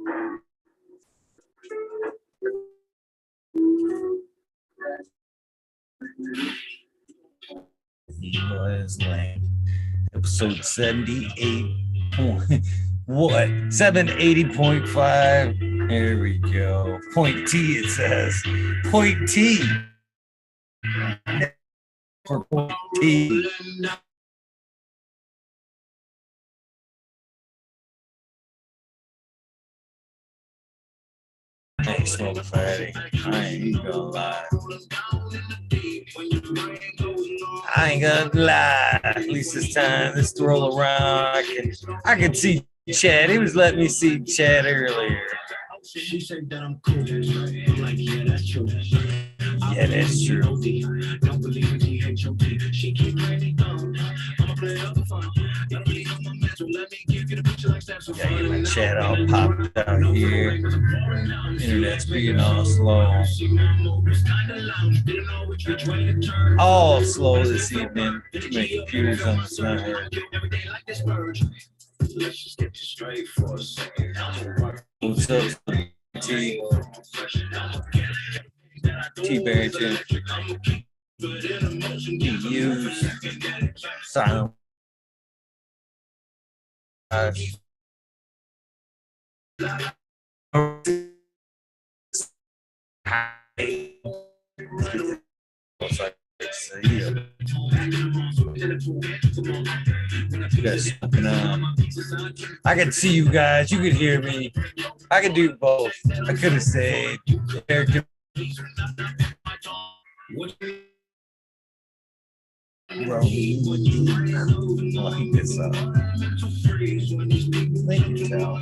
He was lame. Episode 78. What? 780.5. There we go. Point T, it says. Point T. For point T. Hey, smoke fatty. I ain't gonna lie. I ain't gonna lie. At least this time, this roll around, I can see Chad. He was letting me see Chad earlier. She said that I'm cool. I'm like, yeah, that's true. Yeah, that's true. Don't believe in the H.O.P. She keep writing down. I'ma play up fun. Let me get the picture like that. Yeah, get my chat all popped out here. Internet's being all slow. All slow this evening. Too many computers on this network. Let's just get this straight for a second. What's up, T? T Barrington. Use sound. I can see you guys. You could hear me. I could do both. I could have said, bro, like this up. Thank you, Cal.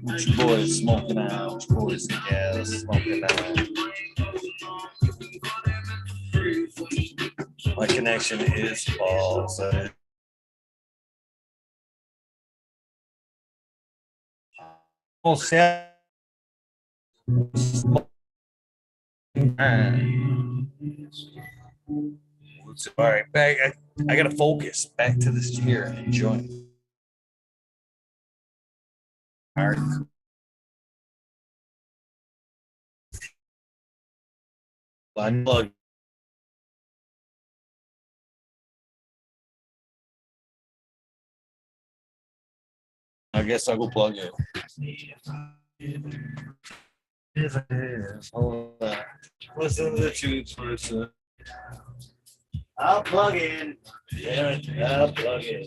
What you boys smoking out? What you boys and gals smoking out? My connection is balls. All set. All right, back. I gotta focus. Back to this chair and enjoy. All right. Unplug. I guess I'll go plug it. Hold on. Listen to the tunes first. I'll plug in. Yeah, I'll plug in.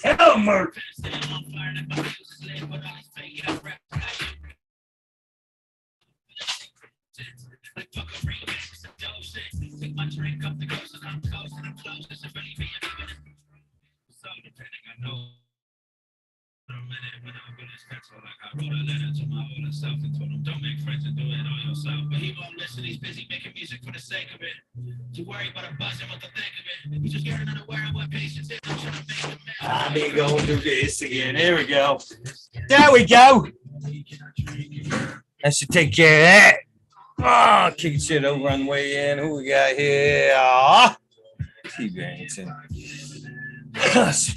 Hell, Murph. Don't make friends and do it all yourself. But he won't listen, he's busy making music for the sake of it. To worry about a buzz and what to think of it. He's just getting unaware of what patience is. I'm trying to make him mad. I be going through this again. There we go. There we go. That should take care of that. Oh, kick shit over on the way in. Who we got here? T Barrington.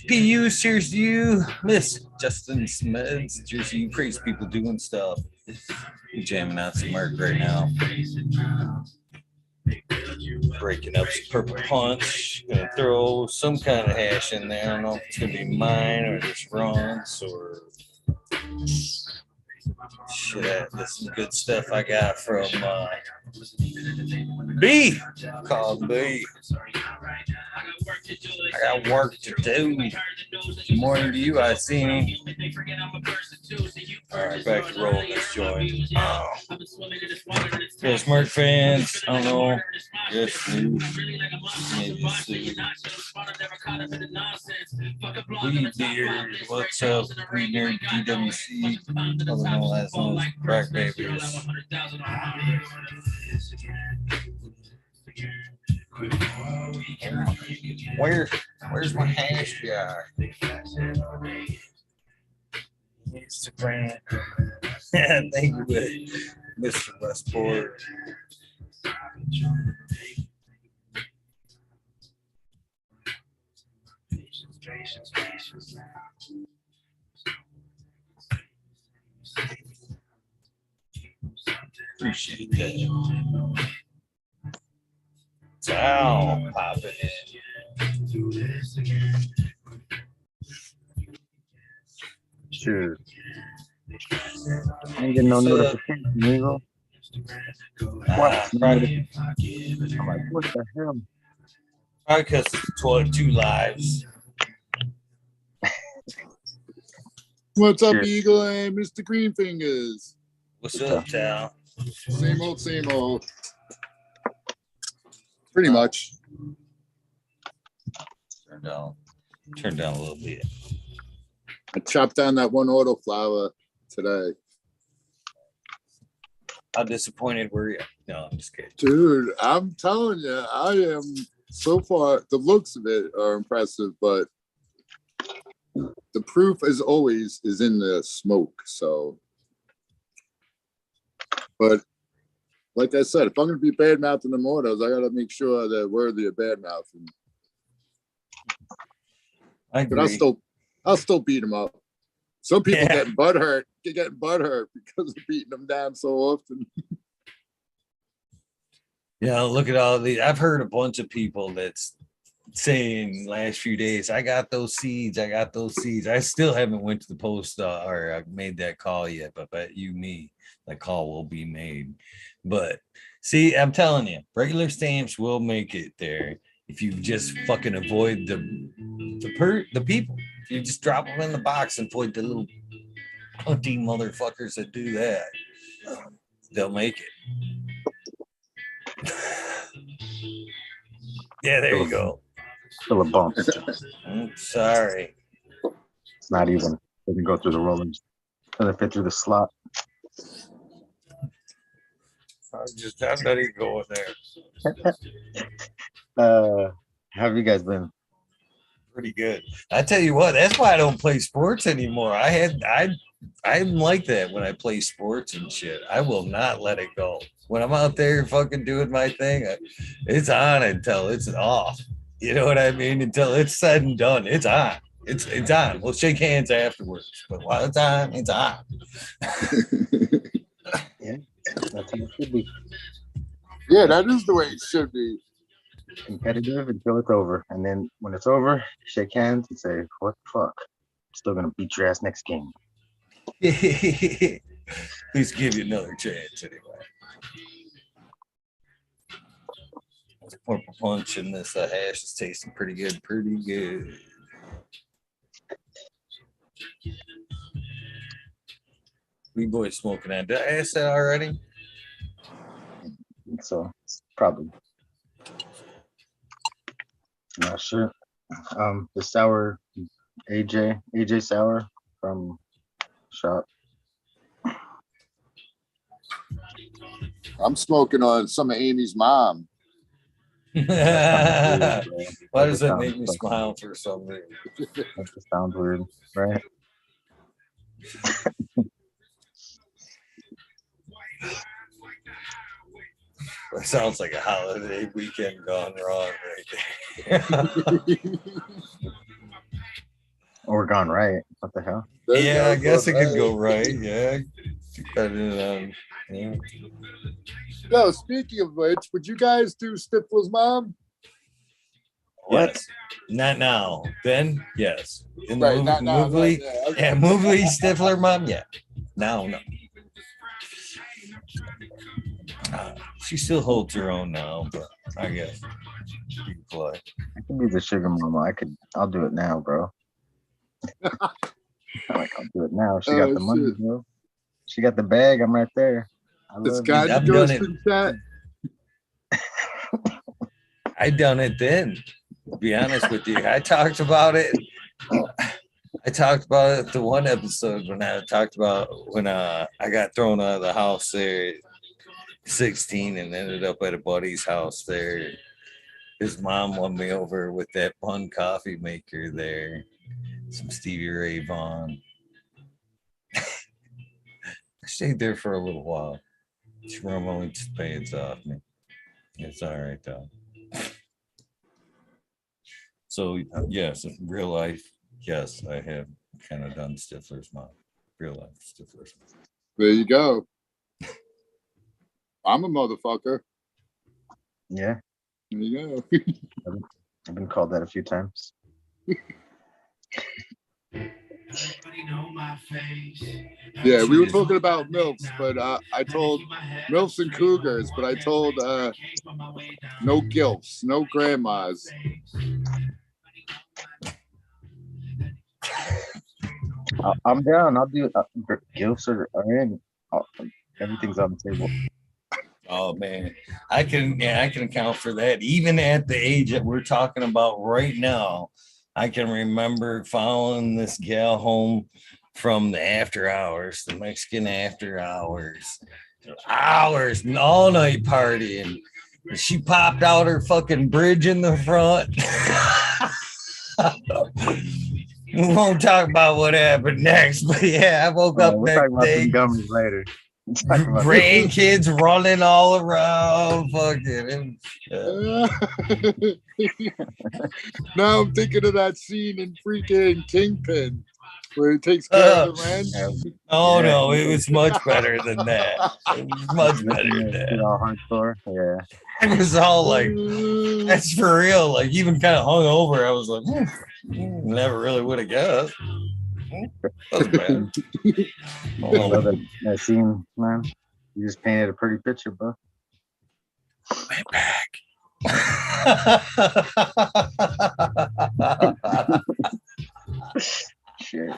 PU, cheers to you. Miss Justin Smeds. Cheers to you. Praise people doing stuff. I'm jamming out some Merc right now. Breaking up some Purple Punch. Gonna throw some kind of hash in there. I don't know if it's gonna be mine or just Ron's or shit. That's some good stuff I got from B. Called B. I got work to do. Good morning to you, I see. All right, back to rolling this joint. Oh. Yes, Merc fans, I don't know. Yes, Weed Beard, what's up? WEeNerd DWC. Other last knows crack babies. Where's my hash jar? Instagram. Thank you, Mr. Westport. Appreciate that. Wow, popping in. Sure. I ain't getting no notification, Eagle. What? Probably I'm like, what the hell? because it's 2 lives. What's up, Sure. Eagle and Mr. Greenfingers? What's up, Tal? Same old, same old. Pretty much. Turn down a little bit. I chopped down that one autoflower today. How disappointed were you? No, I'm just kidding. Dude, I'm telling you, I am so far, the looks of it are impressive, but the proof, as always, is in the smoke. So, but like I said, if I'm going to be bad mouthing the autos, I got to make sure they're worthy of bad mouthing. I agree. But I'll still beat them up. Some people getting butthurt because of beating them down so often. Yeah, look at all these. I've heard a bunch of people that's saying last few days, I got those seeds. I still haven't went to the post or made that call yet, but bet you me, that call will be made. But see, I'm telling you, regular stamps will make it there if you just fucking avoid the people. If you just drop them in the box and avoid the little punty motherfuckers that do that, they'll make it. Yeah, there you go. Still a bump. I'm sorry. It's not even. Doesn't go through the rollers. Doesn't fit through the slot. I'm not even going there. How have you guys been? Pretty good. I tell you what, that's why I don't play sports anymore. I'm like that when I play sports and shit. I will not let it go. When I'm out there fucking doing my thing, it's on until it's off. You know what I mean? Until it's said and done, it's on. It's on. We'll shake hands afterwards, but while it's on, it's on. Yeah, that's how it should be. Yeah, that is the way it should be. Competitive until it's over, and then when it's over, shake hands and say, "What the fuck? I'm still gonna beat your ass next game." Please give you another chance anyway. This purple punch and this hash is tasting pretty good. We boys smoking that. Did I ask that already? So probably. Not sure. The sour AJ sour from shop. I'm smoking on some of Amy's mom. Why does that make me smile for some reason? That just sounds weird, right? That sounds like a holiday weekend gone wrong right there. Or gone right. What the hell? Yeah, I guess it could go right. Yeah. Depending on, yeah. No, speaking of which, would you guys do Stifler's mom? What? Yes. Not now. Then, yes. In the Right, not now, movie, yeah, okay. yeah, movie Stifler mom, yeah. Now, no. She still holds her own now, but I guess she can play. I can be the sugar mama. I'll do it now, bro. I'll do it now. She got the money, shit. bro. She got the bag. I'm right there. This guy I've goes done through that. I done it then. To be honest with you, I talked about it. I talked about it the one episode when I talked about when I got thrown out of the house there at 16 and ended up at a buddy's house there. His mom won me over with that Bun coffee maker there. Some Stevie Ray Vaughan. I stayed there for a little while. She only spades off me. It's all right though. So yes, in real life, yes, I have kind of done Stifler's mom. Real life Stifler's mom. There you go. I'm a motherfucker. Yeah. There you go. I've been called that a few times. Yeah, we were talking about MILFs, but I told MILFs and Cougars, but I told no GILFs, no grandmas. I'm down. I'll do gifts are in. Everything's on the table. Oh man, I can account for that. Even at the age that we're talking about right now, I can remember following this gal home from the after hours, the Mexican after hours, and all night partying. She popped out her fucking bridge in the front. We won't talk about what happened next, but yeah, I woke up we'll next day. Gummies later. Grandkids running all around, fucking. Now I'm thinking of that scene in freaking Kingpin where he takes care of the rent. Oh yeah. No, it was much better than that. It was much better than that. All hardcore, yeah. It was all like, that's for real. Like even kind of hung over. I was like, never really would have guessed. That's bad. that scene, man. You just painted a pretty picture, bro. Went back. Shit.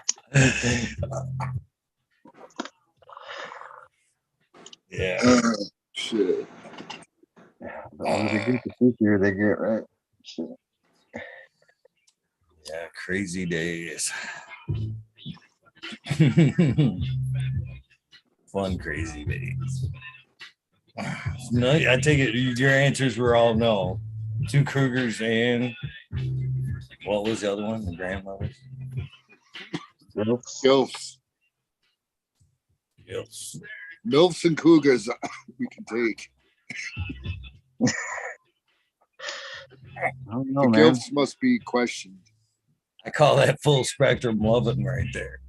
Yeah. Shit. The older they get, the freakier they get, right? Shit. Yeah, crazy days. Fun, crazy days. No, I take it your answers were all no. 2 Cougars and what was the other one? The grandmothers? Gilfs. MILFs and Cougars we can take. I don't know, the man. Gilfs must be questioned. I call that full spectrum loving right there.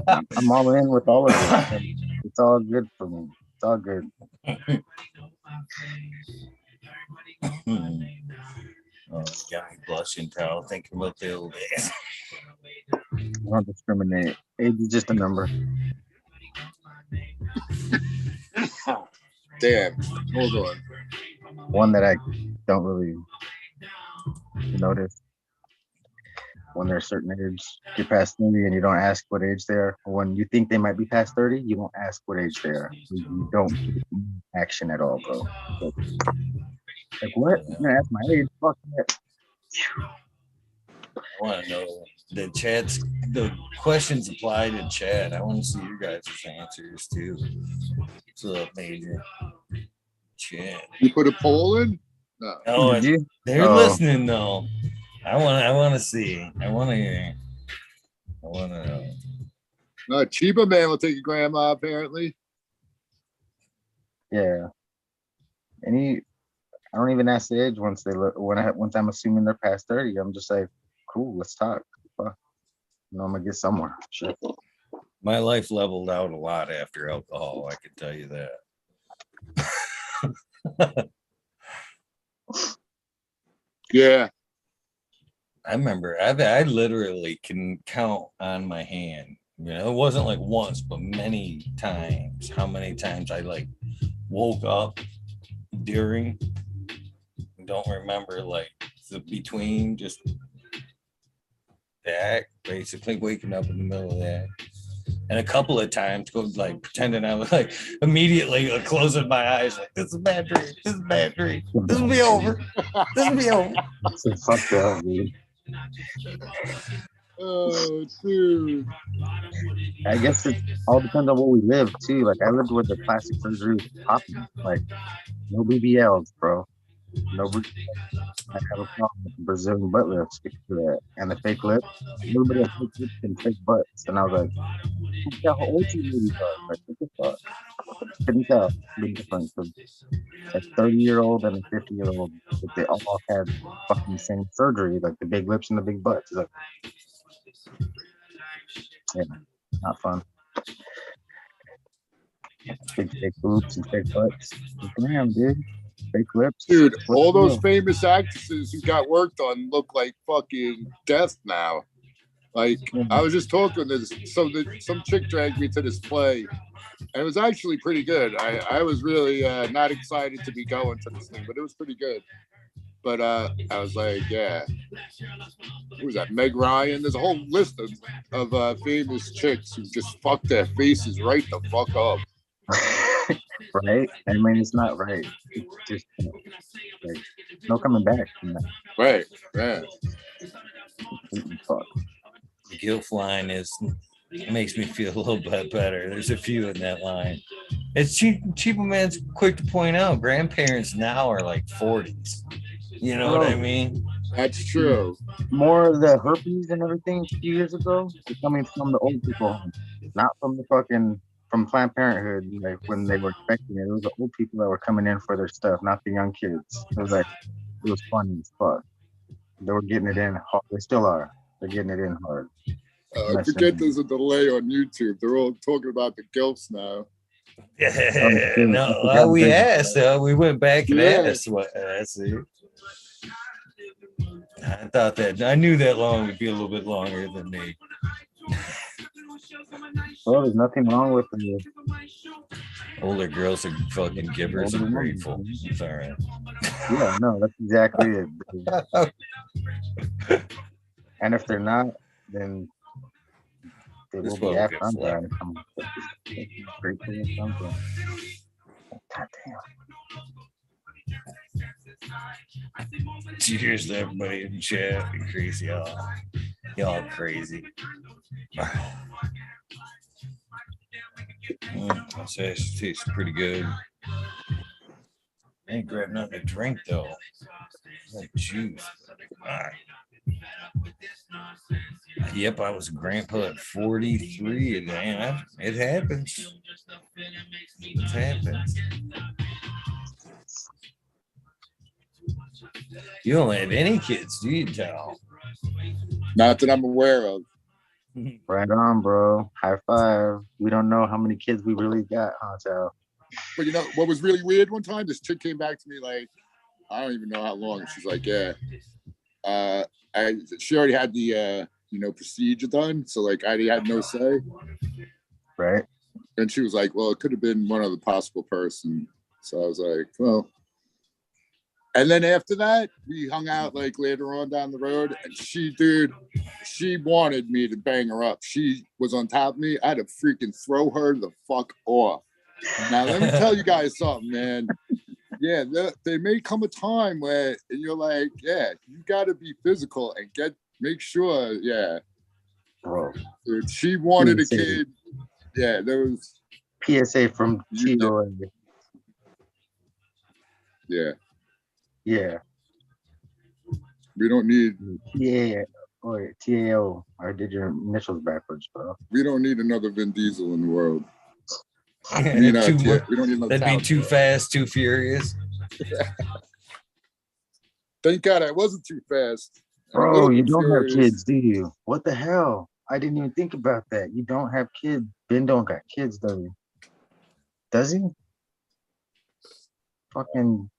I'm all in with all of it. It's all good for me. It's all good. Oh, you got me blushing, pal. Thinking about the old days. I don't discriminate. Age is just a number. Damn. Hold on. One that I don't really notice. When they're a certain age, get past 30 and you don't ask what age they are. When you think they might be past 30, you don't ask what age they are. You don't get action at all, bro. Like what? I'm gonna ask my age. Fuck that. I want to know the questions apply to chat. I want to see your guys' answers too. What's up, Major? Chat. You put a poll in? No. Oh, they're listening though. I want to see. I want to hear. I want to know. No, Chiba Man will take a grandma apparently. Yeah. I don't even ask the age once once I'm assuming they're past 30. I'm just like, cool, let's talk. Fuck. I'm gonna get somewhere. Shit. My life leveled out a lot after alcohol. I can tell you that. Yeah. I remember I literally can count on my hand. You know, it wasn't like once, but many times. How many times I like woke up during. Don't remember like the between, just that. Basically waking up in the middle of that. And a couple of times go like pretending I was like immediately closing my eyes like this is a bad dream. This is a bad dream. This will be over. This will be over. Fuck that, dude. Oh, dude. I guess it all depends on where we live too. Like I lived where the plastic surgery was popping. Like no BBLs, bro. No. I have a problem with the Brazilian butt lifts because of that, and the fake lips. Everybody has fake lips and fake butts, and I was like, can tell how old you ladies are. Like, what the fuck? Couldn't tell the difference of a 30-year-old and a 50-year-old. If they all had fucking the same surgery, like the big lips and the big butts. It's like, yeah, not fun. Big fake boobs and fake butts. Damn, dude. Fake lips. Dude, What's all those real? famous actresses who got worked on look like fucking death now. Like, Yeah. I was just talking to this, some chick dragged me to this play, and it was actually pretty good. I was really not excited to be going to this thing, but it was pretty good. But I was like, yeah, who was that? Meg Ryan. There's a whole list of famous chicks who just fucked their faces right the fuck up. Right? I mean, it's not right. It's just like no coming back from that. Right, yeah. Fuck. The guilt line makes me feel a little bit better. There's a few in that line. It's cheap man's quick to point out. Grandparents now are like 40s. You know what I mean? That's true. More of the herpes and everything a few years ago was coming from the old people home, not from the fucking from Planned Parenthood. Like when they were expecting it, it was the old people that were coming in for their stuff, not the young kids. It was like it was funny as fuck. They were getting it in hard. They still are. They're getting it in hard. I forget there's a delay on YouTube. They're all talking about the gilfs now. Yeah, no, we asked. We went back and asked what. See, I thought that I knew that long would be a little bit longer than me. Well, there's nothing wrong with the older girls are fucking givers and grateful. It's all right. Yeah, no, that's exactly it. And if they're not, then they will be after I'm done. I'm grateful or something. God damn. Cheers to everybody in the chat. Crazy, y'all crazy. That tastes pretty good. I ain't grabbed nothing to drink though. Like juice. All right. Yep, I was a grandpa at 43. Man, it happens. It happens. You don't have any kids, do you, Tal? Not that I'm aware of. Right on, bro. High five. We don't know how many kids we really got, huh, Tal? But you know what was really weird one time? This chick came back to me like, I don't even know how long. She's like, yeah. She already had the procedure done, so like I had no say. Right. And she was like, well, it could have been one other possible person. So I was like, well. And then after that, we hung out like later on down the road, and she wanted me to bang her up. She was on top of me. I had to freaking throw her the fuck off. Now let me tell you guys something, man. Yeah, there may come a time where you're like, yeah, you got to be physical and make sure, yeah. Bro. Dude, she wanted a kid. Yeah, there was PSA from TOA. Yeah. Yeah. We don't need or TAO. I did your initials backwards, bro. We don't need another Vin Diesel in the world. We don't need that'd be too fast, too furious. Thank God I wasn't too fast. Bro, you don't have kids, do you? What the hell? I didn't even think about that. You don't have kids. Ben don't got kids, does he? Does he? Fucking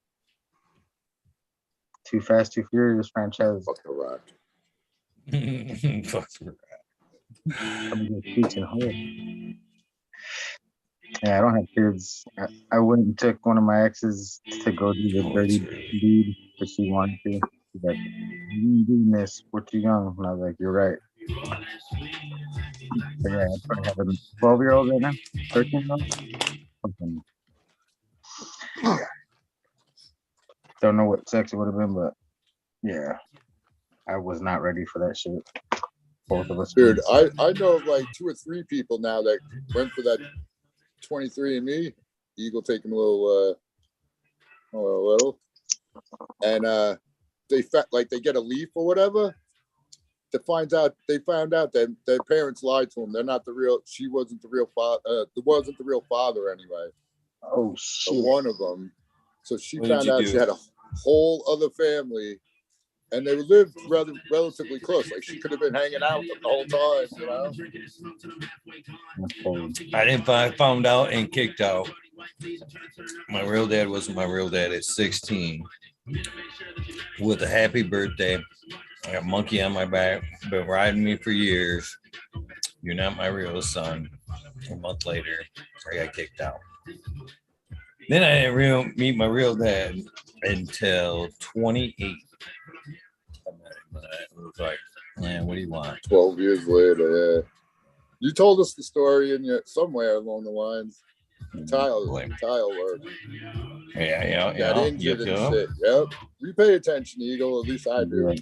Too Fast, Too Furious franchise. Fuck the Rock. Fuck the Rock. Yeah, I don't have kids. I went and took one of my exes to go do the dirty deed because she wanted to. She's like, you ain't doing this. We're too young. And I was like, you're right. But yeah, I probably have a 12-year-old right now, 13-year-old. Don't know what sex it would have been, but yeah, I was not ready for that shit. Both of us. Dude, I know of like 2 or 3 people now that went for that 23andMe. Eagle take them a little, and they get a leaf or whatever. they found out that their parents lied to them. They're not the real. She wasn't the real father. Wasn't the real father anyway. Oh shit! One of them. So she found out she had a whole other family, and they lived relatively close. Like she could have been hanging out with them the whole time, you know. I found out and kicked out. My real dad wasn't my real dad at 16. With a happy birthday. I got a monkey on my back, been riding me for years. You're not my real son. A month later, I got kicked out. Then I didn't meet my real dad until 28. It was like, man, what do you want? 12 years later, yeah. You told us the story somewhere along the lines. Tile work. Yeah. Got injured and shit. Yep. We pay attention, Eagle. At least I do.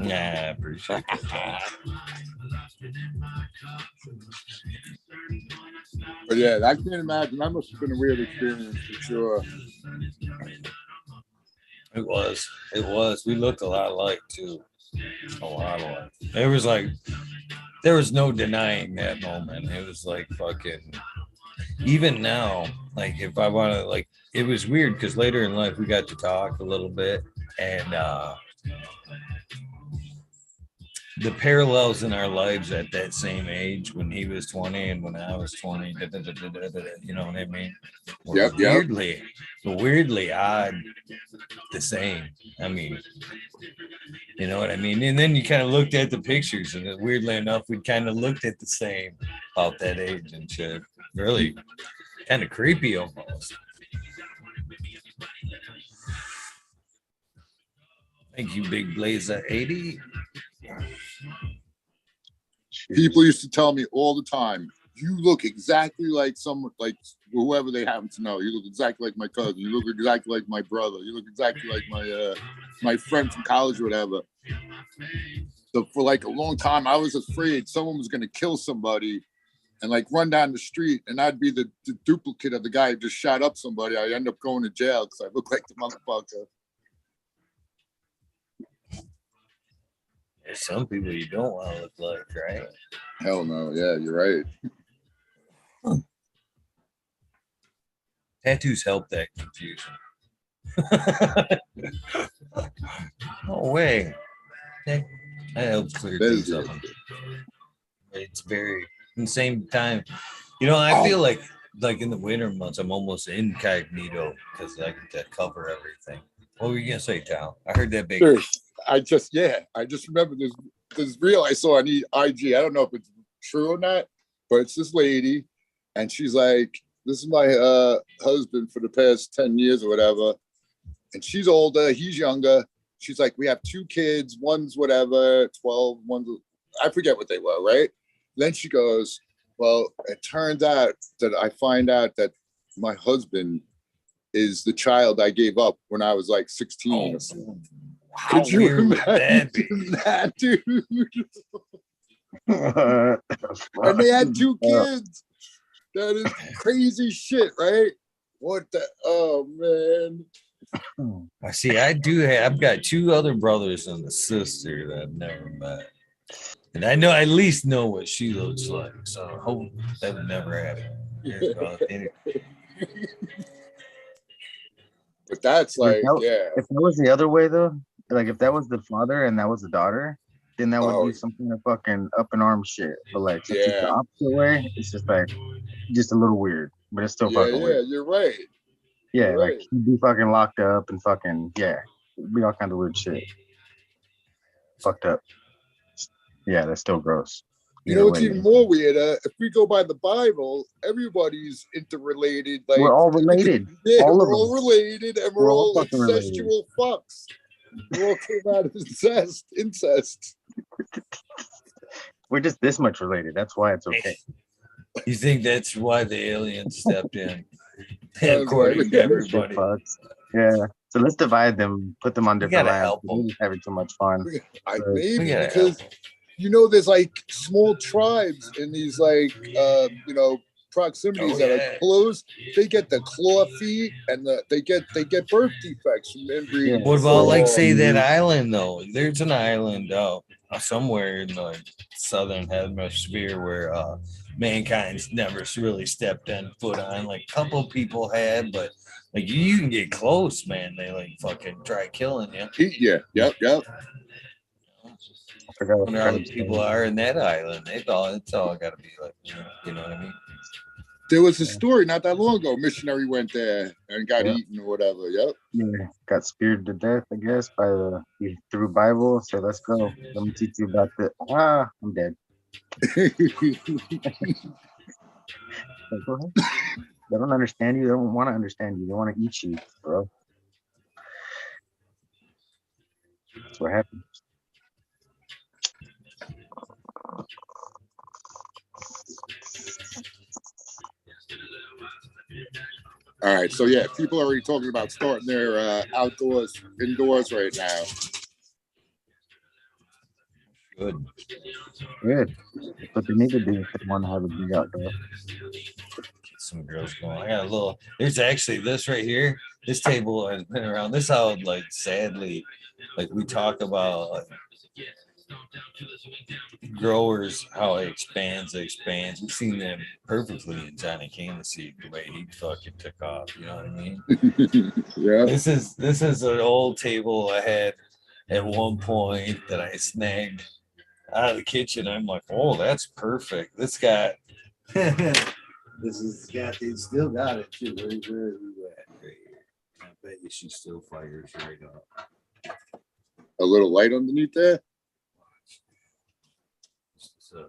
Yeah, I appreciate it. But yeah, I can't imagine. That must have been a weird experience for sure. It was. We looked a lot alike too. A lot alike. There was no denying that moment. It was like fucking. Even now, like if I want to, like it was weird because later in life we got to talk a little bit, and the parallels in our lives at that same age when he was 20 and when I was 20, you know what I mean? Weirdly odd, the same. I mean, you know what I mean? And then you kind of looked at the pictures, and weirdly enough, we kind of looked at the same about that age and shit. Really kind of creepy almost. Thank you, Big Blazer 80. People used to tell me all the time, you look exactly like someone, like whoever they happen to know. You look exactly like my cousin. You look exactly like my brother. You look exactly like my friend from college or whatever. So for like a long time, I was afraid someone was going to kill somebody and like run down the street, and I'd be the duplicate of the guy who just shot up somebody. I end up going to jail because I look like the motherfucker. There's some people you don't want to look like, right? Hell no. Yeah, you're right. Tattoos help that confusion. No way. That helps clear things up. It's very, in the same time, you know, I feel like in the winter months, I'm almost incognito because I get to cover everything. What were you going to say, Tal? I heard that big. Sure. I just remember this reel I saw on IG. I don't know if it's true or not, but it's this lady, and she's like, this is my husband for the past 10 years or whatever. And she's older, he's younger. She's like, we have 2 kids, one's whatever, 12, I forget what they were, right? Then she goes, well, it turns out that I find out that my husband is the child I gave up when I was like 16 or something. Could you imagine that, dude? And they had 2 kids. That is crazy shit, right? What the? Oh, man. I see. I've got 2 other brothers and a sister that I've never met. And I at least know what she looks like. So I hope that would never happen. But that's like, If that was the other way, though, like if that was the father and that was the daughter, then that would be some kind of fucking up in arms shit. But like, if it's the opposite way, it's just like, just a little weird, but it's still fucking weird. Yeah, you're right. Yeah, you're like he'd be fucking locked up and fucking it'd be all kinds of weird shit. Fucked up. Yeah, that's still gross. You know what's even more weird? If we go by the Bible, everybody's interrelated. Like we're all related. Yeah, we're all related, and we're all incestual fucks. We all came out of incest. We're just this much related. That's why it's okay. You think that's why the aliens stepped in? According to everybody. Yeah. So let's divide them, put them on different lands. We're having too much fun. Maybe because there's like small tribes in these like proximities that are close. They get the claw feet and they get birth defects from inbreeding. What about say that island though? There's an island out somewhere in the southern hemisphere where mankind's never really stepped on foot on. Like a couple people had, but like you can get close, man. They like fucking try killing you. Yeah, yep. I forgot I what wonder how the people are in that island. It's all got to be like, you know what I mean? There was a story not that long ago. Missionary went there and got eaten or whatever. Yep. Yeah, got speared to death, I guess, by he threw Bible. So let's go. Let me teach you about the. I'm dead. Like, go ahead. They don't understand you. They don't want to understand you. They want to eat you, bro. That's what happens. All right, so yeah, people are already talking about starting their indoors right now. Good. Good. That's what they need to do if they want to have a big outdoor. Get some girls going. I got a little. There's actually this right here. This table has been around. This how like sadly, like we talk about like, growers, how it expands. We've seen that perfectly in Johnny Candace, the way he fucking took off. You know what I mean? Yeah. This is an old table I had at one point that I snagged out of the kitchen. I'm like, oh, that's perfect. This got it still got it too. Where are you at? Right here. I bet you she still fires right up. A little light underneath there. So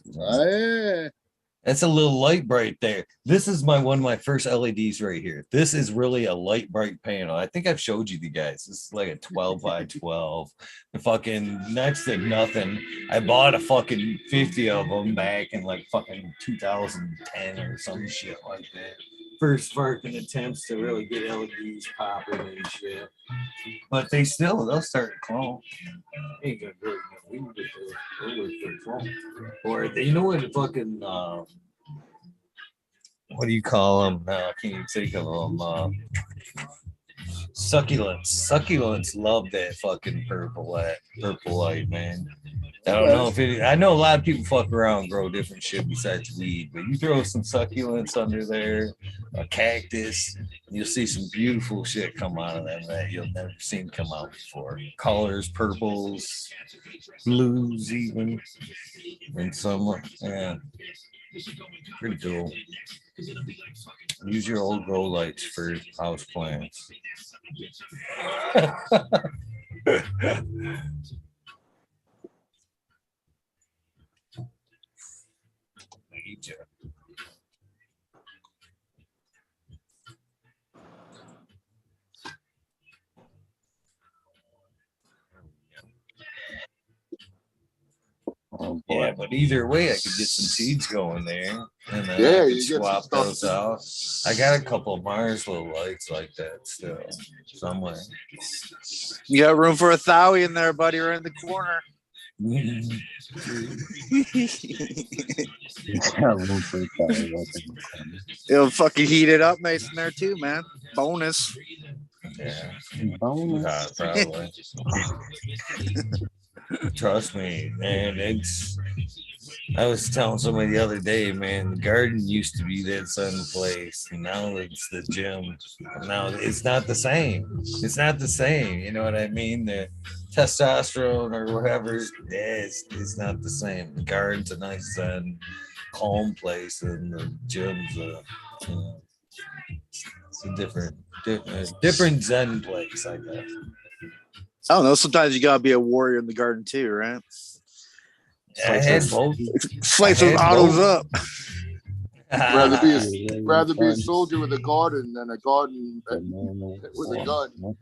Yeah. that's a little light bright there. This is one of my first LEDs right here. This is really a light bright panel. I think I've showed you the guys. This is like a 12 by 12. The fucking next to nothing. I bought a fucking 50 of them back in like fucking 2010 or some shit like that. First fucking attempts to really get LEDs popping and shit. But they'll start to clone. Ain't gonna do it. We can get the clone. Or you know what the fucking what do you call them? No, I can't even think of them. Succulents love that fucking purple light, man. I don't know if I know a lot of people fuck around and grow different shit besides weed, but you throw some succulents under there, a cactus, and you'll see some beautiful shit come out of them that you'll never seen come out before. Colors, purples, blues, even, and some, yeah, pretty cool. Use your old grow lights for house plants. Oh, yeah, but either way, I could get some seeds going there, and then Yeah, I you could get swap some those out. I got a couple of Mars little lights like that still somewhere. You got room for a Thowie in there, buddy, right in the corner. It'll fucking heat it up nice in there too, man. Bonus. Yeah, Bonus. probably. Trust me, man. I was telling somebody the other day, man, the garden used to be that sun place, and now it's the gym. Now it's not the same. It's not the same. You know what I mean? The testosterone or whatever, it's not the same. The garden's a nice zen, calm place, and the gym's it's a different zen place, I guess. I don't know. Sometimes you gotta be a warrior in the garden too, right? I had both. Slice those autos up. rather be a soldier with a garden than a garden with a gun.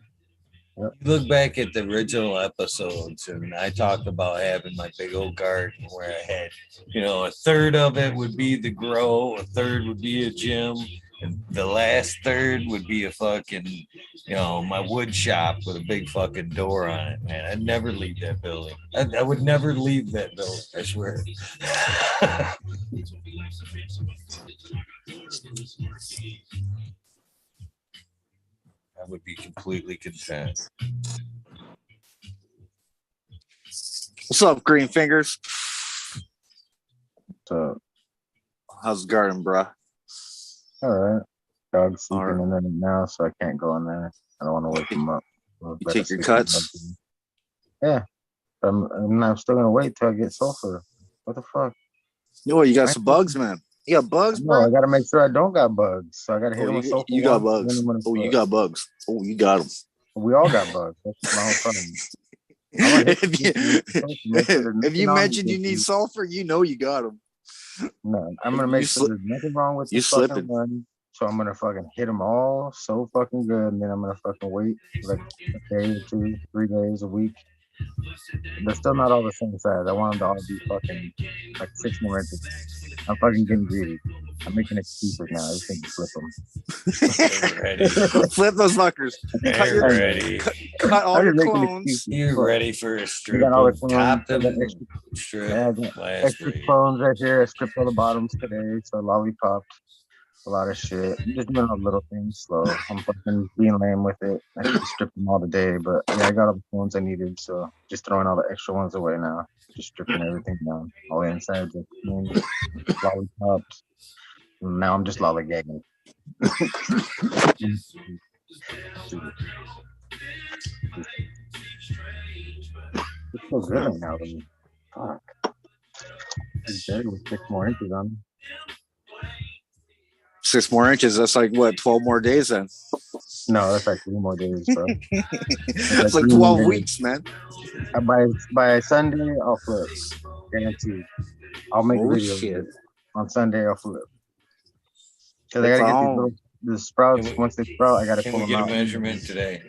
Look back at the original episodes, and I talked about having my big old garden where I had, a third of it would be the grow, a third would be a gym, and the last third would be a fucking, my wood shop with a big fucking door on it, man. I'd never leave that building. I would never leave that building, I swear. I would be completely content. What's up, Green Fingers? So, How's the garden, bruh? all right. Dog's sleeping All right. in there now, so I can't go in there. I don't want to wake him up. You take your cuts? Yeah. I'm still going to wait till I get sulfur. What the fuck? No, you got some bugs, man. You got bugs, No, bro? I got to make sure I don't got bugs. So I got to hit him with sulfur. You got once, bugs. then I'm gonna Oh, you fuck. got bugs. Oh, you got them. We all got bugs. That's my whole problem. If you mentioned you need sulfur, you know you got them. No, I'm gonna make sure there's nothing wrong with the fucking run. So I'm gonna fucking hit them all so fucking good, and then I'm gonna fucking wait like a day or 2, 3 days, a week. They're still not all the same size. I want them to all be fucking like 6 more inches. I'm fucking getting greedy. I'm making excuses now. I just think to flip them. Ready. Flip those fuckers. You're ready. Cut all your clones. You're ready for a strip. Got all the Top clones, them extra, strip. yeah, I got Last extra week. clones right here. I stripped all the bottoms today, so lollipopped a lot of shit. I'm just doing all little things slow. I'm fucking being lame with it. I should have stripped them all today, but yeah, I got all the clones I needed, so just throwing all the extra ones away now. Just stripping everything down. All the insides, lollipops. Now I'm just lollygagging. It's so good right now. Fuck. He's dead with 6 more inches on him. 6 more inches. That's like what? 12 more days then. No, that's like 3 more days, bro. It's like 12 weeks, man. By Sunday, I'll flip. Guaranteed. I'll make videos of it. On Sunday, I'll flip. Because I gotta get the sprouts. Once they sprout, I gotta pull them out. Can we get a measurement today?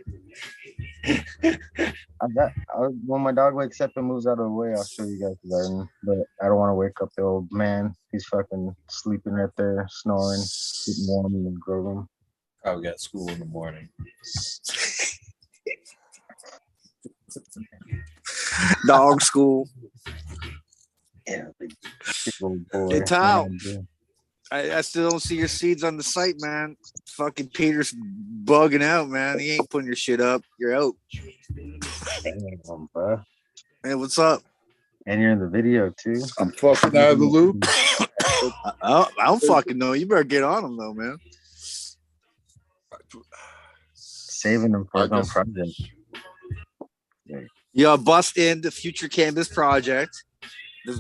When my dog wakes up and moves out of the way, I'll show you guys the garden. But I don't want to wake up the old man. He's fucking sleeping right there, snoring, getting warm in the grow room. Probably got school in the morning. Dog school. Yeah, big old boy. Hey, Tal. I still don't see your seeds on the site, man. Fucking Peter's bugging out, man. He ain't putting your shit up. You're out. Damn, bro. Hey, what's up? And you're in the video too. I'm fucking out of the loop. I don't fucking know. You better get on him though, man. Saving them for his own project. Yeah, bust in the Future Canvas Project.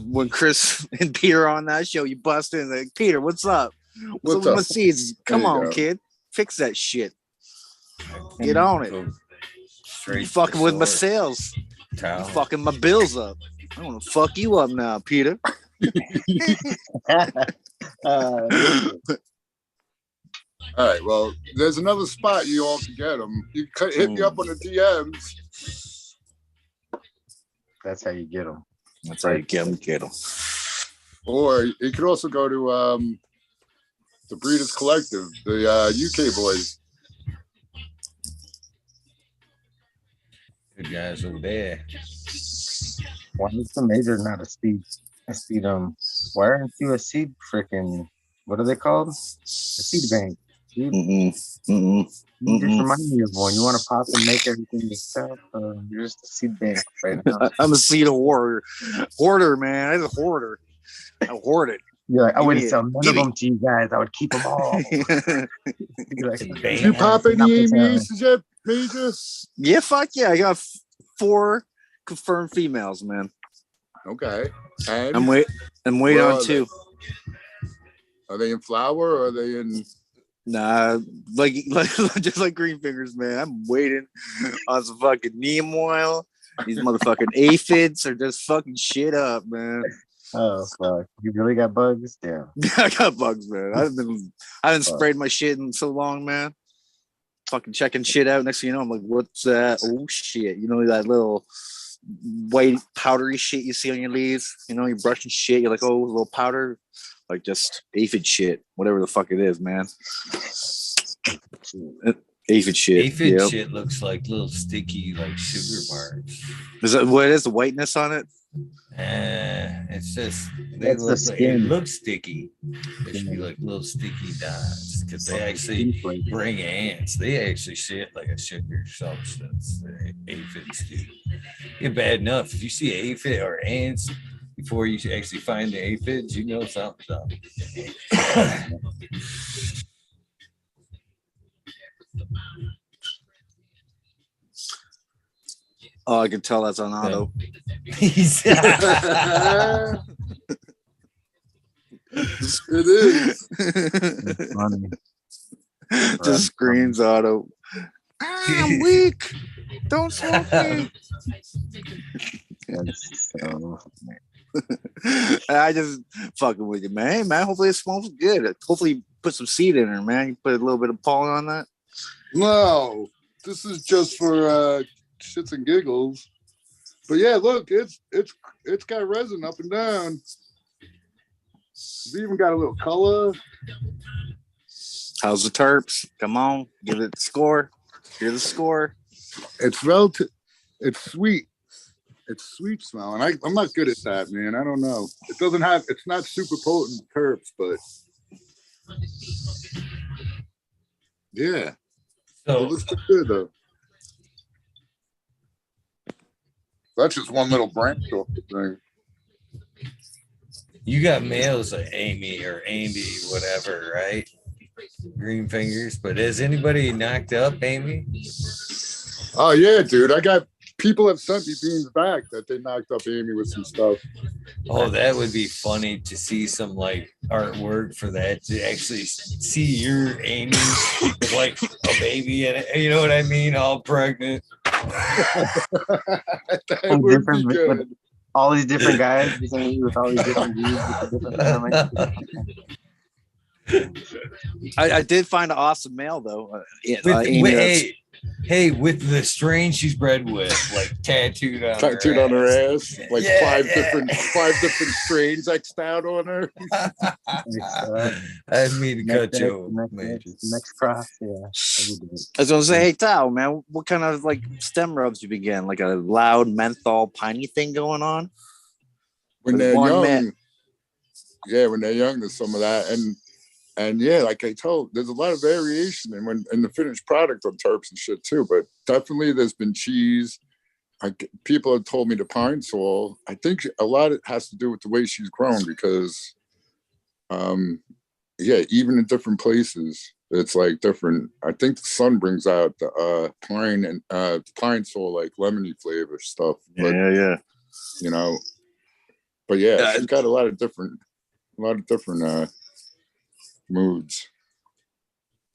When Chris and Peter are on that show, you bust in like, Peter, what's up? What's up with my seeds? Come on, kid. Fix that shit. Get on it. You fucking with my sales. You fucking my bills up. I want to fuck you up now, Peter. All right, well, there's another spot you all can get them. You can hit me up on the DMs. That's how you get them. That's how you get them. Or you could also go to the Breeders Collective, the UK boys. Good guys over there. Why is the major not a seed? Why aren't you a seed freaking? What are they called? A seed bank. You just remind me of one. You want to pop and make everything yourself? You're just a seed bank right now. I'm a seed hoarder. Hoarder, man. I'm a hoarder. I hoard it. You're like, I wouldn't sell none of them to you guys. I would keep them all. Did you pop any AMEs yet, Major? Yeah, fuck yeah. I got 4 confirmed females, man. Okay. And I'm waiting on 2. Are they in flower or are they in? Nah, like just like Green Fingers, man. I'm waiting on some fucking neem oil. These motherfucking aphids are just fucking shit up, man. Oh fuck! You really got bugs? Damn. I got bugs, man. I haven't sprayed my shit in so long, man. Fucking checking shit out. Next thing you know, I'm like, what's that? Oh shit! You know that little white powdery shit you see on your leaves? You know, you're brushing shit. You're like, oh, a little powder. Like just aphid shit, whatever the fuck it is, man. Aphid shit. Aphid shit looks like little sticky, like sugar bars. Is that what it is? The whiteness on it? It's just That's the it skin. looks sticky. There should be like little sticky dots because they actually bring ants. They actually shit like a sugar substance. Aphids do. It's bad enough if you see aphid or ants before you actually find the aphids, you know something's up. Oh, I can tell that's on auto. It is. Funny. Just screams auto. I'm weak. Don't smoke me. I just fucking with you, man. Hey, man, hopefully it smells good. Hopefully you put some seed in there, man. You put a little bit of pollen on that. No, this is just for shits and giggles. But yeah, look, it's got resin up and down. It's even got a little color. How's the terps? Come on, give it the score. Here's the score. It's relative. It's sweet. It's sweet smelling. I'm not good at that, man. I don't know. It doesn't have. It's not super potent terps, but yeah. So it looks pretty good though. That's just one little branch off the thing. You got males like Amy or Andy, whatever, right? Green fingers. But has anybody knocked up Amy? Oh yeah, dude. I got people have sent me beans back that they knocked up Amy with some stuff. Oh, that would be funny to see some like artwork for that, to actually see your Amy with like a baby in it. You know what I mean? All pregnant. That would be good. With all these different guys with all these different views. I did find an awesome male though. Hey, with the strain she's bred with, like tattooed on her ass, like five different strains X'd out on her. I didn't mean to cut you. Next cross, yeah. I was gonna say, hey Tao, man, what kind of like stem rubs you begin? Like a loud menthol piney thing going on? When they're young, when they're young, there's some of that, and yeah, like I told, there's a lot of variation in the finished product on terps and shit too. But definitely, there's been cheese. People have told me the pine sol. I think a lot of it has to do with the way she's grown because, even in different places, it's like different. I think the sun brings out the pine and pine sol like lemony flavor stuff. But, yeah. You know, but yeah, she's got a lot of different moods.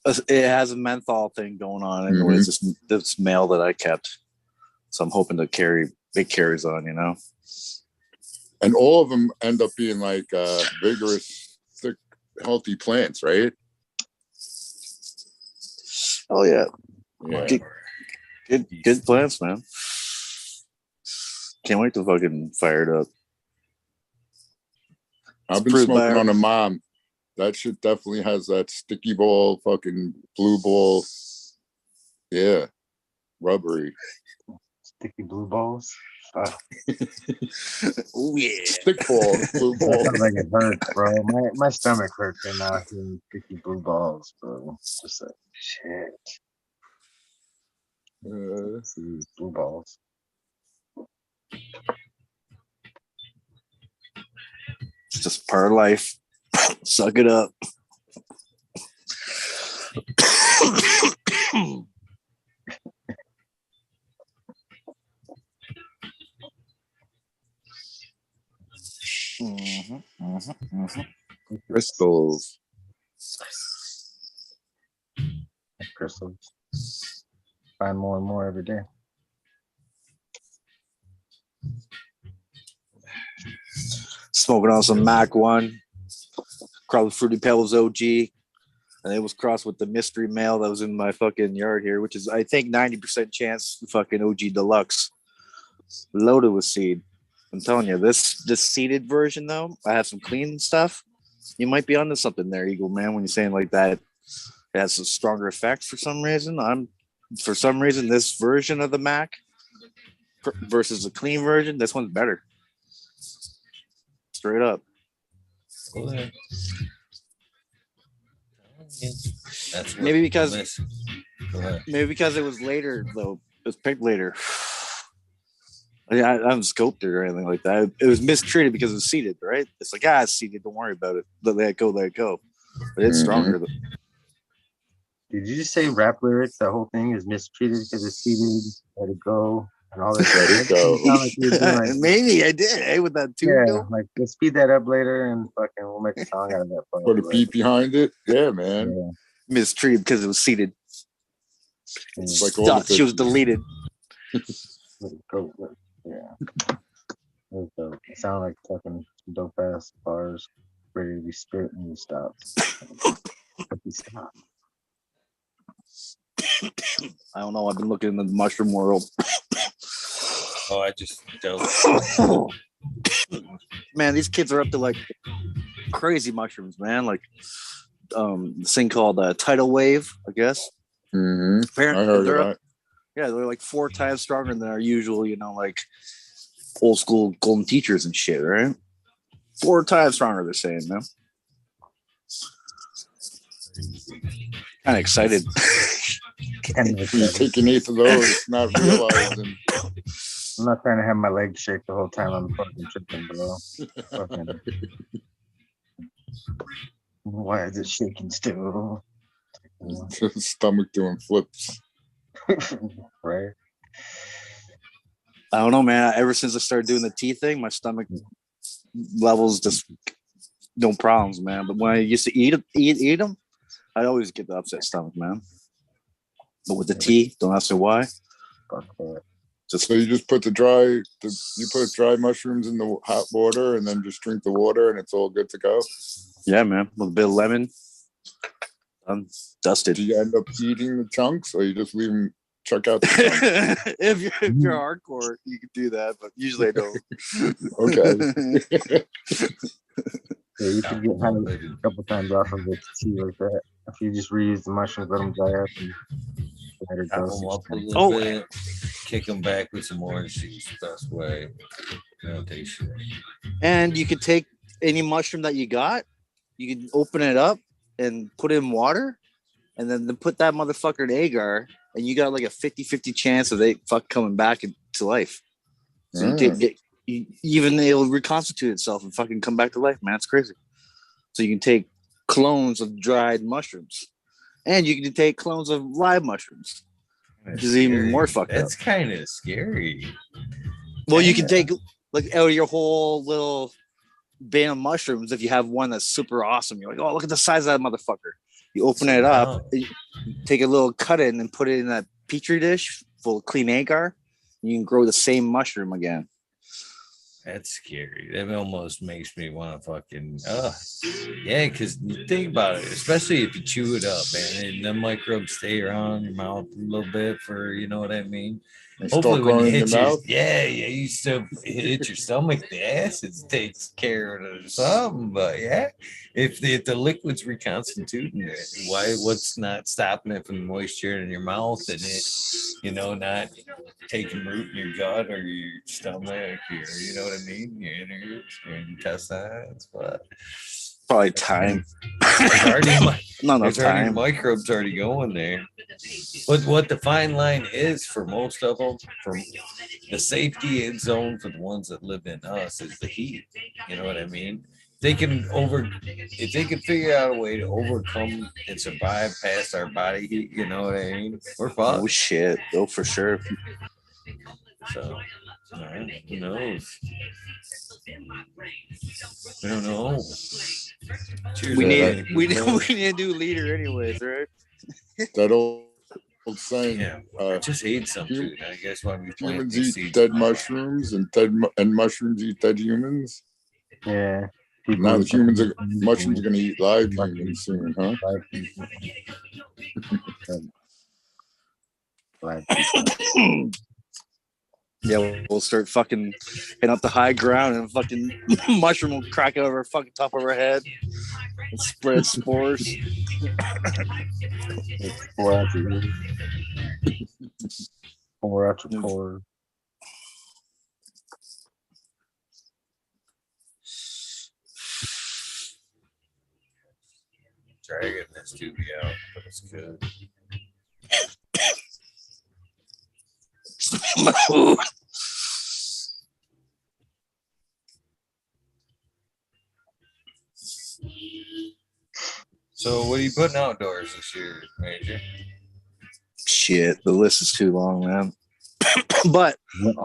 It has a menthol thing going on. Anyways, this male that I kept, so I'm hoping to big carries on, you know. And all of them end up being like vigorous, thick, healthy plants, right? Oh yeah. Good plants, man. Can't wait to fucking fire it up. I've been smoking on a mom. That shit definitely has that sticky ball, fucking blue ball. Yeah. Rubbery. Sticky blue balls. Oh yeah. Stick ball, blue ball. Sounds like it hurts, bro. My stomach hurts right now hearing sticky blue balls, bro. Just like shit. These blue balls. It's just part of life. Suck it up. Crystals. Crystals. Find more and more every day. Smoking on some Mac 1. Crossed Fruity Pebbles OG. And it was crossed with the mystery male that was in my fucking yard here, which is, I think, 90% chance fucking OG Deluxe. Loaded with seed. I'm telling you, this seeded version, though, I have some clean stuff. You might be onto something there, Eagle Man, when you're saying like that. It has a stronger effect for some reason. For some reason, this version of the Mac versus the clean version, this one's better. straight up. Okay. That's maybe because it was later though. It was picked later. I haven't scoped it or anything like that. It was mistreated because it was seated, right? It's like, it's seated. Don't worry about it. Let it go. But it's stronger. Did you just say rap lyrics? The whole thing is mistreated because it's seated. Let it go and all this. Let it go. Like maybe I did. With that tune. Yeah, like let's speed that up later and fucking we'll make a song out of that. Put a beat behind it. Yeah, man. Yeah. Mistreated because it was seated. It's like she was deleted. Yeah. It sounded like fucking dope ass bars ready to be spit and you stop. I don't know. I've been looking in the mushroom world. I just don't. Man, these kids are up to like crazy mushrooms, man. Like this thing called tidal wave, I guess. Mm-hmm. I heard of that. Yeah, they're like 4 times stronger than our usual, like old school golden teachers and shit, right? 4 times stronger, they're saying, man. Kind of excited. You take an eighth of those, not realizing. I'm not trying to have my legs shake the whole time I'm fucking tripping, bro. Why is it shaking still? Stomach doing flips. Right. I don't know, man. Ever since I started doing the tea thing, my stomach levels just no problems, man. But when I used to eat them, I always get the upset stomach, man. But with the tea, don't ask me why. So you just put you put dry mushrooms in the hot water and then just drink the water and it's all good to go. Yeah, man. With a bit of lemon. I'm dusted. Do you end up eating the chunks or you just leave them check out the chunks? if you're hardcore, you can do that, but usually I don't. Okay. Yeah, you could get high a couple times off of it tea like that. If you just reuse the mushrooms, let them dry up and later Top them up a little bit, kick them back with some orange juice. Best way. Notation. And you could take any mushroom that you got, you can open it up and put it in water, and then put that motherfucker in agar, and you got like a 50-50 chance of it coming back into life. So even it'll reconstitute itself and fucking come back to life, man. It's crazy. So you can take clones of dried mushrooms, and you can take clones of live mushrooms, which is even more fucked up. That's kind of scary. Well, you can take like out of your whole little bin of mushrooms. If you have one that's super awesome, you're like, oh, look at the size of that motherfucker. You open it up, you take a little cut in and put it in that petri dish full of clean agar. You can grow the same mushroom again. That's scary. That almost makes me want to fucking, yeah, because think about it, especially if you chew it up, man, and the microbes stay around your mouth a little bit for, you know what I mean? Hopefully when you hit you still hit your stomach, the acids takes care of something, but yeah, if the liquid's reconstituting it, what's not stopping it from moisture in your mouth and it, not taking root in your gut or your stomach or, you know what I mean, your innards, your intestines, but probably time. There's already microbes already going there. But what the fine line is for most of them, from the safety end zone for the ones that live in us, is the heat. You know what I mean? If they can figure out a way to overcome and survive past our body heat, you know what I mean? We're fucked. Oh shit! Oh, for sure. So, who knows? I don't know. Cheers, we need a new leader, anyways, right? That old saying. Yeah, I just ate some food. I guess why we humans eat dead mushrooms and mushrooms eat dead humans. Yeah. Now the mushrooms are going to eat live humans soon, huh? Yeah, we'll start fucking hitting up the high ground and fucking mushroom will crack over fucking top of our head and spread spores. Pour out your pores. dragging this doobie out, but it's good. So what are you putting outdoors this year, Major? Shit, the list is too long, man. But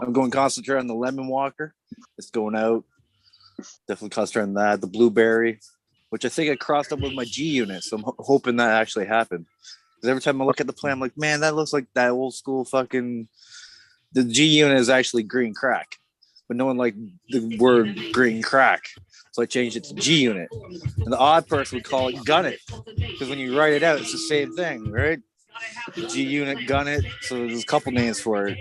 I'm going to concentrate on the lemon walker. It's going out. Definitely concentrate on that. The blueberry, which I think I crossed up with my G unit. So I'm hoping that actually happened. Because every time I look at the plan, I'm like, man, that looks like that old school fucking. The G unit is actually green crack, but no one liked the word green crack. So I changed it to G unit. And the odd person would call it gun it. Because when you write it out, it's the same thing, right? G unit, gun it. So there's a couple names for it.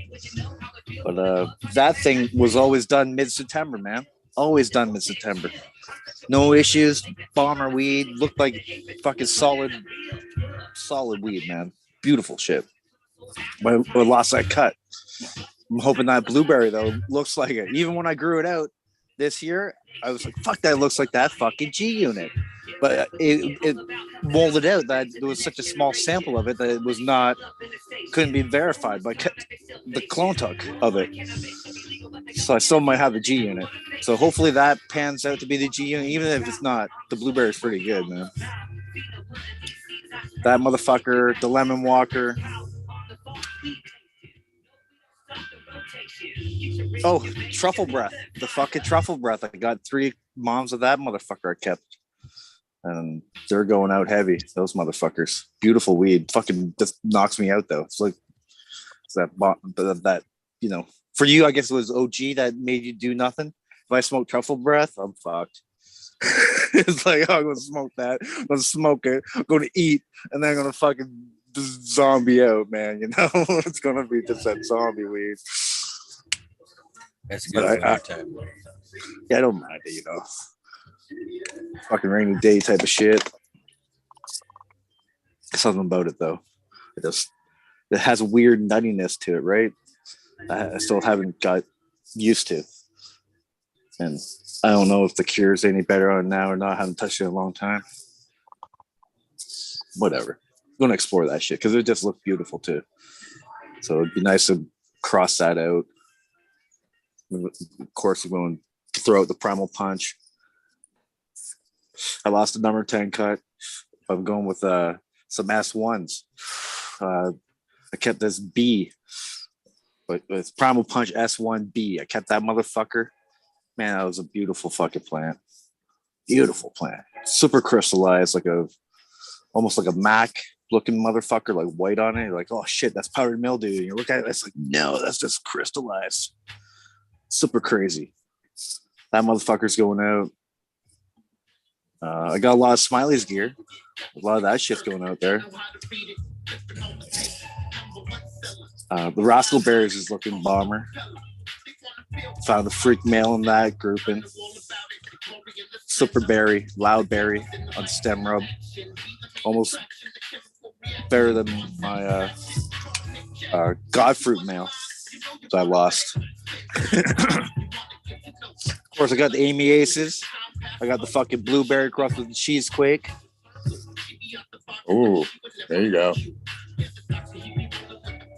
But that thing was always done mid-September, man. Always done mid-September. No issues. Bomber weed. Looked like fucking solid weed, man. Beautiful shit. But I lost that cut. I'm hoping that blueberry, though, looks like it. Even when I grew it out this year, I was like, fuck, that looks like that fucking G unit. But it molded out that there was such a small sample of it that it was not, couldn't be verified by the clone tuck of it. So I still might have the G unit. So hopefully that pans out to be the G unit. Even if it's not, the blueberry is pretty good, man. That motherfucker, the lemon walker. Oh, truffle breath. The fucking truffle breath. I got 3 moms of that motherfucker I kept. And they're going out heavy. Those motherfuckers. Beautiful weed. Fucking just knocks me out though. It's like it's that you know. For you, I guess it was OG that made you do nothing. If I smoke truffle breath, I'm fucked. It's like, oh, I'm gonna smoke that. I'm gonna smoke it. I'm gonna eat, and then I'm gonna fucking just zombie out, man. You know, it's gonna be just that zombie weed. That's good. Yeah, I don't mind it, you know. Fucking rainy day type of shit. Something about it though. It has a weird nuttiness to it, right? I still haven't got used to. And I don't know if the cure is any better on it now or not. I haven't touched it in a long time. Whatever. I'm gonna explore that shit because it just looked beautiful too. So it'd be nice to cross that out. Of course, I'm going to throw out the primal punch. I lost the number 10 cut. I'm going with some S1s. I kept this B, but it's primal punch S1B. I kept that motherfucker. Man, that was a beautiful fucking plant. Beautiful plant. Super crystallized, almost like a Mac looking motherfucker, like white on it. You're like, oh shit, that's powdered mildew. And you look at it, it's like, no, that's just crystallized. Super crazy. That motherfucker's going out. I got a lot of Smiley's gear. A lot of that shit's going out there. The Rascal Bears is looking bomber. Found the freak male in that grouping. Super berry, loud berry on stem rub. Almost better than my Godfruit male that I lost. Of course, I got the Amy Aces. I got the fucking blueberry crossed with the cheesequake. Oh, there you go.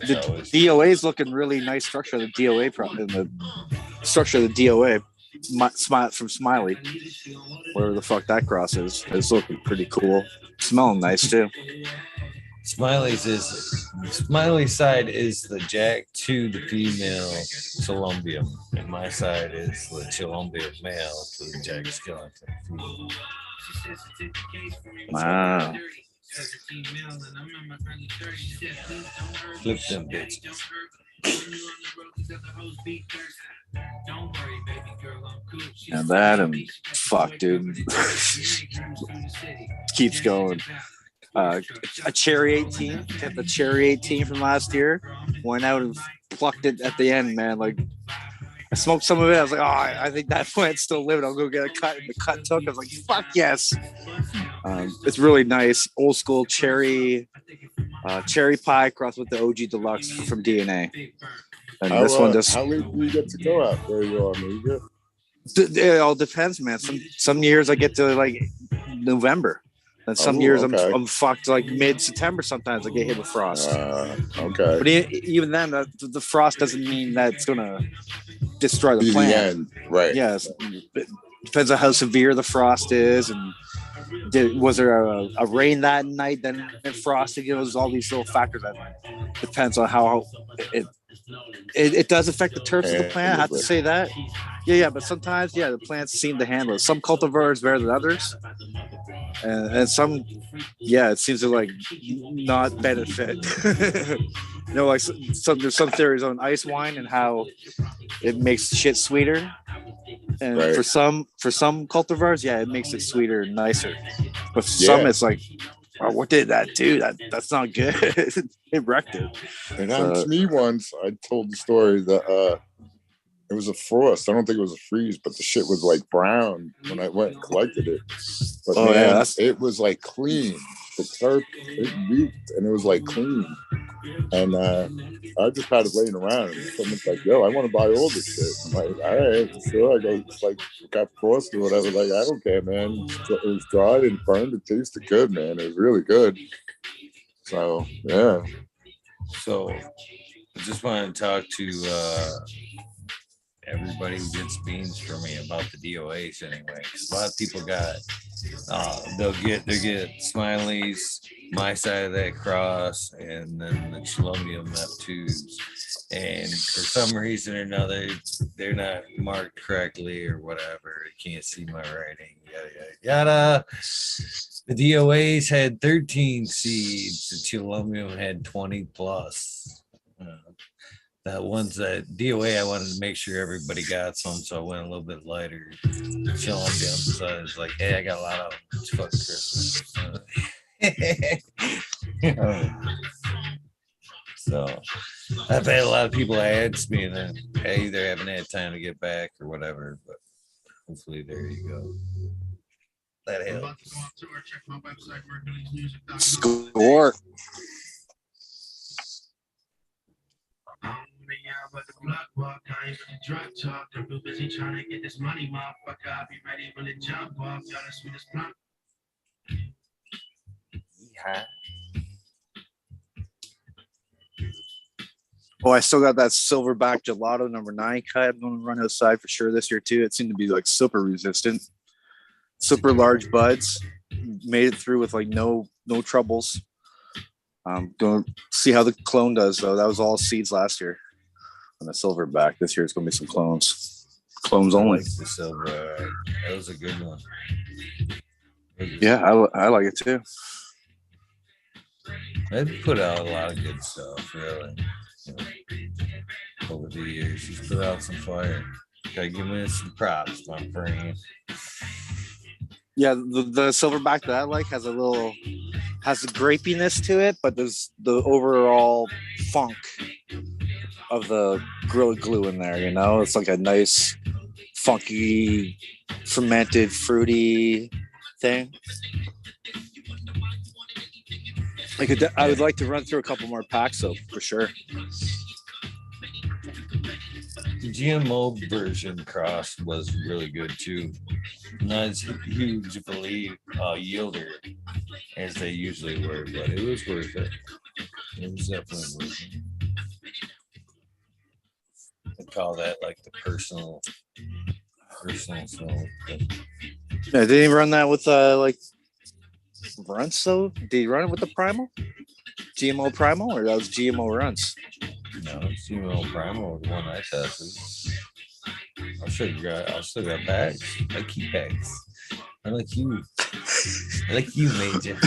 The DOA is looking really nice structure of the DOA in the structure of the DOA from Smiley, whatever the fuck that cross is. It's looking pretty cool. Smelling nice too. Smiley's side is the Jack 2, the female Colombian, and my side is the Colombian male to the Jack Skellington. Wow. Flip them bitches. And that and fuck, dude. Keeps going. A cherry 18, kept the cherry 18 from last year. Went out and plucked it at the end, man. Like I smoked some of it. I was like, oh, I think that plant's still living. I'll go get a cut. And the cut took. I was like, fuck yes. It's really nice, old school cherry pie crossed with the OG Deluxe from DNA. And this one just. How late do you get to go out where you are, Major? It all depends, man. Some years I get to like November. And some years I'm fucked like mid-September. Sometimes I get hit with frost. Okay. But even then, the frost doesn't mean that it's gonna destroy the Be plant. the end. Right. Yes. It depends on how severe the frost is, and was there a rain that night? Then it frosted. There's all these little factors that depends on how it does affect the terps of the plant. I have to say that. Yeah. But sometimes, the plants seem to handle it. Some cultivars better than others. And some, it seems to like not benefit. Like there's some theories on ice wine and how it makes shit sweeter. And for some cultivars, it makes it sweeter and nicer. But for some, it's like, oh, what did that do? That's not good. It wrecked it. It happened to me once. I told the story that it was a frost. I don't think it was a freeze, but the shit was like brown when I went and collected it. But it was like clean. The terp, it leaked and it was like clean. And I just had it laying around. And someone's like, "Yo, I want to buy all this shit." I'm like, "All right, sure." I go, "It's like it got frost or whatever." Like, I don't care, man. It was dried and burned. It tasted good, man. It was really good. So yeah. So I just want to talk to everybody who gets beans for me about the DOAs anyway. A lot of people got they get smileys, my side of that cross, and then the Chilombium F2s. And for some reason or another, they're not marked correctly or whatever. You can't see my writing, yada yada yada. The DOAs had 13 seeds. The Chilombium had 20 plus. That one's that DOA, I wanted to make sure everybody got some, so I went a little bit lighter. Chilombium, so I was like, hey, I got a lot of them. It's fucking Christmas. So I've had a lot of people ask me, and then I either haven't had time to get back or whatever, but hopefully there you go. That helps. Score. But the block walk, I ain't with the drug talk. I'm too busy trying to get this money, motherfucker. I'll be ready when the jump off. Y'all the sweetest blunt. Yeah. Oh, I still got that silverback gelato number 9 cut. I'm going to run outside for sure this year too. It seemed to be like super resistant, super large buds. Made it through with like no troubles. Going to see how the clone does though. That was all seeds last year. On the silverback, this year it's going to be some clones only. Like the silver, that was a good one. Yeah, I like it too. They've put out a lot of good stuff, really. Over the years, she's put out some fire. Gotta give me some props, my friend. Yeah, the silverback that I like has a grapiness to it, but there's the overall funk of the Gorilla Glue in there, it's like a nice funky fermented fruity thing. I would like to run through a couple more packs though, for sure. The GMO version cross was really good too. Not as huge of a yielder as they usually were, but it was worth it. It was definitely worth it. I call that like the personal smoke. Yeah, did he run that with like runts though? Did he run it with the primal? GMO primal, or that was GMO runts? No, it's GMO primal, the one I tested. I still got bags. I keep bags. I like you. Major.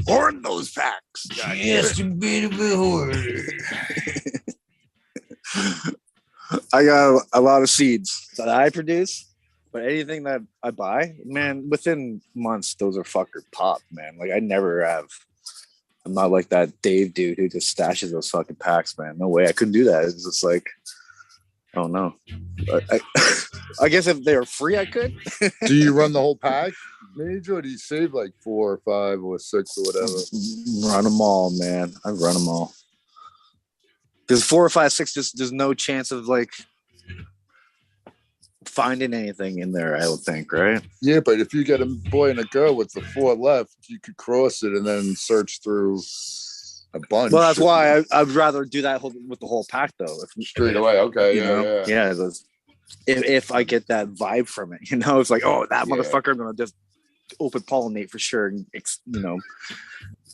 Hoard those packs. Yes, a bit of a hoarder. I got a lot of seeds that I produce, but anything that I buy, man, within months, those are fucker pop, man. Like I never have. I'm not like that Dave dude who just stashes those fucking packs, man. No way, I couldn't do that. It's just like, oh no. I guess if they were free, I could. Do you run the whole pack, Major, or do you save like 4 or 5 or 6 or whatever? Run them all, man. I run them all. Because 4 or 5, 6, there's no chance of like finding anything in there, I would think, right? Yeah, but if you get a boy and a girl with the 4 left, you could cross it and then search through a bunch. Well, that's why I'd rather do that with the whole pack, though. Straight away, okay, yeah. If I get that vibe from it, it's like, oh, that motherfucker, I'm gonna just open pollinate for sure, and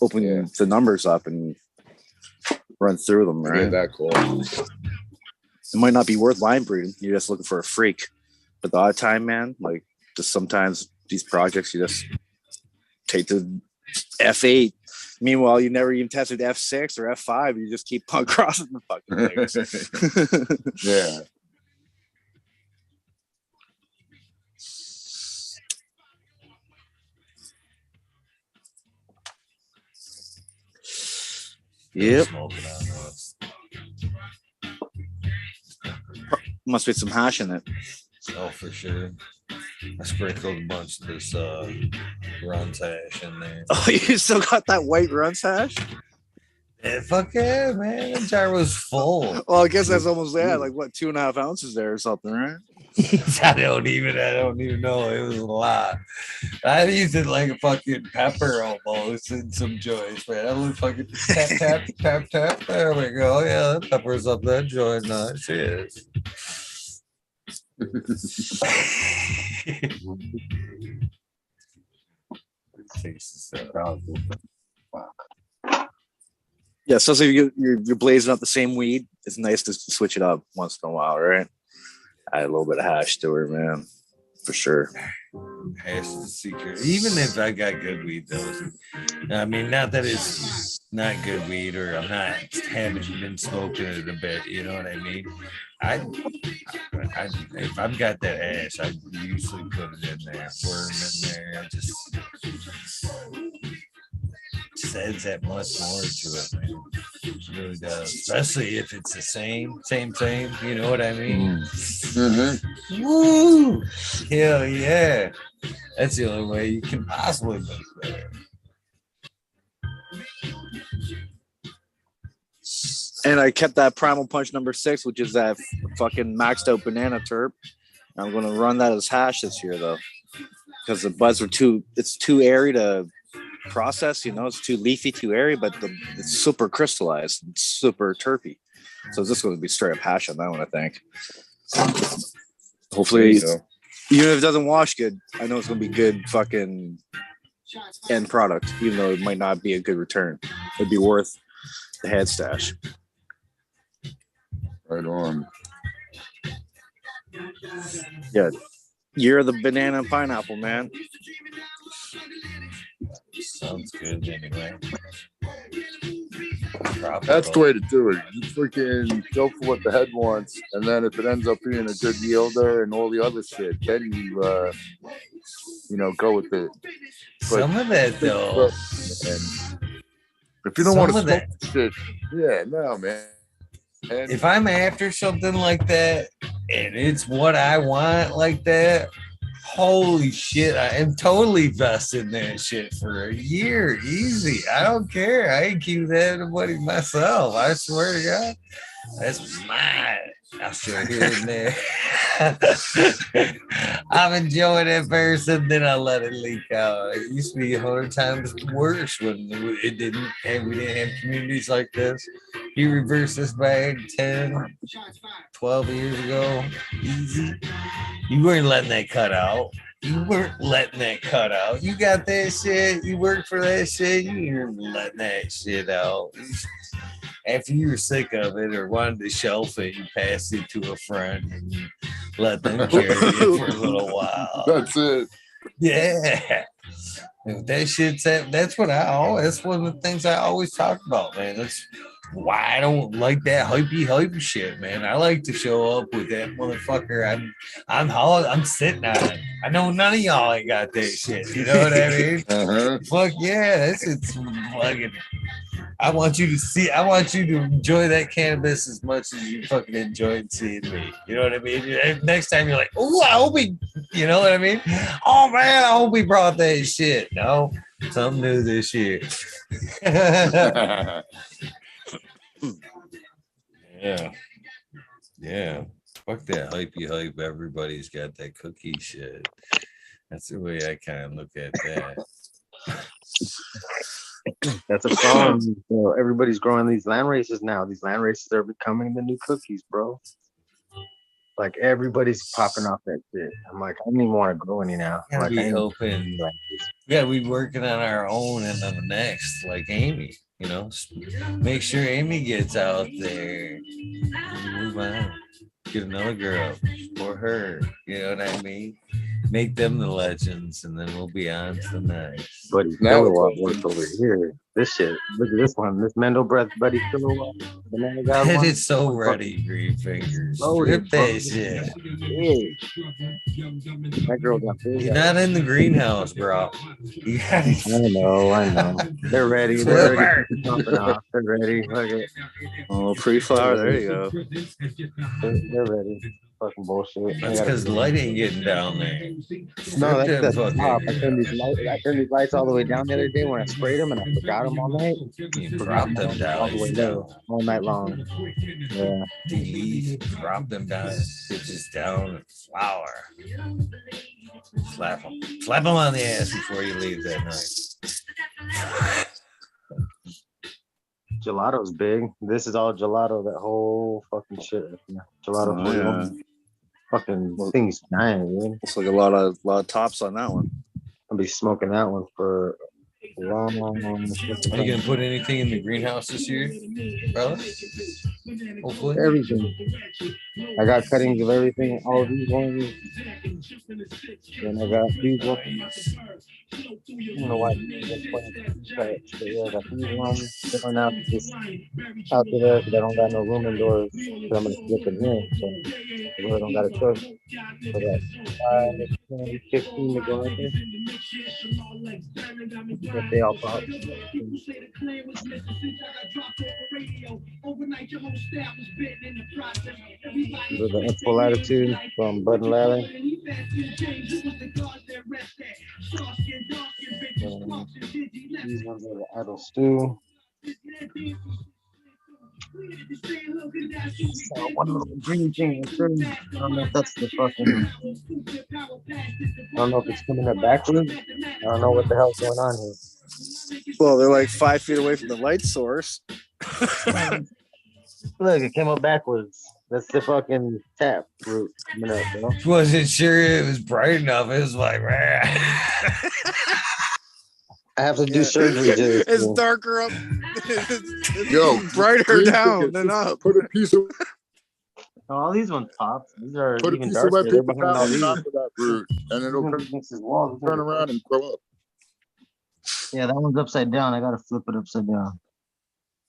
open the numbers up and run through them, right? That cool. It might not be worth line breeding. You're just looking for a freak. But the odd time, man, like just sometimes these projects you just take to F8. Meanwhile, you never even tested F6 or F5. You just keep on crossing the fucking things. Yeah. Yep. Must be some hash in it. Oh, for sure. I sprinkled a bunch of this runs hash in there. Oh, you still got that white runs hash? Yeah, fuck yeah, man. That jar was full. Well, I guess that's almost like what, 2.5 ounces there or something, right? I don't even know. It was a lot. I used it like a fucking pepper almost in some joints, man. I was fucking tap. There we go. Yeah, that pepper's up that joint. Nice. Yes. Yeah, so you're blazing up the same weed. It's nice to switch it up once in a while, right? Add a little bit of hash to it, man, for sure. Hash is the secret. Even if I got good weed, though. I mean, not that it's not good weed or I'm not haven't been smoking it a bit. You know what I mean? If I've got that hash, I usually put it in there, worm in there. I just adds that much more to it, man. It really does. Especially if it's the same. You know what I mean? Mm-hmm. Woo! Hell yeah! That's the only way you can possibly make that. And I kept that Primal Punch number 6, which is that fucking maxed out banana terp. I'm gonna run that as hash this year though, because the buds are too airy to process. It's too leafy, too airy, but it's super crystallized, it's super terpy. So this is going to be straight up hash on that one, I think. Hopefully, even if it doesn't wash good, I know it's going to be good fucking end product, even though it might not be a good return. It'd be worth the head stash. Right on. Yeah, year of the banana and pineapple, man. Sounds good anyway. That's the way to do it. You freaking go for what the head wants, and then if it ends up being a good yielder and all the other shit, then you go with it. But some of that though, if you don't want to smoke shit, no, man. And if I'm after something like that and it's what I want like that, holy shit, I am totally vested in that shit for a year. Easy. I don't care. I ain't keep that money myself. I swear to God. That's mine. I'll show here and there. I'm enjoying it first and then I let it leak out. It used to be 100 times worse when it didn't, and we didn't have communities like this. You reversed this bag 10, 12 years ago. Easy. You weren't letting that cut out. You got that shit. You worked for that shit. You weren't letting that shit out. After you were sick of it or wanted to shelf it, you passed it to a friend and you let them carry it for a little while. That's it. Yeah. That shit's that's one of the things I always talk about, man. That's why I don't like that hype shit, man. I like to show up with that motherfucker. I'm sitting on it. I know none of y'all ain't got that shit. You know what I mean? Fuck yeah, it's fucking. I want you to enjoy that cannabis as much as you fucking enjoyed seeing me. You know what I mean? Next time you're like, oh, I hope you know what I mean? Oh man, I hope we brought that shit. No, something new this year. Yeah. Fuck that hypey hype. Everybody's got that cookie shit. That's the way I kind of look at that. That's a problem. You know, everybody's growing these land races now. These land races are becoming the new cookies, bro. Like everybody's popping off that shit. I'm like, I don't even want to grow any now. I'm like, Be open. Yeah, we working on our own and then the next, like Amy. You know, make sure Amy gets out there. Move on. Get another girl for her. You know what I mean? Make them the legends, and then we'll be on to the next. Buddy Kilowatt works over here. This shit. Look at this one. This Mendel Breath Buddy Kilowatt. That is so ready, green fingers. Rip that shit. That girl got big. You're not in the greenhouse, bro. You gotta... I know. They're ready. They're ready. They're ready. Look at. Oh, pre-flower. There you go. They're ready. Fucking bullshit. That's because the light ain't getting down there. No, that's the top. I turned these lights all the way down the other day when I sprayed them, and I forgot them all night. You drop them down all the way down, all night long. Yeah. Delete, drop them down, bitches down, and flower. Slap them on the ass before you leave that night. Gelato's big. This is all gelato. That whole fucking shit. Gelato. Oh, yeah. Fucking thing's giant, man. Looks like a lot of tops on that one. I'll be smoking that one for a long. Are you gonna put anything in the greenhouse this year, brother? Hopefully. Everything. I got cuttings of everything. All of these ones. Then I got these ones. I don't know why. But yeah, I got these ones. Different out just out there because I don't got no room indoors. So I'm gonna flip in here. So I really don't got a choice. So that's 5, 15 to go right there. But they all pop. With the info attitude from Bud and Larry. These ones are the idle stew. So one little green thing. I don't know if that's the fucking. I don't know if it's coming up backwards. I don't know what the hell's going on here. Well, they're like 5 feet away from the light source. Look, it came up backwards. That's the fucking tap root coming up, bro. Wasn't sure it was bright enough. It was like, I have to do surgery. It's darker up. It's brighter down than up. Put a piece of. All these ones pop. These are put a piece of wet paper down on top of that root, and it'll turn around and grow up. Yeah, that one's upside down. I gotta flip it upside down.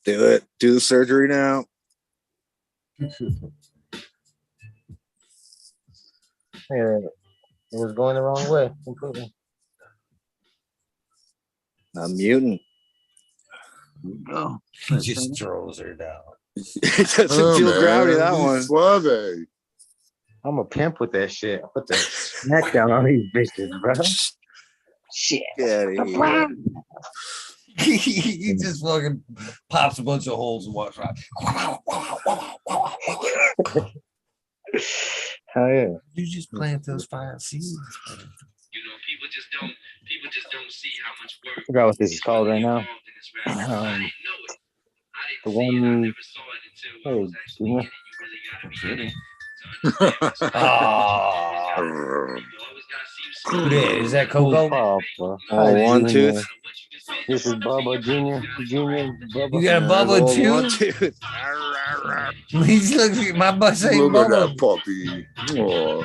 Do it. Do the surgery now. Yeah, it was going the wrong way. Completely. A mutant. Go. He just throws her down. It doesn't feel gravity, that one. Suave. I'm a pimp with that shit. I put the smack down on these bitches, bro. Shit. Yeah, He just fucking pops a bunch of holes and walks around. Hell yeah. You just plant those 5 seeds. You know, people just don't see how much work. I forgot what this is called right now. The one. Oh, Is that Coco? Oh, one tooth. This is Bubba Junior. Bubba. You got a Bubba too? He's looking at my butt saying Look at Bubba. that puppy. Oh.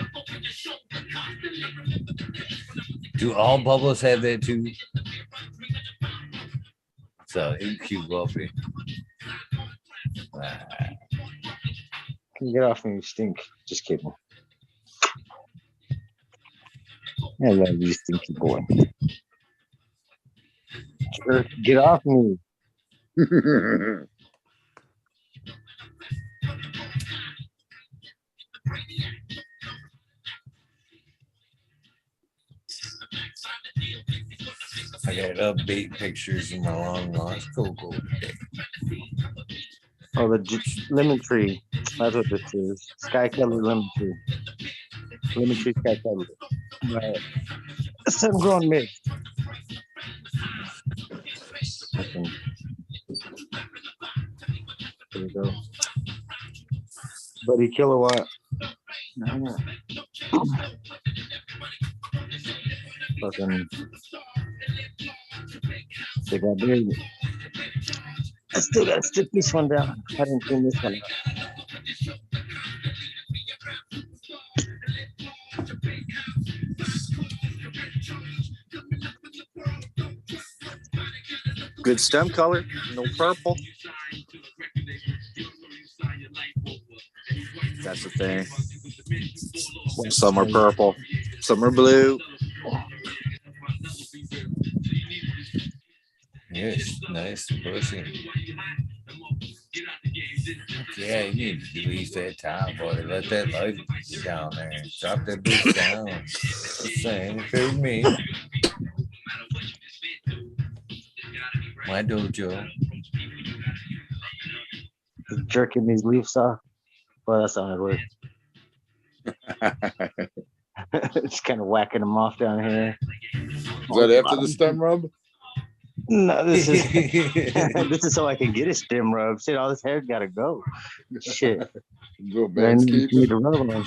Do all Bubbles have that too? So cute puppy. Can you get off me, you stink? Just kidding. I love you, stinky boy. Get off me. I got update pictures of my long lost Coco today. Oh, the lemon tree. That's what this is. Sky Kelly lemon tree. Lemon tree Sky Kelly. Right. Sun-grown mix. Okay. There we go. Buddy Kilowatt. Fucking. They got big. I still gotta stick this one down. I didn't clean this one up. Good stem color, no purple. That's the thing. Some are purple, some are blue. Yes, nice pushing. Yeah, you need to release that time, boy. Let that light down there. Drop that bitch down. Just saying, it me. My dojo. Jerking these leaves off. Well, that's not how it works. Just kind of whacking them off down here. Is that after the stem rub? No, this is this is so I can get a stem rub. Shit, all this hair's gotta go. Shit. I need to rub on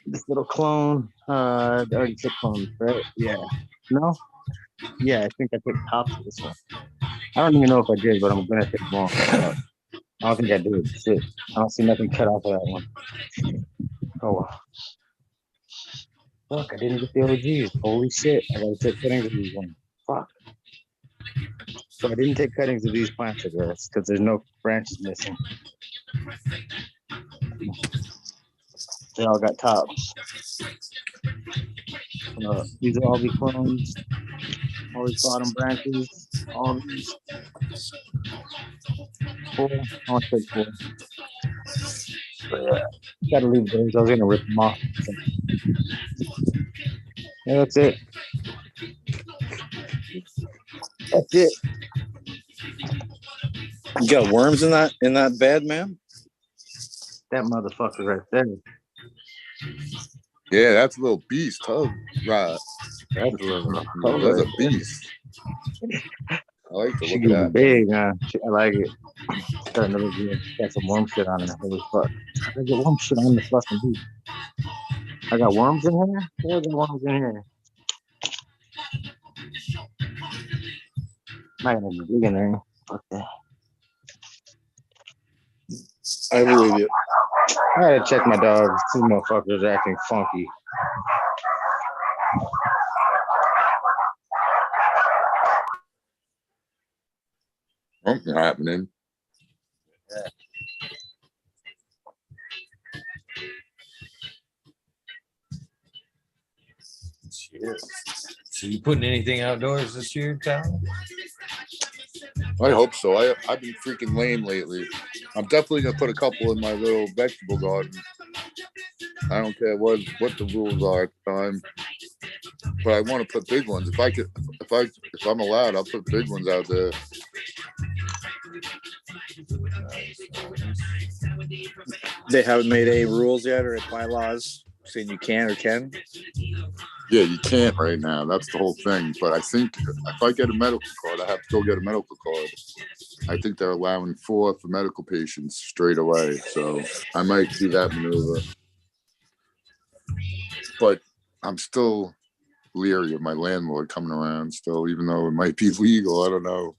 this little clone. I already took clones, right? Yeah. No? Yeah, I think I took tops of this one. I don't even know if I did, but I'm gonna take more. I don't think I did. Shit. I don't see nothing cut off of that one. Oh well. Fuck, I didn't get the OGs. Holy shit. I gotta take cuttings of these ones. Fuck. So I didn't take cuttings of these plants, I guess, because there's no branches missing. They all got tops. These will all be clones. All these bottom branches. All these. 4. I want to take 4. But yeah, gotta leave those. I was gonna rip them off. So. Yeah, that's it. That's it. You got worms in that bed, man? That motherfucker right there. Yeah, that's a little beast, huh? Right. That's a beast. I like to look at that. Big, I like it. Starting to look good. Got some worm shit on it. Holy fuck. I got worm shit on the fucking beast. I got worms in here? Where's the worms in here? I'm not gonna be big in there. Fuck that. I believe you. I gotta check my dogs. These motherfuckers acting funky. Something happening. Yeah. Cheers. So you putting anything outdoors this year, Tom? I hope so. I've been freaking lame lately. I'm definitely gonna put a couple in my little vegetable garden. I don't care what the rules are at the time, but I want to put big ones. If I'm allowed, I'll put big ones out there. They haven't made any rules yet or bylaws saying you can or can? Yeah, you can't right now. That's the whole thing. But I think if I get a medical card, I have to go get a medical card. I think they're allowing 4 for medical patients straight away. So I might do that maneuver. But I'm still leery of my landlord coming around still, even though it might be legal. I don't know.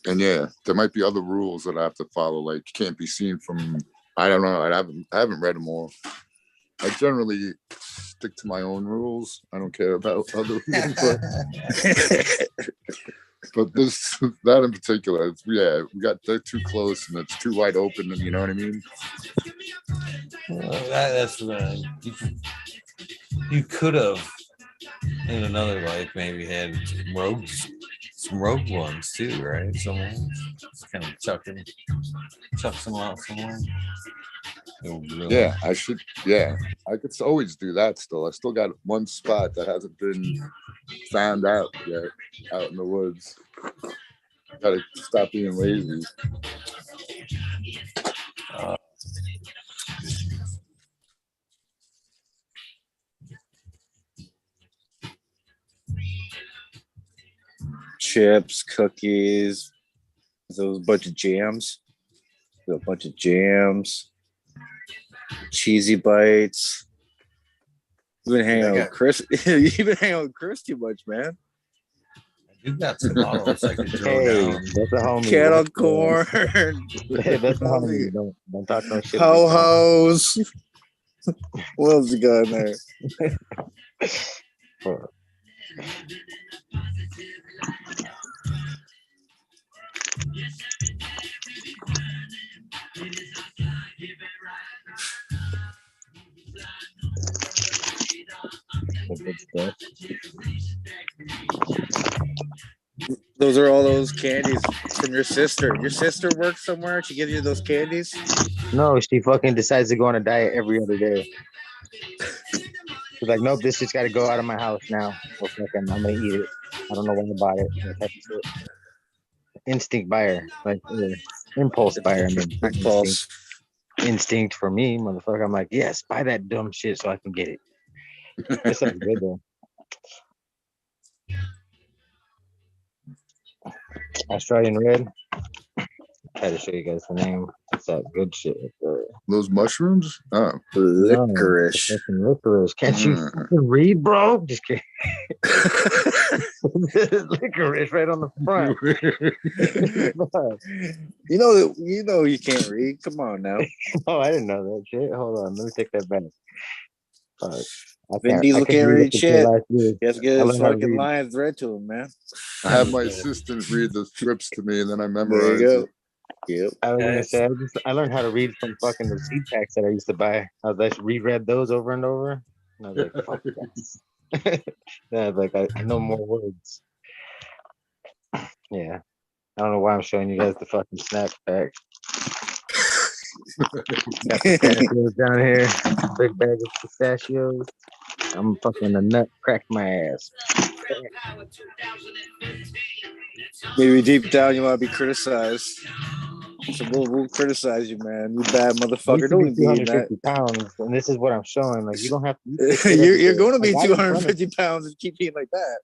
And yeah, there might be other rules that I have to follow. Like you can't be seen from, I don't know. I haven't read them all. I generally stick to my own rules. I don't care about other rules. But that in particular, they're too close and it's too wide open. And you know what I mean? Well, that's right. You could have, in another life, maybe had some rogue ones too, right? Someone just kind of chuck them out somewhere. Oh, really? Yeah, I should. Yeah, I could always do that. Still, I still got one spot that hasn't been found out yet, out in the woods. Gotta stop being lazy. Chips, cookies, those bunch of jams. A bunch of jams, cheesy bites. You've been hanging out with Chris. You've been hanging out with Chris too much, man. You got some models I could throw Hey, down. that's a homie. Kettle corn. Hey, that's a homie. Don't talk no shit. Ho hos. What else you got in there? Those are all those candies from your sister. Your sister works somewhere. She gives you those candies. No, she fucking decides to go on a diet every other day. She's like, nope, this just got to go out of my house now. Or fucking, I'm gonna eat it. I don't know when to buy it. That type of shit. Instinct buyer, like impulse buyer. I mean, Impulse. Instinct for me, motherfucker. I'm like, yes, buy that dumb shit so I can get it. This sounds good though. Australian red. Try to show you guys the name. It's that good shit right there. Those mushrooms? Oh, Licorice. Licorice. Can't you fucking read, bro? Just kidding. Licorice right on the front. you know you can't read. Come on now. Oh, I didn't know that shit. Hold on, let me take that back. Vin Diesel can't read shit. He has to get his fucking lines read to him, man. I have my assistant read the strips to me, and then I memorize it. Yep. I was gonna say I learned how to read from fucking the seed packs that I used to buy. I reread those over and over. And I was like, fuck yes. Then I was like, I know more words. Yeah. I don't know why I'm showing you guys the fucking snack pack. Got pistachios down here. Big bag of pistachios. I'm fucking a nut crack my ass. Maybe deep down you want to be criticized. So we'll criticize you, man. You bad motherfucker. Don't be 250 pounds, and this is what I'm showing. Like, you don't have to. You're going to be 250 pounds and keep eating like that.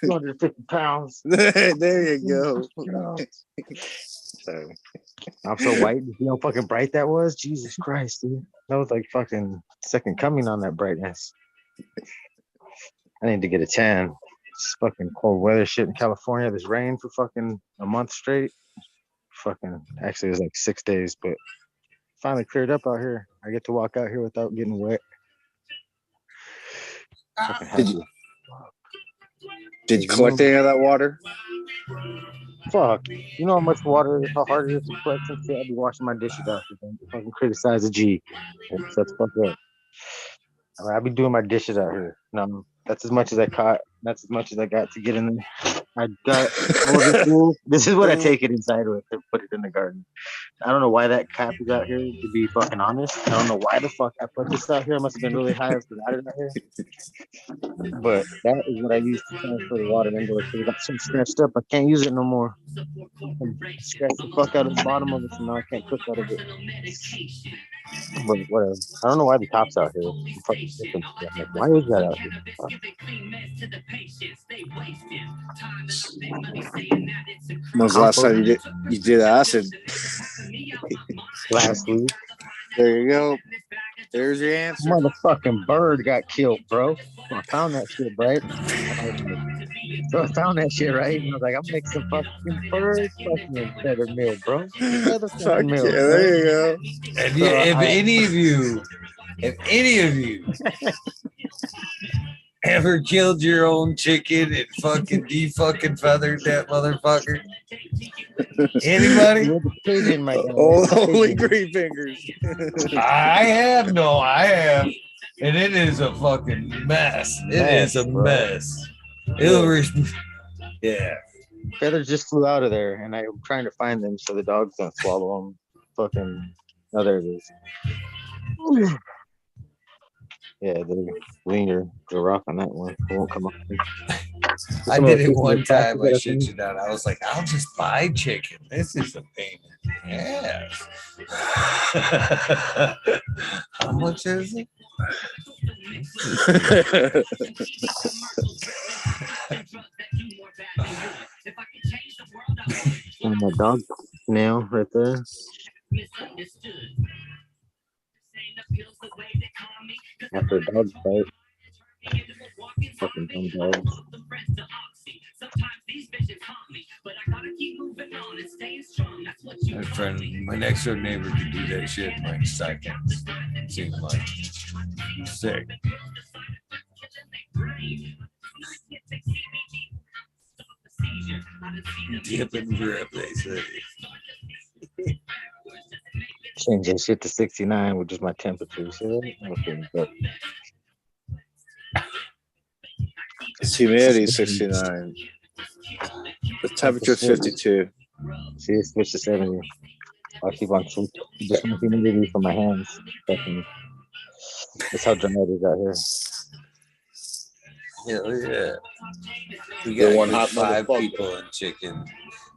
250 pounds. There you go. So, I'm so white. You know how fucking bright that was? Jesus Christ, dude. That was like fucking second coming on that brightness. I need to get a tan. It's fucking cold weather shit in California. There's rain for fucking a month straight. Fucking, actually, it was like 6 days, but finally cleared up out here. I get to walk out here without getting wet. Did you collect any of that water? Fuck. You know how much water, how hard it is to collect some shit? I'd be washing my dishes out. Fucking criticize a G. That's fucked up. I'll be doing my dishes out here. No, that's as much as I caught. That's as much as I got to get in there. I got all this wool. This is what I take it inside with and put it in the garden. I don't know why that cap is out here, to be fucking honest. I don't know why the fuck I put this out here. I must have been really high if I got it out here. But that is what I use to transfer the water into it. So it got so scratched up, I can't use it no more. I scratched the fuck out of the bottom of it, so now I can't cook out of it. But whatever. I don't know why the top's out here. I'm like, why is that out here? When was the last time you did acid? Last week. There you go. There's your answer. Motherfucking bird got killed, bro. I found that shit, right? So I found that shit, right? And I was like, I'm gonna make some fucking bird fucking feather meal, bro. Fuck meal, yeah, there you go. And so if any of you ever killed your own chicken and fucking de-fucking feathered that motherfucker? Anybody? Only green fingers. I have. And it is a fucking mess. It is a mess. Yeah. Feathers just flew out of there, and I'm trying to find them so the dogs don't swallow them. Fucking Oh, there it is. Yeah, the wiener, the rock on that one. It won't come up. I did it one time. I shit you not. I was like, I'll just buy chicken. This is a pain in the ass. How much is it? And my dog nail right there. After a dog fight. Fucking dumb dogs. My friend, my next door neighbor could do that shit in like seconds. Seems like sick. Dip and grip, they say. Change that shit to 69, which is my temperature. See that? Okay, but It's humidity 69. The temperature is 52. see, it switched to 70. I'll keep on switching. Just want humidity from my hands. That's how dramatic out here. Hell yeah. We got one good hot 5 motherfucker. people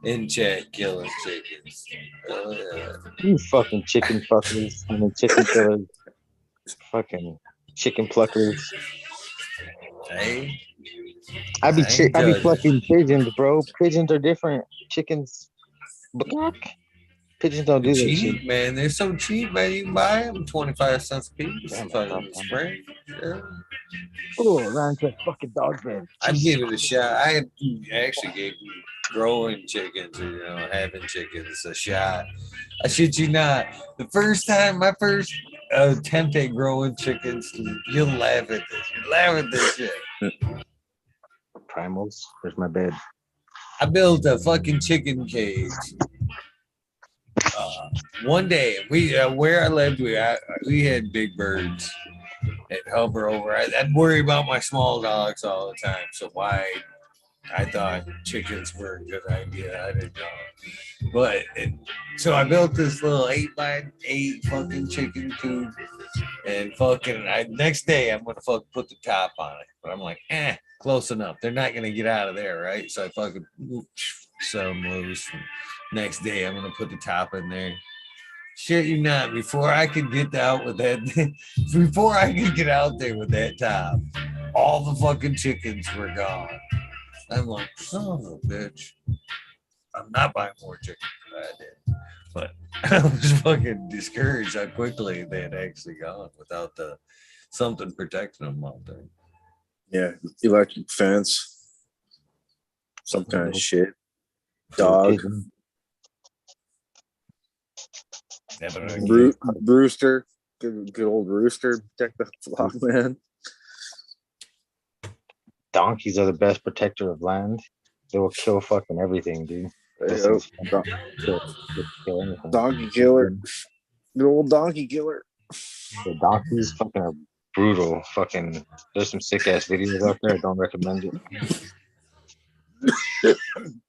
in chat killing chickens. Oh yeah. You fucking chicken fuckers. I mean, chicken killers. Fucking chicken pluckers. Hey, I be judging. plucking pigeons, bro. Pigeons are different. Chickens, pigeons don't do that cheap, shit. man. They're so cheap, man. You can buy them 25 cents a piece. Damn, Fucking spring. Yeah. Oh, around to fucking dog bed. I'd give it a shot. I actually gave growing chickens or having chickens a shot. I shit you not. The first time, my first attempt at growing chickens, you'll laugh at this. You laugh at this shit. Primals. There's my bed. I built a fucking chicken cage. One day, where I lived, we had big birds that hover over. I'd worry about my small dogs all the time. So I thought chickens were a good idea. I didn't know. But so I built this little 8x8 fucking chicken coop. And next day I'm gonna fucking put the top on it. But I'm like, close enough. They're not gonna get out of there, right? So I fucking set them loose. Next day I'm gonna put the top in there. Shit you not, before I could get out with that, before I could get out there with that top, all the fucking chickens were gone. I'm like, son of a bitch. I'm not buying more chickens than I did. But I was fucking discouraged how quickly they had actually gone without something protecting them out there. Yeah, electric fence. Some kind of shit. Dog. Rooster. Good old rooster. Protect the flock, man. Donkeys are the best protector of land. They will kill fucking everything, dude. Donkey killer. Good old donkey killer. The donkeys fucking are brutal. Fucking, there's some sick ass videos out there. I don't recommend it.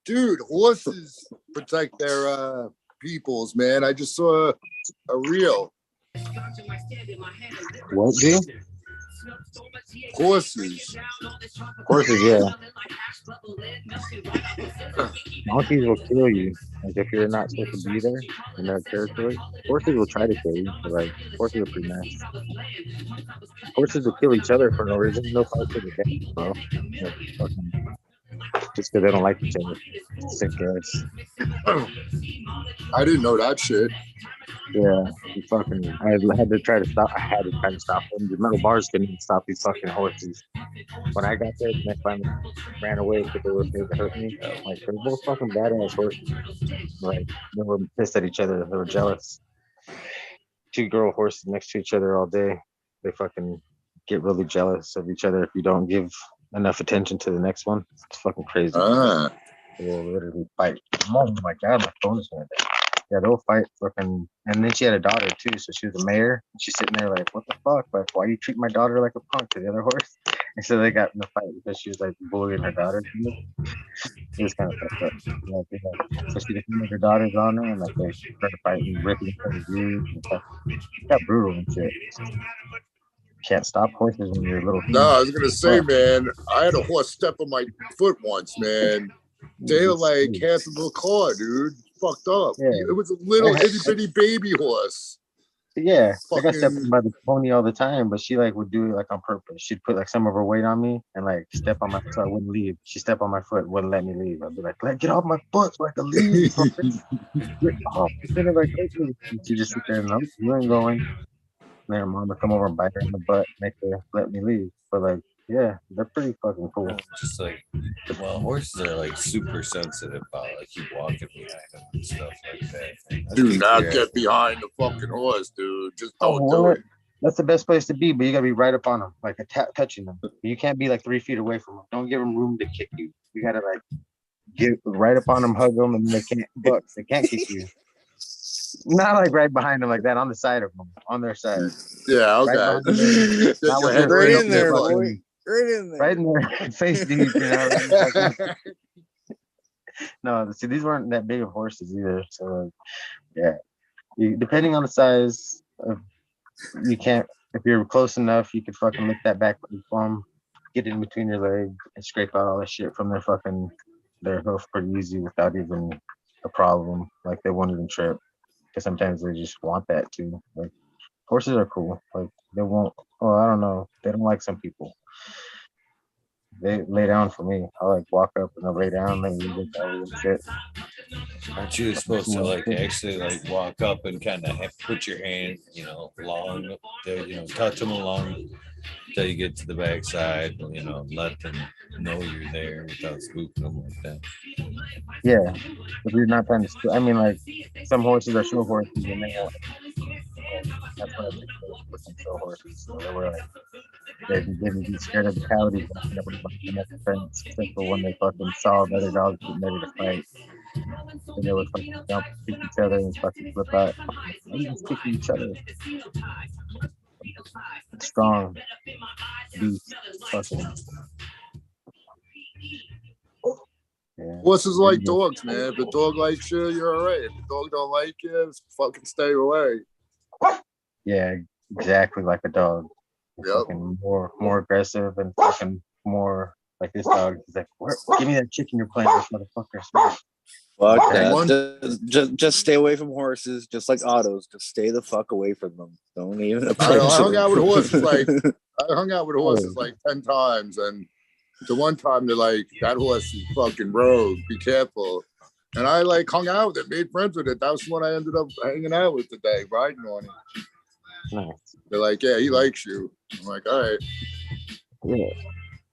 Dude, horses protect their peoples, man. I just saw a reel. What, dude? Horses, yeah. Donkeys will kill you. Like if you're not supposed to be there in their territory, horses will try to kill you. But like horses are pretty nice. Horses will kill each other for no reason. No fight for the death, bro. Just because they don't like each other. Sick ass. I didn't know that shit. Yeah, I had to try to stop. I had to try to stop them. The metal bars couldn't even stop these fucking horses. When I got there, they finally ran away because they were afraid to hurt me. Like they're both fucking badass horses. Like they were pissed at each other. They were jealous. 2 girl horses next to each other all day. They fucking get really jealous of each other if you don't give enough attention to the next one. It's fucking crazy. They will literally fight. Oh my god, my phone's gonna die. Yeah, they'll fight fucking. And then she had a daughter too, so she was a mare. And she's sitting there like, what the fuck? Like, why do you treat my daughter like a punk to the other horse? And so they got in a fight because she was like bullying her daughter. It was kind of fucked up. Like, yeah. So she defended her daughters on her, and like they started fighting, ripping each other's ears and stuff. It got brutal and shit. Can't stop horses when you're a little. No, I was gonna say, man, I had a horse step on my foot once, man. They were like half of a car, dude. Fucked up. Yeah. It was a little itty bitty baby horse. Yeah, I got stepped by the pony all the time, but she like would do it like on purpose. She'd put like some of her weight on me and like step on my foot. So I wouldn't leave. She stepped on my foot, wouldn't let me leave. I'd be like, get off my foot so I can leave. Oh, like, she just sit there and no, you ain't going. And then her mom would come over and bite her in the butt, make her let me leave. But like, yeah, they're pretty fucking cool. Just like, well, horses are like super sensitive about like you walking behind them and stuff like that. Do not get behind the fucking horse, dude. Just don't do it. That's the best place to be, but you gotta be right up on them, like touching them. You can't be like 3 feet away from them. Don't give them room to kick you. You gotta like get right up on them, hug them, and they can't kick you. Not like right behind them like that, on the side of them, on their side. Yeah, okay. Right in there, boy. Right in there, face deep, you know. No, see, these weren't that big of horses either. So, yeah, depending on the size, you can't. If you're close enough, you could fucking lick that back bum, get in between your legs, and scrape out all that shit from their hoof pretty easy without even a problem. Like they won't even trip. Because sometimes they just want that too. Like horses are cool. Like they won't. Oh, I don't know. They don't like some people. They lay down for me. I like walk up and they lay down and you get all the shit. Aren't you supposed to like actually like walk up and kind of put your hand, along, touch them along until you get to the backside, let them know you're there without spooking them like that. Yeah, if you're not trying to. I mean, like some horses are show horses and they won't. That's what I think with some show horses. So they were like, they didn't get scared of the coyotes walking up and at the fence, except for when they fucking saw the other dogs getting ready to fight. And they would fucking jump, kick each other, and fucking flip out. They just kicking each other. Strong beast, fucking. Yeah. Horses like dogs, man. If a dog likes you, you're all right. If a dog don't like you, fucking stay away. Yeah, exactly like a dog. Yep. Fucking more aggressive and fucking more like this dog. He's like, give me that chicken you're playing with, motherfucker. Fuck that. Just stay away from horses, just like autos. Just stay the fuck away from them. Don't even approach them. I hung out with horses like 10 times, and the one time they're like, that horse is fucking rogue, be careful. And I like hung out with it, made friends with it. That was what I ended up hanging out with today, riding on it. Nice. They're like, yeah, he likes you. I'm like, all right. Yeah.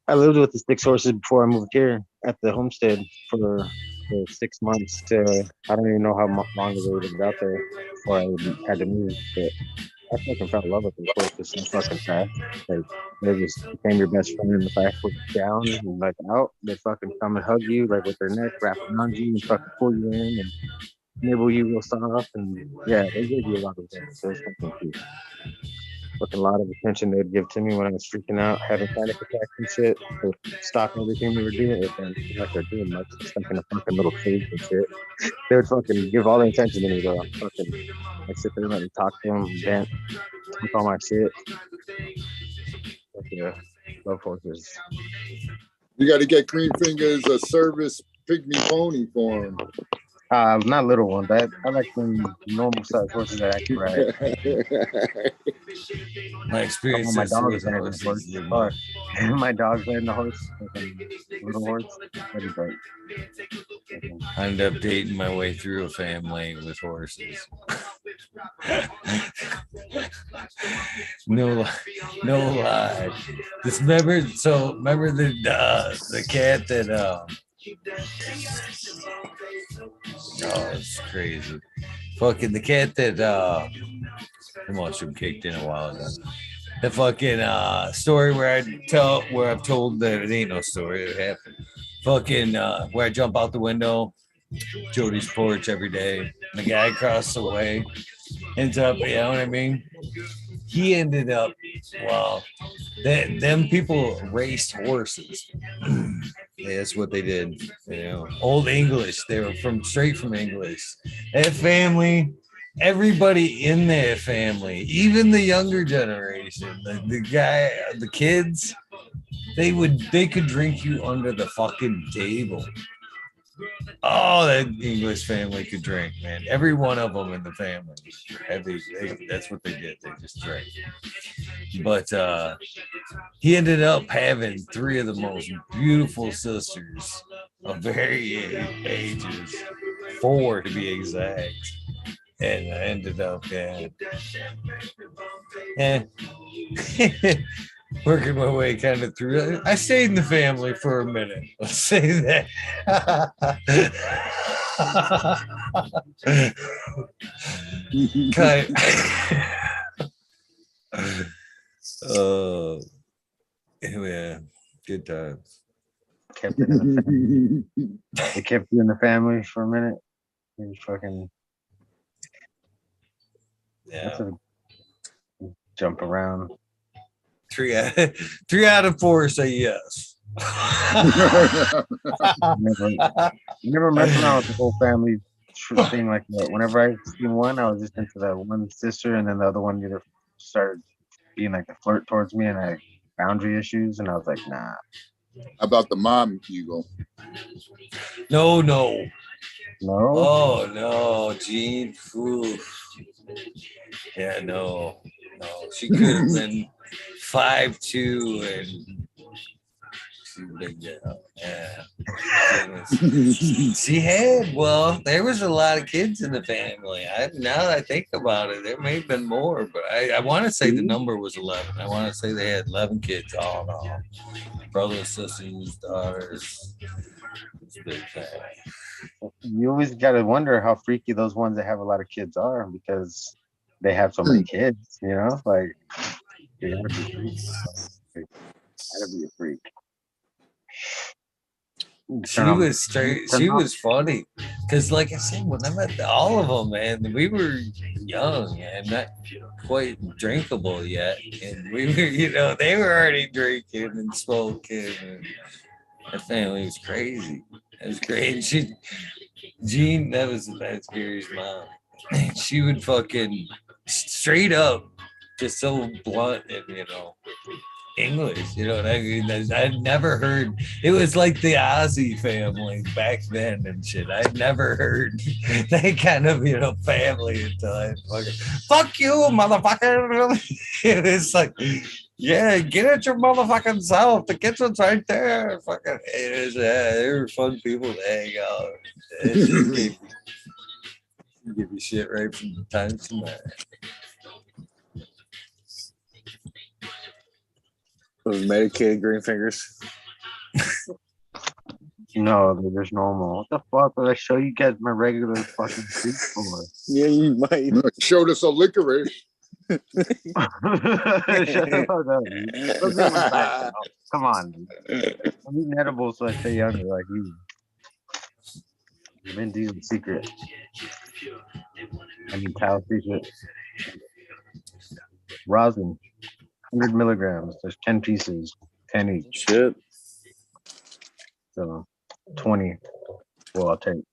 I lived with the 6 horses before I moved here at the homestead for 6 months. I don't even know how long ago we lived out there before I had to move. But I fucking fell in love with them horses so fucking fast. Like, they just became your best friend. And if I put down and like out, they fucking come and hug you like with their neck, wrap around you, and fucking pull you in and nibble you real soft. And yeah, they gave you a lot of that. So it's fucking cute. Fucking a lot of attention they'd give to me when I was freaking out, having panic attacks and shit. To stop everything we were doing with them. Like they're doing much, stuck in a fucking little cage and shit. They would fucking give all the attention to me though. Fucking like sit there and let me talk to them, vent, talk all my shit. Like, yeah, love horses. You got to get Green Fingers a service pygmy pony for him. Not little one, but I like them normal size horses that I can ride. My experience my dog's riding the horse. My dog's riding the horse, little horse. I ended up dating my way through a family with horses. No lie. Remember the cat that oh, it's crazy. Fucking the cat that the mushroom kicked in a while ago. The fucking story where I've told that it ain't no story, it happened. Fucking where I jump out the window, Jody's porch every day. And the guy across the way ends up, you know what I mean? He ended up Well, them people raced horses. Yeah, that's what they did. You know, old English. They were straight from English. That family, everybody in that family, even the younger generation, the kids, they could drink you under the fucking table. Oh, that English family could drink, man. Every one of them in the family. That's what they did. They just drank. But he ended up having three of the most beautiful sisters of varying ages, four to be exact. And I ended up, working my way kind of through. I stayed in the family for a minute. Let's say that. Yeah, good times. They kept you in the family for a minute. You fucking jump around. Three out of four say yes. never messed around with the whole family thing like that. Whenever I seen one, I was just into that one sister, and then the other one either started being like the flirt towards me and I boundary issues, and I was like, nah. How about the mom eagle? No. Oh no, Gene. Ooh. Yeah, no. She could have been 5'2" and she big girl. Yeah. She had, well, there was a lot of kids in the family. Now that I think about it, there may have been more, but I want to say the number was 11. I want to say they had 11 kids all in all. Brothers, sisters, daughters. It's a big family. You always got to wonder how freaky those ones that have a lot of kids are, because they have so many kids, you know? Like, you gotta be freak. Gotta be a freak. She was funny, because like I said, when I met all of them, man, we were young and not quite drinkable yet, and we were, they were already drinking and smoking, and that family was crazy. It was great. Jean, that was Gary's mom. She would fucking straight up, just so blunt and English, you know what I mean? I'd never heard. It was like the Ozzy family back then and shit. I'd never heard that kind of family until I fucking fuck you, motherfucker. It was like, yeah, get at your motherfucking self. The kitchen's right there. Fucking, they were fun people to hang out. It just give you shit right from the time to night. Those medicated green fingers. No, they're just normal. What the fuck did I show you guys my regular fucking street for? Yeah, you might. Showed us a licorice. Come on. I'm eating edibles so I stay younger like you. Vin Diesel's secret. I mean, Tao's secret. Rosin. 100 milligrams. There's 10 pieces, 10 each. Shit. So 20. Well, I'll take.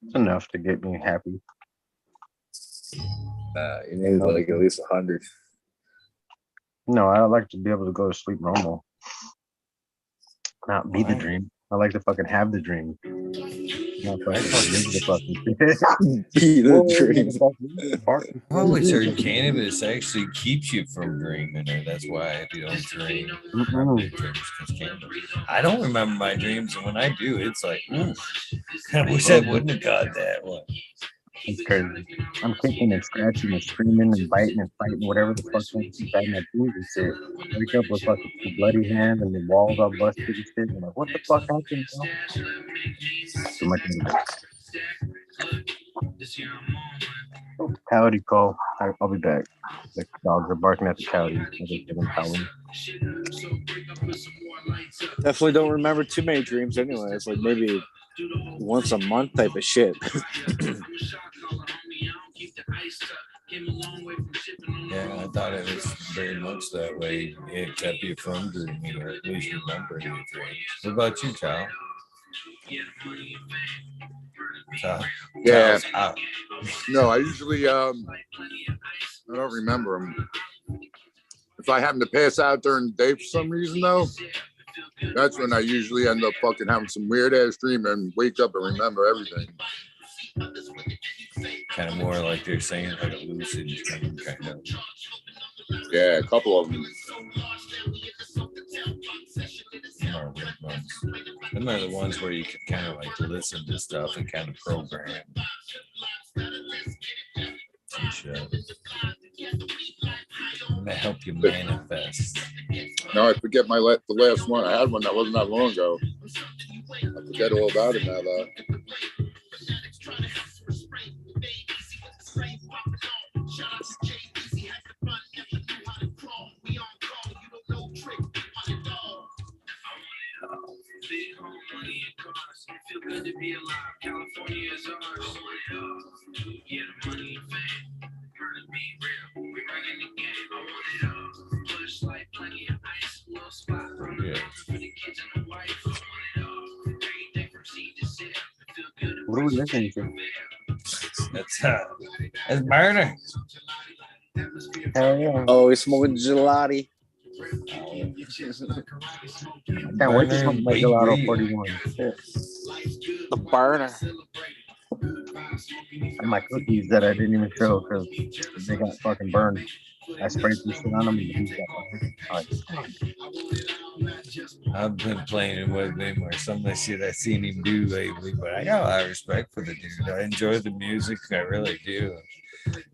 It's enough to get me happy. You need like at least 100. No, I like to be able to go to sleep normal. Not be the dream. I like to fucking have the dream. Not be the dream. I've always heard cannabis actually keeps you from dreaming, or that's why if you don't dream, I don't remember my dreams, and when I do, it's like, ooh, I wish I wouldn't have got that one. It's crazy. I'm kicking and scratching and screaming and biting and fighting whatever the fuck makes inside my dreams and shit. Wake up with fucking bloody hands and the walls all busted and shit. I'm like, what the fuck happened, bro? So much oh, coyote call. I'll be back. The dogs are barking at the coyote. Definitely don't remember too many dreams anyway. It's like maybe once a month type of shit. Yeah, I thought it was very much that way. It kept you from dreaming, or at least remembering your dreams. What about you, Chow? Chow? Yeah. Chow's out. No, I usually I don't remember them. If I happen to pass out during the day for some reason, though, that's when I usually end up fucking having some weird ass dream and wake up and remember everything. Kind of more like they're saying, like a lucid dream, kind of. Yeah, a couple of them. Them are the ones where you can kind of like listen to stuff and kind of program some shit. And they help you manifest. No, I forget the last one. I had one that wasn't that long ago. I forget all about it now, though. What are we listening to? That's Burner. Hell yeah. Oh, he's smoking gelati. I can't wait to smoke my gelato 41. The burner. And my cookies that I didn't even throw because they got fucking burned. I sprayed some shit on them and the bees got burned. I've been playing with him or some of the shit I've seen him do lately, but I got a lot of respect for the dude. I enjoy the music, I really do.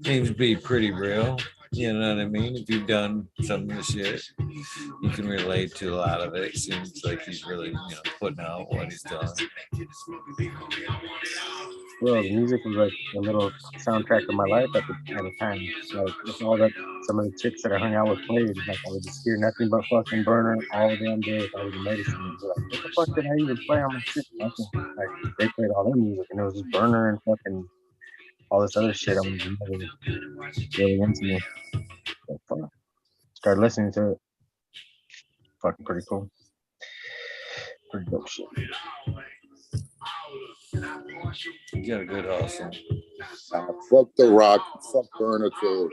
Seems to be pretty real, you know what I mean? If you've done some of the shit, you can relate to a lot of it. It seems like he's really, putting out what he's done. Well, the music was like a little soundtrack of my life at the time. Like, it's all that some of the chicks that I hung out with played. Like, I would just hear nothing but fucking Burner all damn day. I was noticing. Like, what the fuck did I even play on my shit? Like, they played all their music, and it was just Burner and fucking all this other shit. I was really into me. So, started listening to it. Fucking pretty cool. Pretty dope shit. You got a good hustle. Fuck the rock. Fuck Burner too.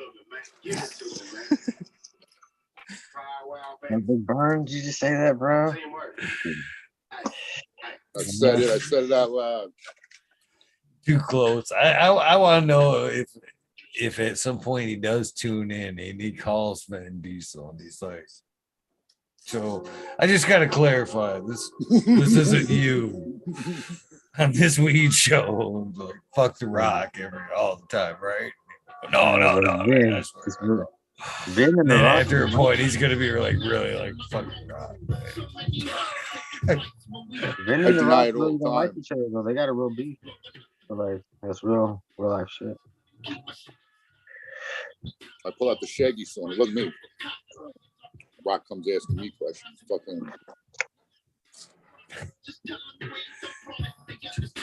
Big Burn, did you just say that, bro? I said it out loud. Too close. I want to know if at some point he does tune in and he calls Vin Diesel and he's like, so I just got to clarify this isn't you on this weed show. Like, fuck the rock all the time, right? No. Vin and then the after a point, he's gonna be like really like fucking rock. Vin and the rock really don't like each other though. They got a real beef. So like that's real life shit. I pull out the Shaggy song. Look at me. Rock comes asking me questions. Fucking.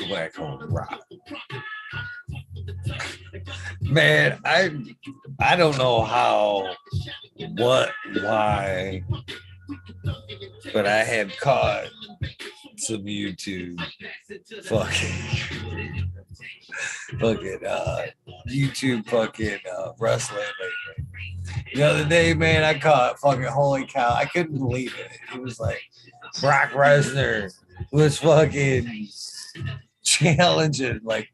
Black hole rock. Man, I don't know how, what, why, but I had caught some YouTube fucking YouTube fucking wrestling lately. The other day, man, I caught fucking, holy cow, I couldn't believe it. It was like Brock Lesnar was fucking challenging, like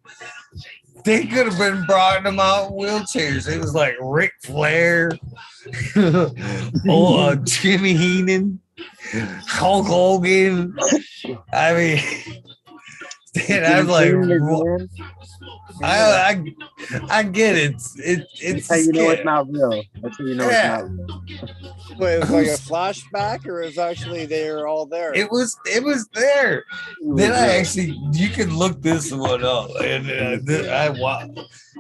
they could have been brought them out in wheelchairs. It was like Ric Flair, Jimmy Heenan, Hulk Hogan. I mean, and I'm like, I get it. It's how you know it's not real. That's how you know it's not real. Wait, it was like a flashback, or is actually they were all there? It was there. Then I actually, you can look this one up, and I watched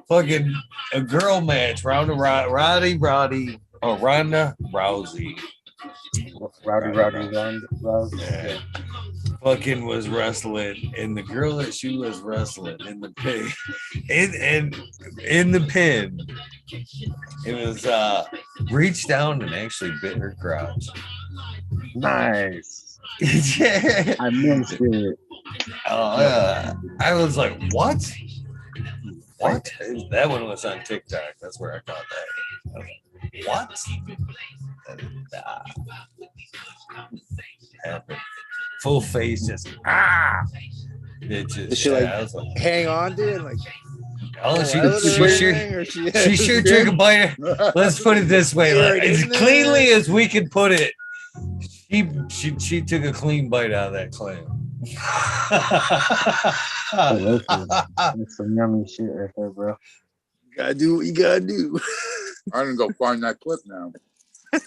fucking a girl match, Ronda Rousey. Rousey. Yeah. Fucking was wrestling, and the girl that she was wrestling in the pin, in the pin, It was reached down and actually bit her crotch. Nice. Yeah. I missed it. I was like, what? What? That one was on TikTok. That's where I caught that. I was like, what? Happened. Full face, just It just, Did she like I was like, hang on to it? Like, she sure Yeah. took a bite. Let's put it this way, like, as cleanly as we could put it. She took a clean bite out of that clam. That's some yummy shit right there, bro. Gotta do what you gotta do. I'm gonna go find that clip now.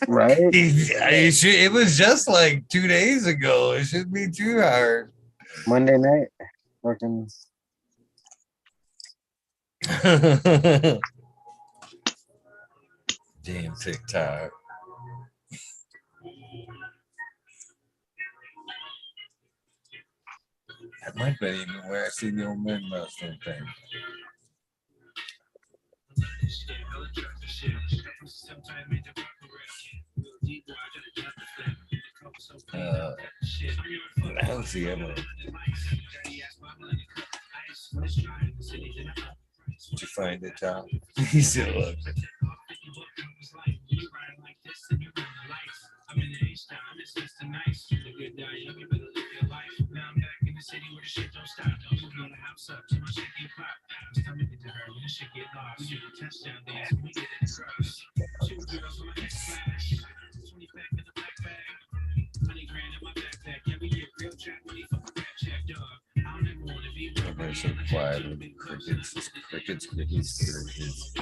Right? It was just like 2 days ago. It shouldn't be too hard. Monday night, fucking. Damn TikTok. That might have been even where I see the old men wrestling thing. I don't see him. Did you find it, Tom? He still looks. Everybody's so quiet with the crickets. Crickets.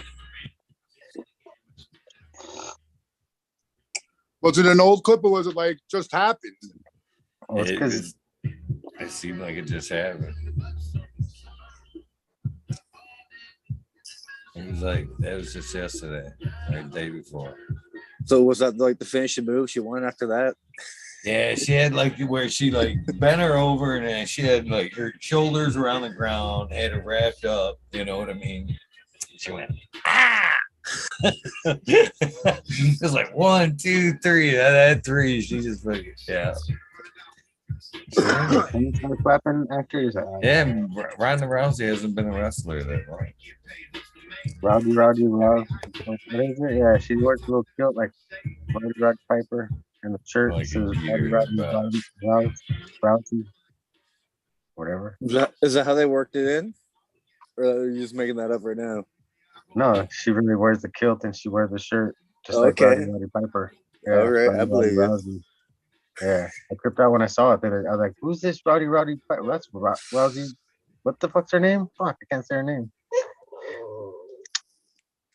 Was it an old clip or was it like just happened? Oh, it's because it seemed like it just happened. It was like that was just yesterday, or the day before. So was that like the finishing move she won after that? Yeah, she had like where she like bent her over and then she had like her shoulders around the ground, had it wrapped up. You know what I mean? She went It was like 1, 2, 3. That 3, she just fucking clapping after. Yeah, Ronda Rousey hasn't been a wrestler that long. Rowdy. What is it? Yeah, she wears a little kilt like Roddy Piper and the shirt Like says Rousey. Whatever. Is that how they worked it in? Or are you just making that up right now? No, she really wears the kilt and she wears the shirt just like Roddy Piper. Yeah, all right, I believe Rousey. Yeah, I tripped out when I saw it. I was like, "Who's this Roddy Piper? That's Rousey. What the fuck's her name? Fuck, I can't say her name.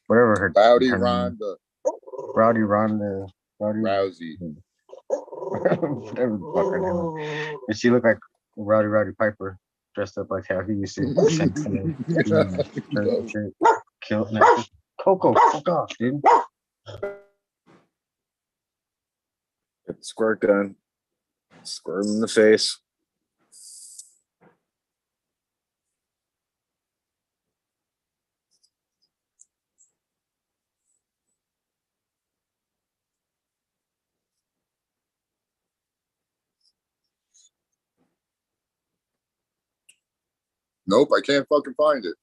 Whatever her. Rowdy her Ronda. Rowdy Ronda. Rousey. Whatever the fuck her name is. And she looked like Roddy Piper, dressed up like how he used to. Kilt. Coco, fuck off, dude. Squirt gun. Squirt him in the face. Nope, I can't fucking find it.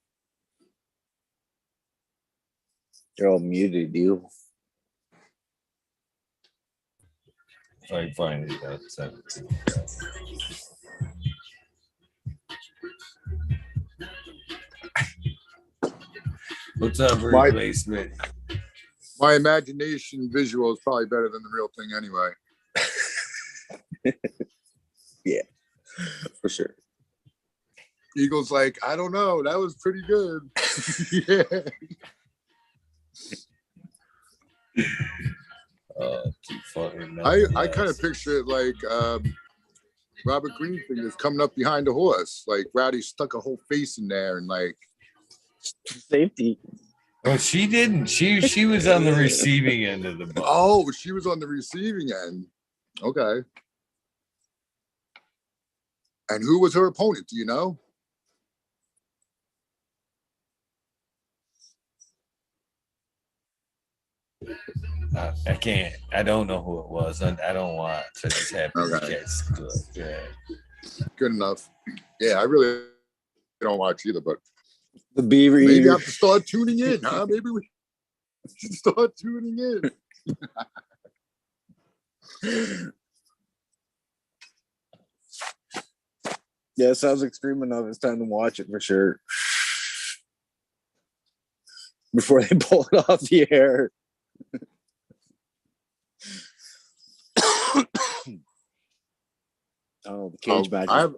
You're all muted, you. If I find it, that's 17. What's up, replacement? My imagination visual is probably better than the real thing anyway. Yeah, for sure. Eagle's like, I don't know. That was pretty good. Yeah. Too funny. I kind of picture it like Robert Green thing is coming up behind a horse. Like Rowdy stuck a whole face in there and like safety. Oh, she didn't. She was on the receiving end of the ball. Oh, she was on the receiving end. Okay. And who was her opponent? Do you know? I can't. I don't know who it was. I don't watch. I just happen to catch good. Yeah. Good enough. Yeah, I really don't watch either, but the Beaver maybe Eater. I have to start tuning in, huh? Maybe we should start tuning in. Yeah, it sounds extreme enough. It's time to watch it for sure. Before they pull it off the air. Oh, the cage match. I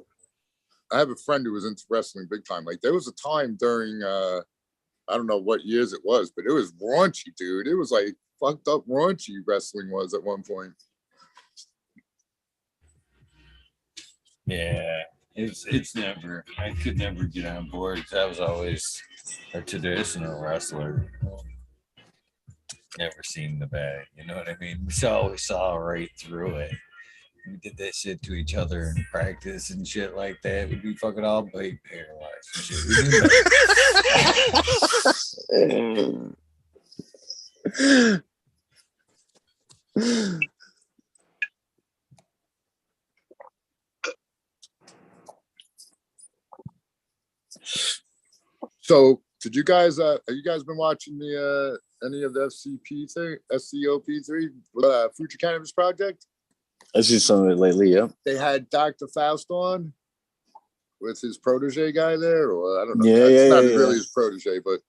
have a friend who was into wrestling big time. Like there was a time during I don't know what years it was, but it was raunchy, dude. It was like fucked up raunchy wrestling was at one point. Yeah. It's never. I could never get on board. I was always a traditional wrestler. Never seen the bad. You know what I mean? We always saw right through it. We did that shit to each other in practice and shit like that. We'd be fucking all big paralyzed and shit. So did you guys have you guys been watching the any of the SCOP3 Future Cannabis Project? I see some of it lately, yeah. They had Dr. Faust on with his protege guy there, or I don't know. Yeah, That's not really his protege, but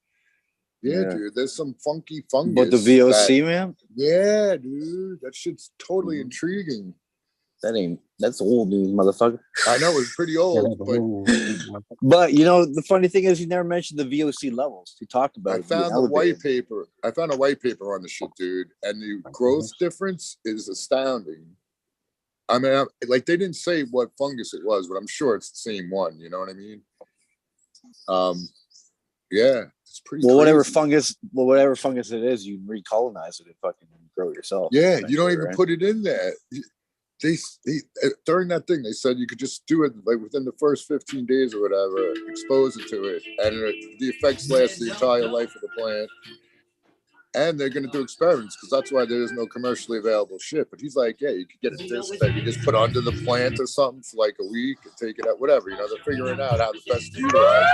yeah, dude, there's some funky fungus. But the VOC, man? Yeah, dude, that shit's totally intriguing. That's old news, motherfucker. I know it's pretty old, but you know the funny thing is he never mentioned the VOC levels. He talked about it. I found a white paper on the shit, dude, and the growth difference is astounding. I mean, like they didn't say what fungus it was, but I'm sure it's the same one. You know what I mean? Yeah, it's pretty. Well, crazy. whatever fungus it is, you recolonize it and fucking grow it yourself. Yeah, you don't even put it in there. They during that thing they said you could just do it like within the first 15 days or whatever, expose it to it, and the effects last the entire life of the plant. And they're going to do experiments because that's why there is no commercially available shit. But he's like, yeah, you could get a disc that you just put under the plant or something for like a week and take it out, whatever. You know, they're figuring out how the best to utilize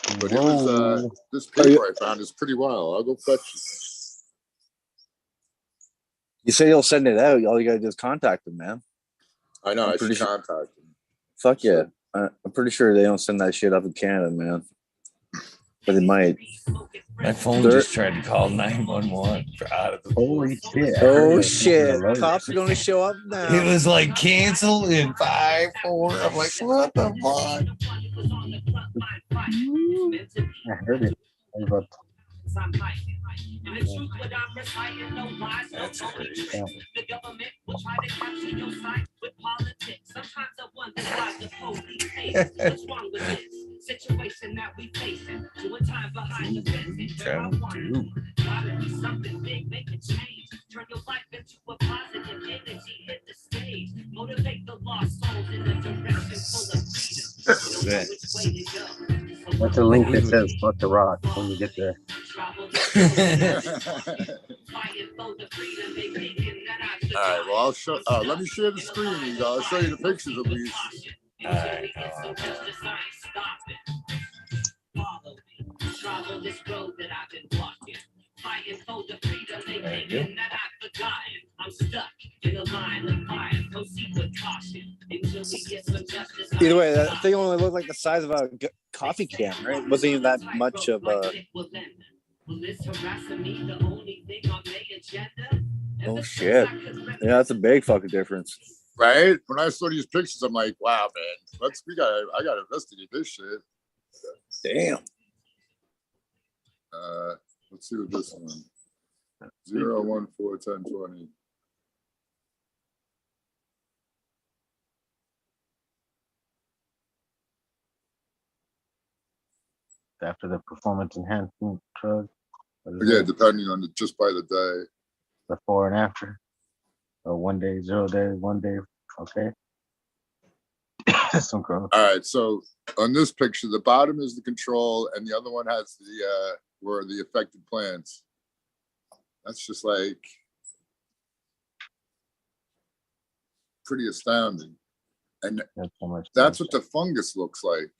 it. But it was this paper I found is pretty wild. I'll go fetch it. You say you'll send it out. All you gotta do is contact them, man. I know. I should contact them. Fuck yeah. I'm pretty sure they don't send that shit up in Canada, man. But they might. My phone just tried to call 911 for out of the holy shit. Oh shit. Cops are gonna show up now. It was like canceled in 5-4. I'm like, what the fuck? I heard it. That's crazy. The government will try to capture your sight with politics. Sometimes I wonder why the police hate us. What's wrong with this situation that we facing? Doing time behind the fence. Gotta do something big, make a change. Turn your life into a positive energy. Hit the stage. Motivate the lost souls in a direction full of freedom. That's a link that says "fuck the rock" when you get there. All right, well, I'll show. Let me share the screen, you guys. I'll show you the pictures at least. All right. Travel this road that I've been walking. Fighting for the freedom they thinking that I've forgotten. I'm stuck in a line of fire. Proceed with caution until we get some justice. Either way, that thing only looked like the size of a coffee can, right? It wasn't even that much of a. Oh shit! Yeah, that's a big fucking difference. Right? When I saw these pictures, I'm like, wow, man, I gotta investigate this shit. Damn. Let's see what this one. 0141020. After the performance enhancement drug. Yeah, depending on just by the day. Before and after. Or 1 day, 0 days, 1 day. Okay. Some growth. All right. So on this picture, the bottom is the control, and the other one has the where the affected plants. That's just like pretty astounding. And that's what the fungus looks like.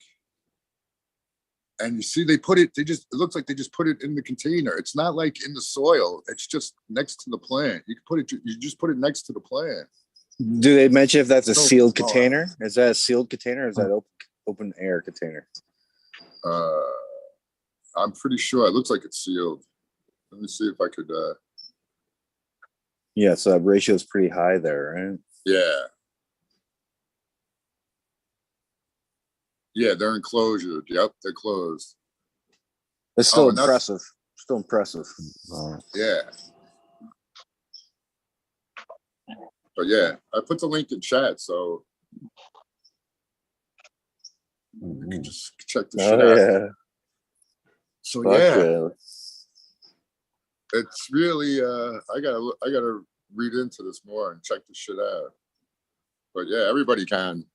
And you see, it looks like they just put it in the container. It's not like in the soil. It's just next to the plant. You just put it next to the plant. Do they mention if that's a sealed container? Is that a sealed container or is that open air container? I'm pretty sure. It looks like it's sealed. Let me see if I could. Yeah, so that ratio is pretty high there, right? Yeah. Yeah, they're enclosure. Yep, they're closed. It's still impressive. Still impressive. Yeah. But yeah, I put the link in chat, so you can just check the shit out. Yeah. So yeah, it's really I gotta read into this more and check the shit out. But yeah, everybody can.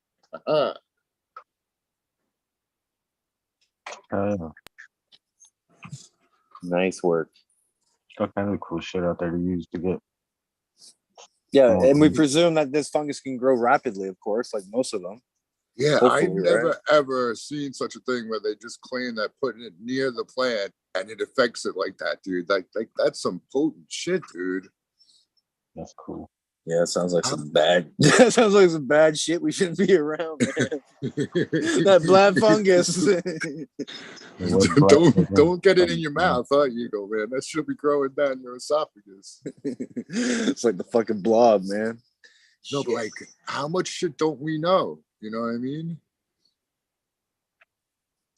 Nice work. Got kind of cool shit out there to use to get. Yeah, and we presume that this fungus can grow rapidly, of course, like most of them. Yeah, I've never ever seen such a thing where they just claim that putting it near the plant and it affects it like that, dude. Like that's some potent shit, dude. That's cool. Yeah, it sounds like some bad. That sounds like some bad shit we shouldn't be around, man. That black fungus. don't get it in your mouth, huh? You go, man. That should be growing down your esophagus. It's like the fucking blob, man. No, but like, how much shit don't we know? You know what I mean?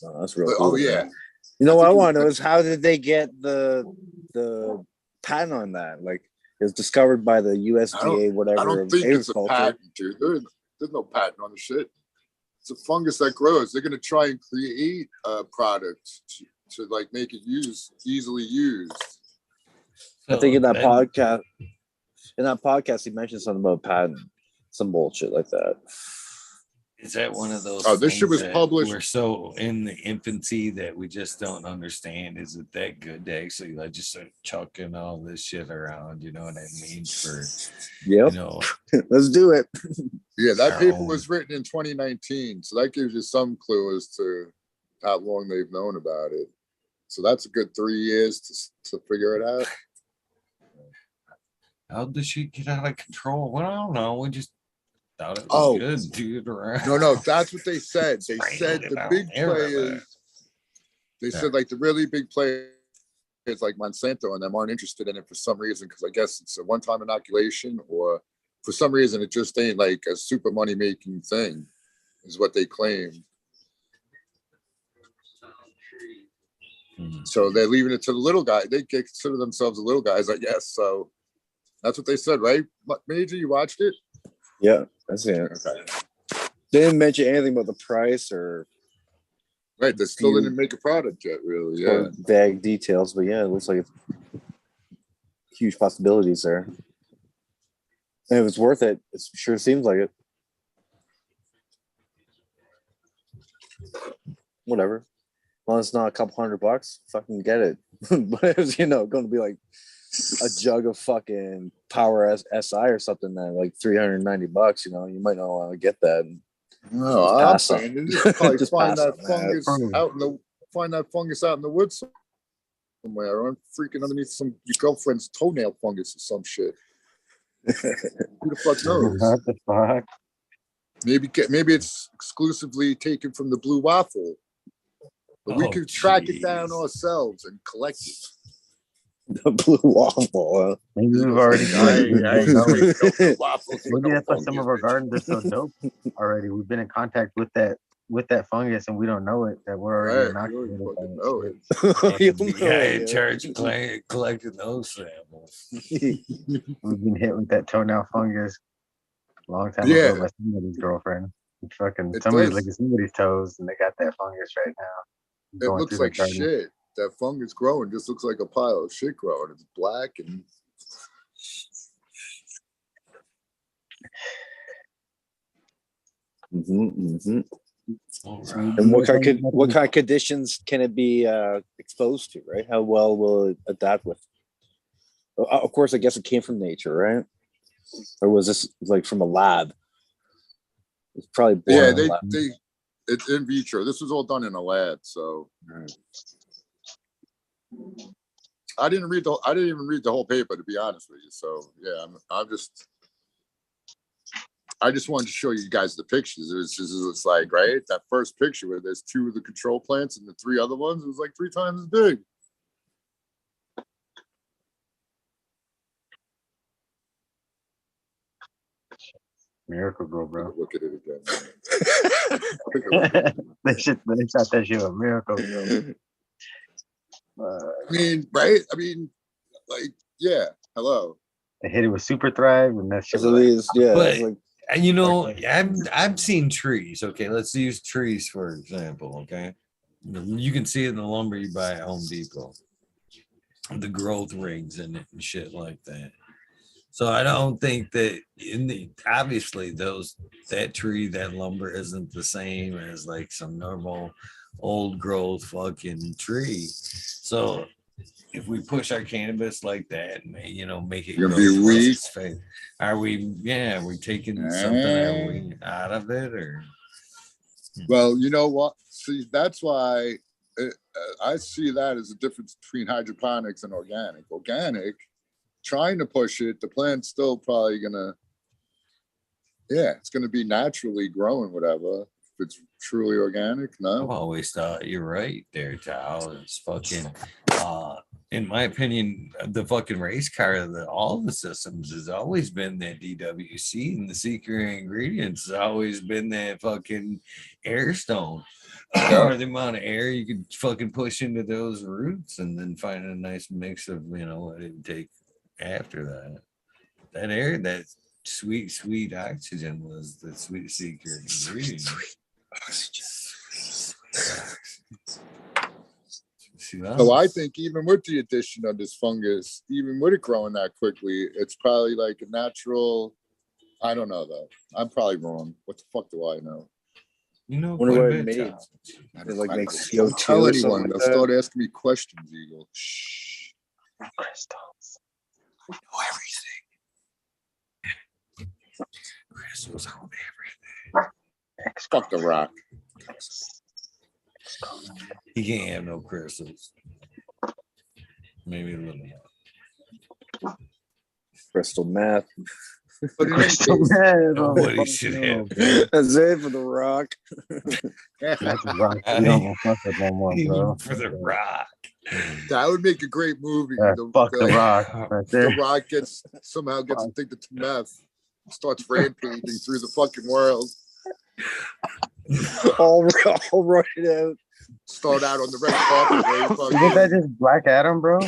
Oh, that's real cool. Oh yeah. Man. You know what I want to know is how did they get the patent on that? Like, it was discovered by the USDA, whatever. I don't think it's a patent, dude. There's no patent on the shit. It's a fungus that grows. They're gonna try and create a product to like make it easily used. I think in that podcast, he mentioned something about patent, some bullshit like that. Is that one of those? Oh, this shit was published. We're so in the infancy that we just don't understand. Is it that good to actually like just start chucking all this shit around? You know what I mean? Yep. You know, let's do it. Yeah, that paper was written in 2019, so that gives you some clue as to how long they've known about it. So that's a good 3 years to figure it out. How did shit get out of control? Well, I don't know. We just thought it was good, dude. No, that's what they said. They said the big players. They said like the really big players like Monsanto and them aren't interested in it for some reason because I guess it's a one-time inoculation or for some reason it just ain't like a super money-making thing, is what they claim. So they're leaving it to the little guy. They consider themselves the little guys, I guess. So that's what they said, right? Major, you watched it? Yeah, that's it. Okay. They didn't mention anything about the price or. Right, they still didn't make a product yet, really. Yeah, vague details, but yeah, it looks like huge possibilities there. And if it's worth it, it sure seems like it. Whatever, as long as it's not a couple $100, fucking get it. But it was, going to be like a jug of fucking Power SI or something that like $390, you might not want to get that. No, I'm saying you just probably just find that fungus out in the woods somewhere, or freaking underneath your girlfriend's toenail fungus or some shit. Who the fuck knows? What the fuck? Maybe it's exclusively taken from the blue waffle, but we could track it down ourselves and collect it. The blue waffle. Maybe we've already. Maybe that's why some of our gardens are so dope already. We've been in contact with that fungus, and we don't know it. That we're already inoculated. The guy in charge collecting those samples. We've been hit with that toenail fungus a long time ago by somebody's girlfriend. Somebody's licking somebody's toes, and they got that fungus right now. It looks like shit. That fungus growing just looks like a pile of shit growing. It's black and And what kind of conditions can it be exposed to? Right? How well will it adapt with? Of course, I guess it came from nature, right? Or was this like from a lab? It's probably born Yeah, in a lab. it's in vitro. This was all done in a lab, so I didn't even read the whole paper, to be honest with you. So yeah, I just wanted to show you guys the pictures. It's like, right, that first picture where there's 2 of the control plants and the 3 other ones, it was like 3 times as big. Miracle Grow, bro. Look at it again. They shot that shit a Miracle Grow. I mean, right? I mean, like, yeah. Hello. They hit it with Super Thrive, and that shit. But like, you know, I've seen trees. Okay, let's use trees for example. Okay, you can see it in the lumber you buy at Home Depot, the growth rings in it and shit like that. So I don't think that obviously that tree, that lumber isn't the same as like some normal old growth fucking tree. So if we push our cannabis like that and make it grow be weak. Are we taking something out of it or? Well, you know what? See, that's why I see that as a difference between hydroponics and organic. Organic, trying to push it, the plant's still probably it's gonna be naturally growing, whatever. If it's truly organic, no. I've always thought you're right there, Tal. It's fucking in my opinion, the fucking race car of all the systems has always been that DWC, and the secret ingredients has always been that fucking air stone. Or the amount of air you could fucking push into those roots and then find a nice mix of what it would take after that air, that sweet oxygen was the sweet secret ingredient. So I think even with the addition of this fungus, even with it growing that quickly, it's probably like a natural. I don't know though. I'm probably wrong. What the fuck do I know? You know, what it made. It like makes CO2. Don't tell anyone. They'll start asking me questions, Eagle. Shh. Crystals. We know everything. Crystals on everything. Fuck the rock. He can't have no crystals. Maybe a little more. Crystal meth. Crystal meth. Nobody should have. That's it for the rock. That's a rock. You don't fuck with no more, bro. For the rock. That would make a great movie. Fuck the rock. Right there. The rock somehow gets addicted to meth, starts rampaging through the fucking world. all running out. Start out on the red carpet. Isn't that just Black Adam, bro?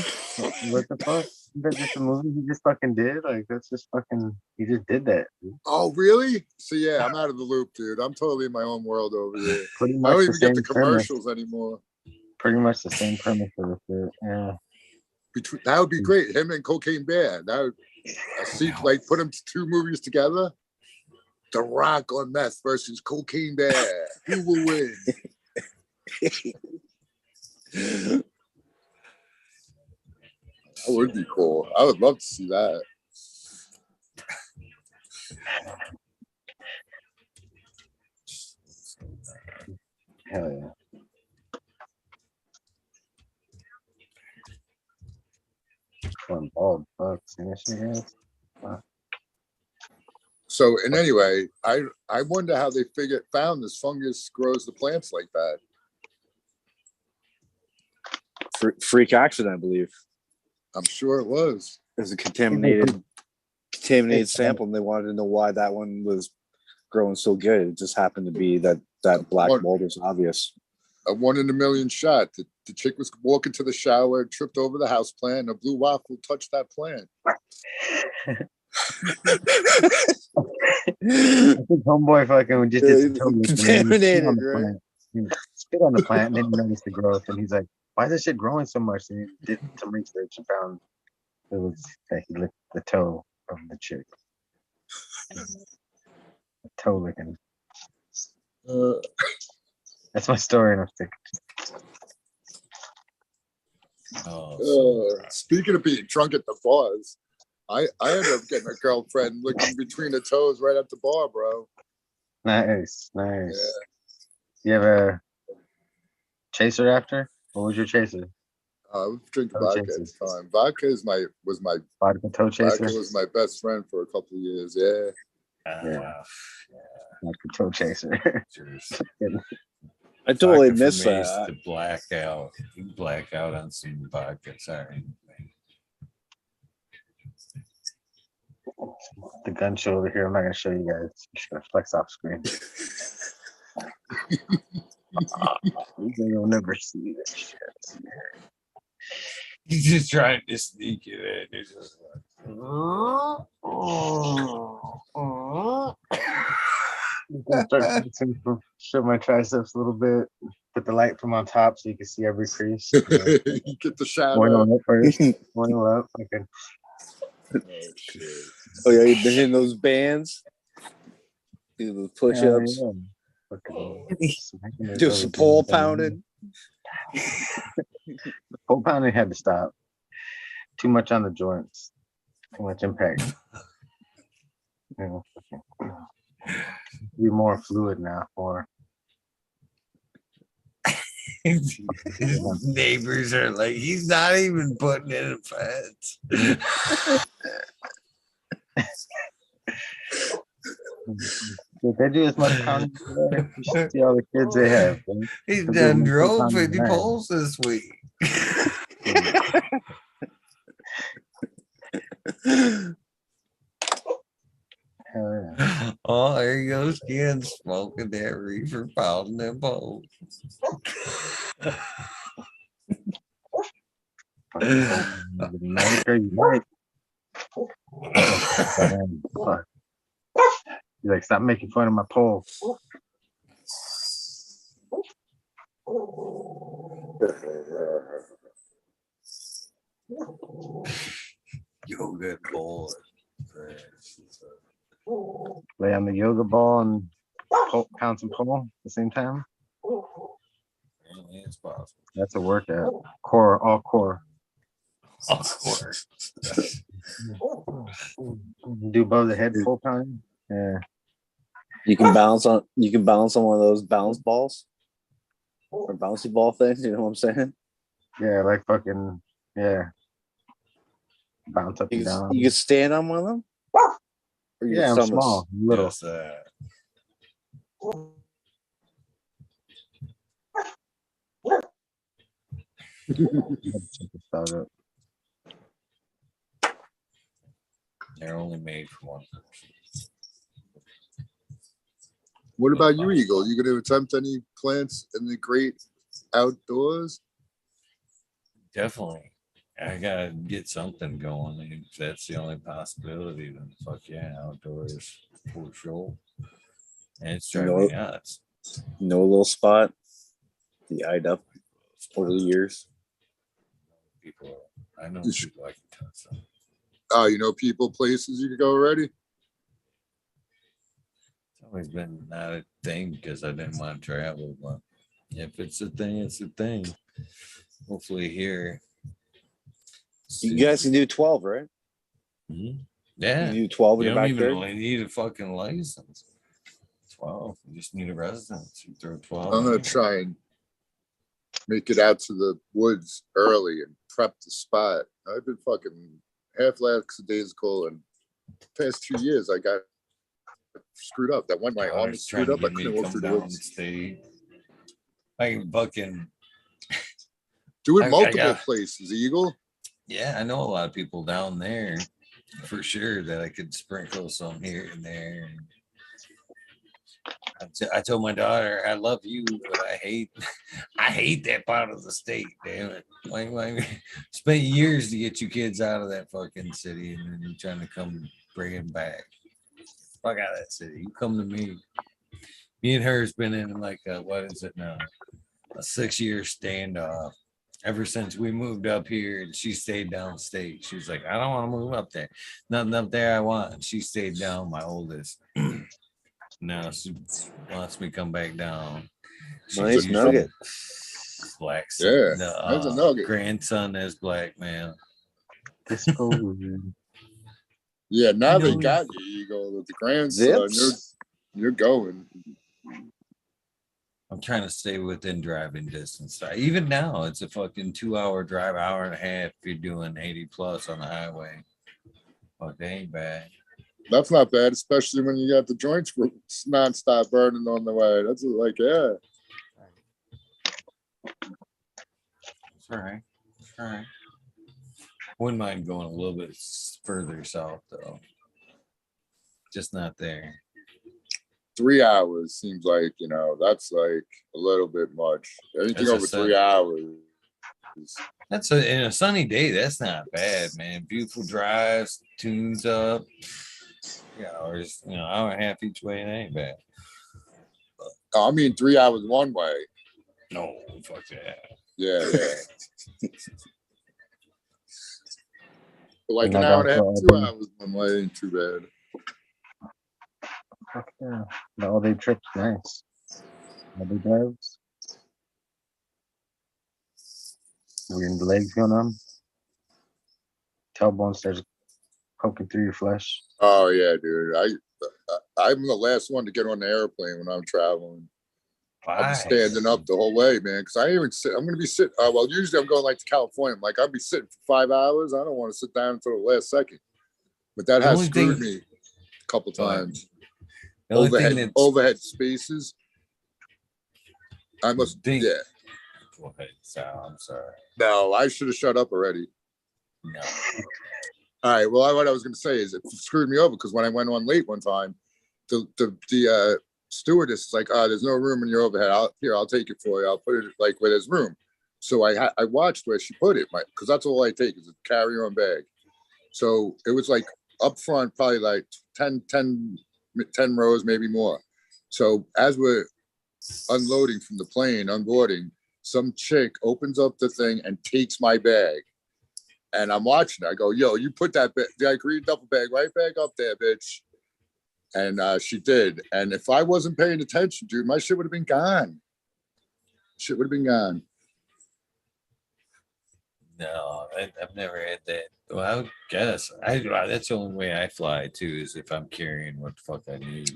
What the fuck? Isn't that just a movie he just fucking did? Like, that's just fucking, he just did that. Dude. Oh, really? So yeah, I'm out of the loop, dude. I'm totally in my own world over here. Pretty much I don't even get the premise. commercials anymore. Pretty much the same premise of it. Yeah. That would be great. Him and Cocaine Bear. That would like put them 2 movies together. The Rock on meth versus Cocaine Bear. Who will win? That would be cool. I would love to see that. Hell yeah. One bald fuck. See what she has? Wow. So, and anyway, I wonder how they found this fungus grows the plants like that. Freak accident, I believe. I'm sure it was. There's a contaminated sample, and they wanted to know why that one was growing so good. It just happened to be that black mold was obvious. A 1 in a million shot. The chick was walking to the shower, tripped over the house plant, and a blue waffle touched that plant. I think homeboy fucking just did contaminated, right? Spit on the plant and then he noticed the growth, and he's like, "Why is this shit growing so much?" And he did some research and found it was that he licked the toe of the chick. The toe licking. That's my story, and I'm sick. Speaking of being drunk at the bars, I ended up getting a girlfriend looking between the toes right at the bar, bro. Nice. Yeah. You have a chaser after? What was your chaser? I was drinking Toe vodka chaser. at the time. Vodka was my Vodka toe chaser. Vodka was my best friend for a couple of years. Yeah. Vodka toe chaser. I totally Vodka for miss me that. is to black out. You black out on some vodka. Sorry. The gun show over here. I'm not gonna show you guys. I'm just gonna flex off screen. You'll never see this shit. He's just trying to sneak it in. He's just like, show my triceps a little bit. Put the light from on top so you can see every crease. You get the shadow. One up first. One up. Okay. Oh yeah, you're hitting those bands. Do those push-ups. Do some pole pounding. Pole pounding had to stop. Too much on the joints. Too much impact. Be more fluid now. More. his neighbors are like, he's not even putting in a fence. If they do as much pounding today, you should see all the kids they have. Man. He's done drove 50 poles this week. Hell yeah. Oh, there he goes again, smoking that reefer, pounding them poles. He's like, stop making fun of my pole. Yoga ball. Lay on the yoga ball and pound some pole at the same time. It's possible. That's a workout. Core, all core. Of course. Do above the head pole pounding. Yeah. You can bounce on one of those bounce balls or bouncy ball things. You know what I'm saying? Yeah, like fucking bounce up and down. You can stand on one of them. Or Yeah, I'm small, little. Just, they're only made for one person. What about you, Eagle? You gonna attempt any plants in the great outdoors? Definitely. I gotta get something going. If that's the only possibility, then fuck yeah, outdoors for sure. And it's driving me nuts. No little spot you eyed up over the years. I know people I can touch them. Oh, you know people, places you could go already? It's always been not a thing because I didn't want to travel, but if it's a thing, it's a thing. Hopefully here. You guys can do 12, right? Mm-hmm. Yeah. You do 12 in You the don't back even there? really need a fucking license. 12. You just need a residence. You throw 12. I'm gonna try and make it out to the woods early and prep the spot. I've been fucking half lackadaisical, and the past 2 years I got screwed up. That one my arm was screwed up. I couldn't walk through the woods. I can fucking do it multiple places, Eagle. Yeah, I know a lot of people down there for sure that I could sprinkle some here and there. I told my daughter, I love you, but I hate that part of the state, damn it. Like, spent years to get you kids out of that fucking city, and then you're trying to come bring them back. Fuck out of that city. You come to me. Me and her's been in like what is it now? A 6-year standoff. Ever since we moved up here, and she stayed downstate. She was like, I don't want to move up there. Nothing up there I want. And she stayed down, my oldest. Now she wants me to come back down. Nice nugget. Black. Yeah, that's a The nugget. grandson is black, man. Disco. Yeah, now they got you. You go with the grandson. You're going. I'm trying to stay within driving distance. Even now, it's a fucking 2-hour drive, hour and a half. If you're doing 80 plus on the highway, fuck, they ain't bad. That's not bad, especially when you got the joints nonstop burning on the way. That's like, yeah. It's all right. It's all right. Wouldn't mind going a little bit further south, though. Just not there. 3 hours seems like, that's like a little bit much. Anything over 3 hours. That's in a sunny day. That's not bad, man. Beautiful drives, tunes up. Or hour and a half each way. It ain't bad. I mean, 3 hours one way. No, fuck that. Yeah. But like an hour and a half, 2 hours one way ain't too bad. Fuck yeah. The all day trip's nice. All day drives. When your legs go numb. Tailbone starts poking through your flesh. Oh yeah, dude. I'm the last one to get on the airplane when I'm traveling. I'll be standing up the whole way, man, because I ain't even sit. I'm gonna be sitting. Well, usually I'm going like to California. I'm like, I'll be sitting for 5 hours. I don't want to sit down until the last second. But that has screwed me a couple times. Overhead spaces. I must think. Yeah. Go ahead, Sal. I'm sorry. No, I should have shut up already. No. All right. Well, what I was going to say is it screwed me over because when I went on late one time, the stewardess is like, there's no room in your overhead. I'll take it for you. I'll put it like where there's room. So I watched where she put it, because that's all I take is a carry-on bag. So it was like up front, probably like 10 rows, maybe more. So as we're unloading from the plane, unboarding, some chick opens up the thing and takes my bag. And I'm watching it. I go, yo, you put that green duffel bag right back up there, bitch. And she did. And if I wasn't paying attention, dude, my shit would have been gone. Shit would have been gone. No, I've never had that. Well, I guess that's the only way I fly too, is if I'm carrying what the fuck I need.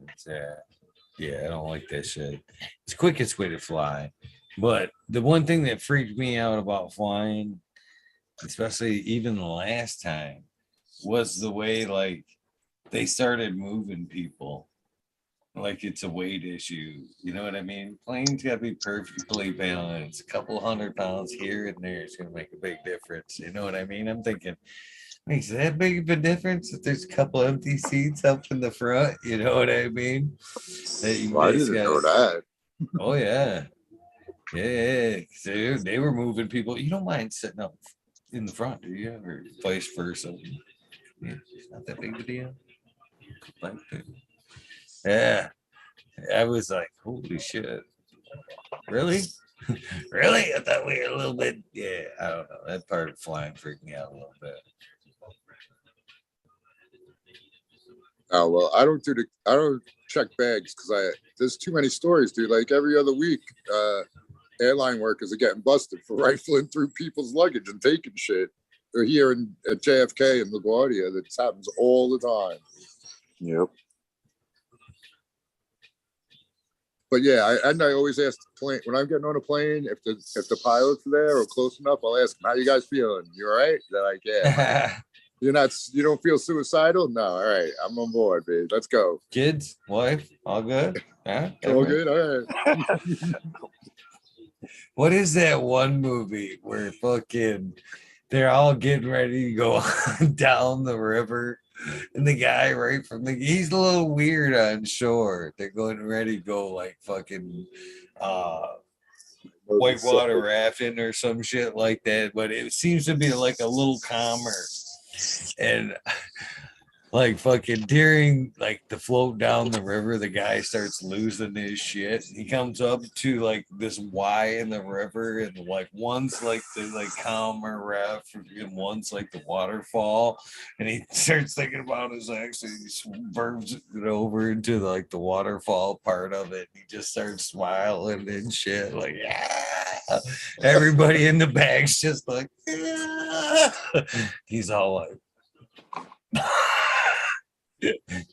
It's, I don't like that shit. It's the quickest way to fly. But the one thing that freaked me out about flying, especially even the last time, was the way like they started moving people like it's a weight issue. You know what I mean? Planes got to be perfectly balanced. A couple 100 pounds here and there is going to make a big difference. You know what I mean? I'm thinking, makes that big of a difference if there's a couple empty seats up in the front? You know what I mean? I didn't know that. Oh, yeah. Yeah. So they were moving people. You don't mind sitting up in the front, do you? Or vice versa? Yeah, it's not that big of a deal. Yeah. I was like, holy shit. Really? Really? I thought we were a little bit. Yeah, I don't know. That part of flying freaked me out a little bit. Oh well, I don't check bags because there's too many stories, dude. Like every other week, airline workers are getting busted for rifling through people's luggage and taking shit. They're here at JFK and LaGuardia. That happens all the time. Yep. But yeah, I always ask the plane when I'm getting on a plane, if the pilots are there or close enough, I'll ask them, "How you guys feeling? You all right?" They're like, "Yeah." You don't feel suicidal? No, all right, I'm on board, babe. Let's go. Kids, wife, all good? Yeah, all good. All right. What is that one movie where fucking they're all getting ready to go down the river? And the guy right from he's a little weird on shore. They're going ready to go like fucking whitewater rafting or some shit like that. But it seems to be like a little calmer. And like fucking during like the float down the river, the guy starts losing his shit. He comes up to like this Y in the river, and like one's like the like calmer ref, and one's like the waterfall, and he starts thinking about his ex, and he swerves it over into like the waterfall part of it. He just starts smiling and shit, like yeah. Everybody in the bag's just like yeah. He's all like.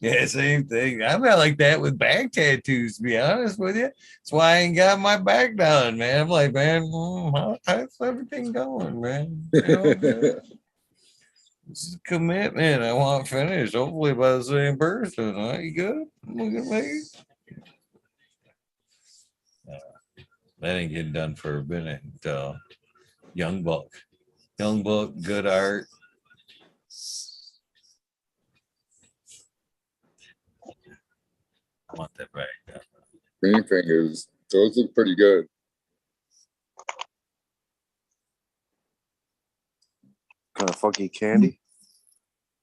Yeah, same thing. I'm not like that with back tattoos, to be honest with you. That's why I ain't got my back done, man. I'm like, man, how's everything going, man? You know, this is a commitment. I want finished, hopefully by the same person. Huh? You good? Look at me. That ain't getting done for a minute until Young Buck. Young Buck, good art. I want that back done. Green fingers, those look pretty good. Kind of funky candy.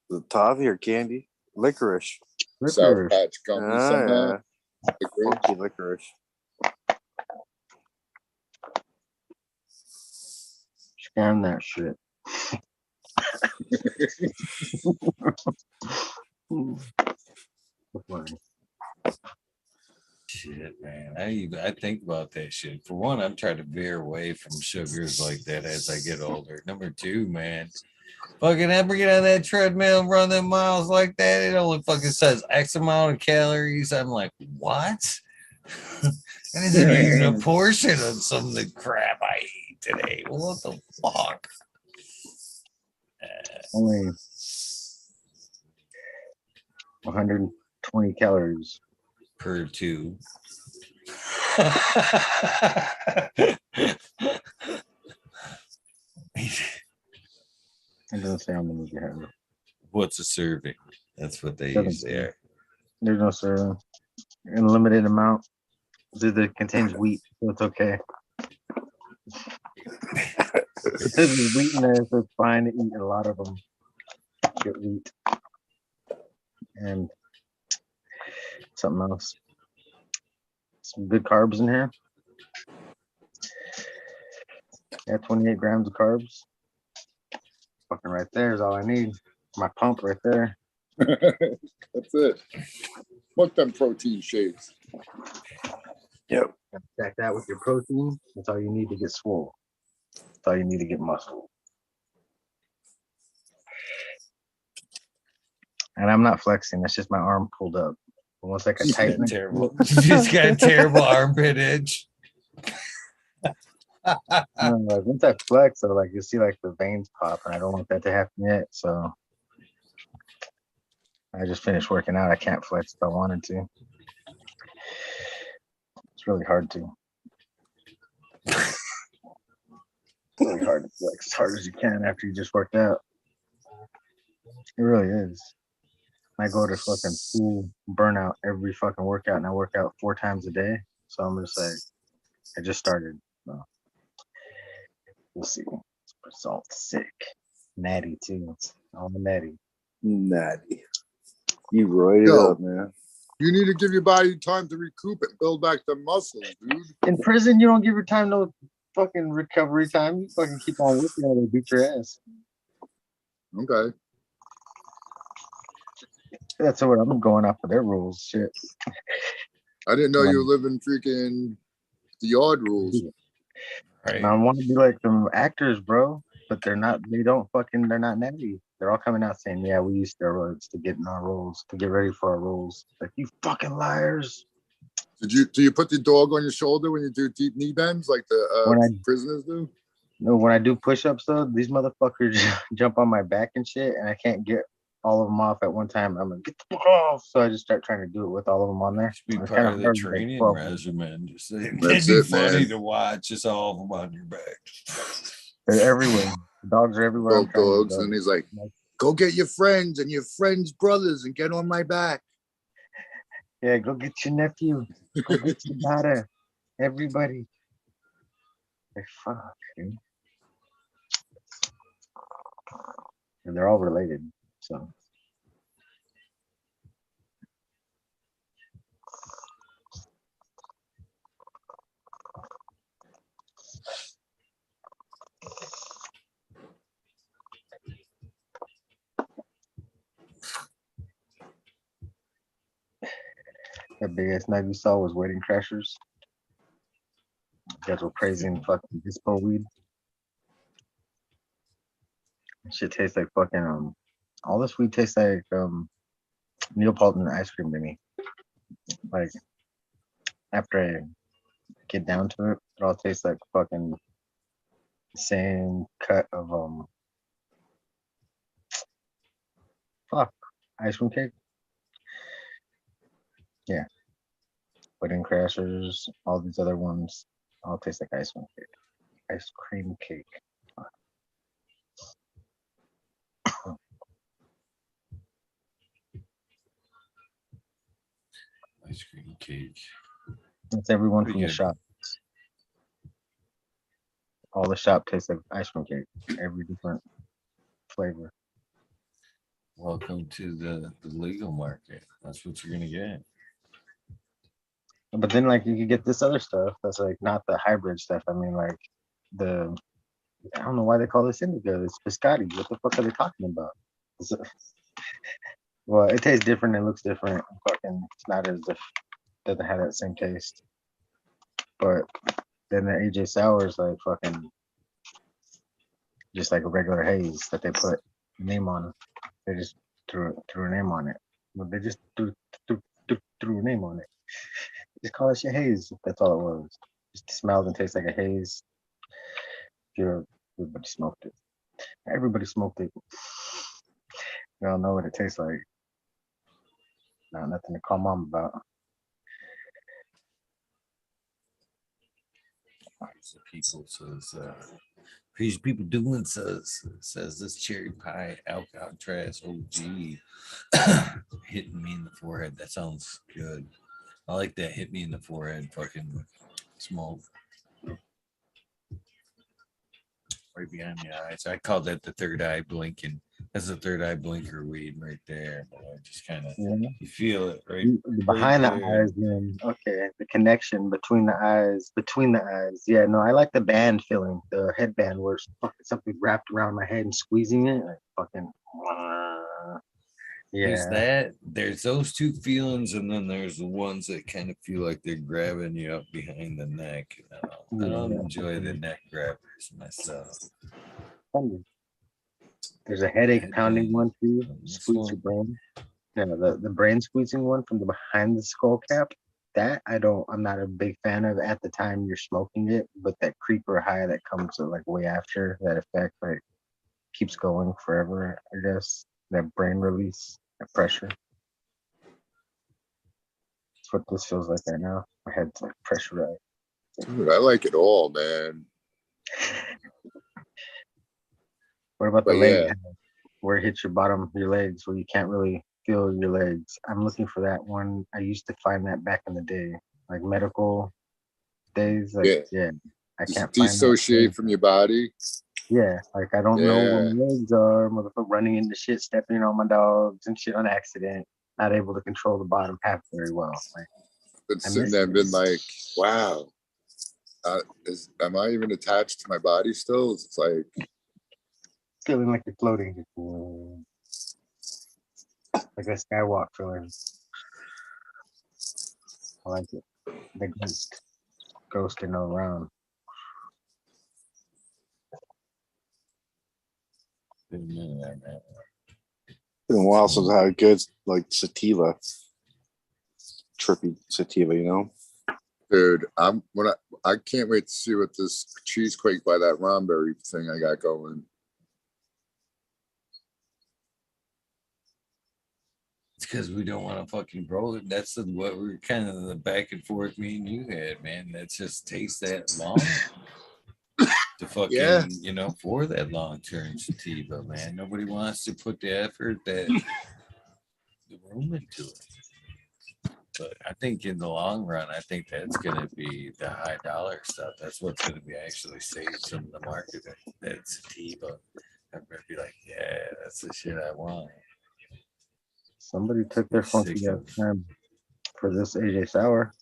The toffee or candy? Licorice. Sour Patch Gummy somehow. Funky licorice. Scan that shit. Shit, man. I think about that shit. For one, I'm trying to veer away from sugars like that as I get older. Number two, man, fucking ever get on that treadmill and run them miles like that, it only fucking says X amount of calories. I'm like, what? That isn't even a portion of some of the crap I eat today. What the fuck? Only 120 calories per two. It doesn't say how many you have. What's a serving? That's what they use there. There's no serving. In a limited amount. It contains wheat, so it's okay. It says there's wheat in there, so it's fine to eat a lot of them. Get wheat. And something else. Some good carbs in here. Yeah, 28 grams of carbs. Fucking right there is all I need. My pump right there. That's it. Fuck them protein shakes. Yep. Stack that with your protein. That's all you need to get swole. That's all you need to get muscle. And I'm not flexing. That's just my arm pulled up. Almost like a tight. Terrible. Just got a terrible armpit itch. Like once I flex, so like you see like the veins pop, and I don't want that to happen yet. So I just finished working out. I can't flex if I wanted to. It's really hard to. It's really hard to flex as hard as you can after you just worked out. It really is. I go to fucking full burnout every fucking workout, and I work out 4 times a day. So I'm just like, I just started. So we'll see. Result sick. Natty too. All the natty. Natty. You roided up, man. You need to give your body time to recoup and build back the muscles, dude. In prison, you don't give your time no fucking recovery time. You fucking keep on working and they beat your ass. Okay. That's what I'm going off of their rules. Shit. I didn't know you were living freaking the yard rules. Right. I want to be like them actors, bro. But they're not. They're not natty. They're all coming out saying, "Yeah, we use steroids to get in our roles, to get ready for our roles." Like, you fucking liars. Do you put the dog on your shoulder when you do deep knee bends like the prisoners do? No, when I do push-ups though, these motherfuckers jump on my back and shit, and I can't get all of them off at one time. I'm like, get the fuck off! So I just start trying to do it with all of them on there. Be part of the training regimen. Just it'd be funny to watch. Just all of them on your back. They're everywhere. The dogs are everywhere. Both dogs, and he's like, "Go get your friends and your friends' brothers and get on my back." Yeah, go get your nephew. Go get your daughter. Everybody. Like, fuck, dude. And they're all related, so The biggest nug you saw was Wedding Crashers. You guys were praising fucking dispo weed. Shit tastes like fucking all this weed tastes like Neapolitan ice cream to me. Like after I get down to it, it all tastes like fucking the same cut of ice cream cake. Yeah. Wedding Crashers, all these other ones all taste like ice cream cake. Ice cream cake. Ice cream cake. It's everyone from the good. shop. All the shop tastes like ice cream cake. Every different flavor. Welcome to the legal market. That's what you're gonna get. But then like you could get this other stuff that's like not the hybrid stuff. I mean like the I don't know why they call this indica. It's biscotti. What the fuck are they talking about? Well, it tastes different. It looks different. Fucking, it's not as if doesn't have that same taste. But then the AJ Sour is like fucking just like a regular haze that they put a name on. They just threw a name on it. Well, they just threw a name on it. Just call it shit haze. That's all it was. Just smells and tastes like a haze. Everybody smoked it. Everybody smoked it. We all know what it tastes like. Not nothing to call mom about. The people crazy people doing says this cherry pie Alcatraz OG hitting me in the forehead. That sounds good. I like that. Hit me in the forehead. Fucking smoke right behind the eyes. I call that the third eye blinking. That's the third eye blinker weed right there. Just kind of you feel it right behind right the eyes. Then okay, the connection between the eyes. Yeah, no, I like the band feeling, the headband where it's fucking something wrapped around my head and squeezing it, like fucking. Yeah. There's those two feelings, and then there's the ones that kind of feel like they're grabbing you up behind the neck. I don't enjoy the neck grabbers myself. There's a headache pounding one too. Squeeze your brain. Yeah, the brain squeezing one from the behind the skull cap. That I'm not a big fan of at the time you're smoking it, but that creeper high that comes like way after that effect, like keeps going forever, I guess. That brain release, that pressure. That's what this feels like right now. My head's like pressurized. Dude, I like it all, man. What about the leg? Where it hits your bottom of your legs, where you can't really feel your legs? I'm looking for that one. I used to find that back in the day, like medical days. Like, yeah, I can't dissociate from your body. Yeah, like I don't know where my legs are. Motherfucker running into shit, stepping on my dogs and shit on accident. Not able to control the bottom half very well. Like, been sitting there and been like, wow, am I even attached to my body still? It's like feeling like you're floating, like a skywalk feeling. I like it. The ghosting around. Been a while since I had a good like sativa, trippy sativa, you know. Dude, I can't wait to see what this cheesequake by that Ronberry thing I got going. It's because we don't want to fucking roll it. That's what we're kind of the back and forth me and you had, man. That's just takes that long to fucking, you know, for that long-term sativa, man. Nobody wants to put the effort the room into it. But I think in the long run, I think that's going to be the high dollar stuff. That's what's going to be actually saved from the market. That sativa. Everybody be like, yeah, that's the shit I want. Somebody took their funky ass time for this AJ Sour.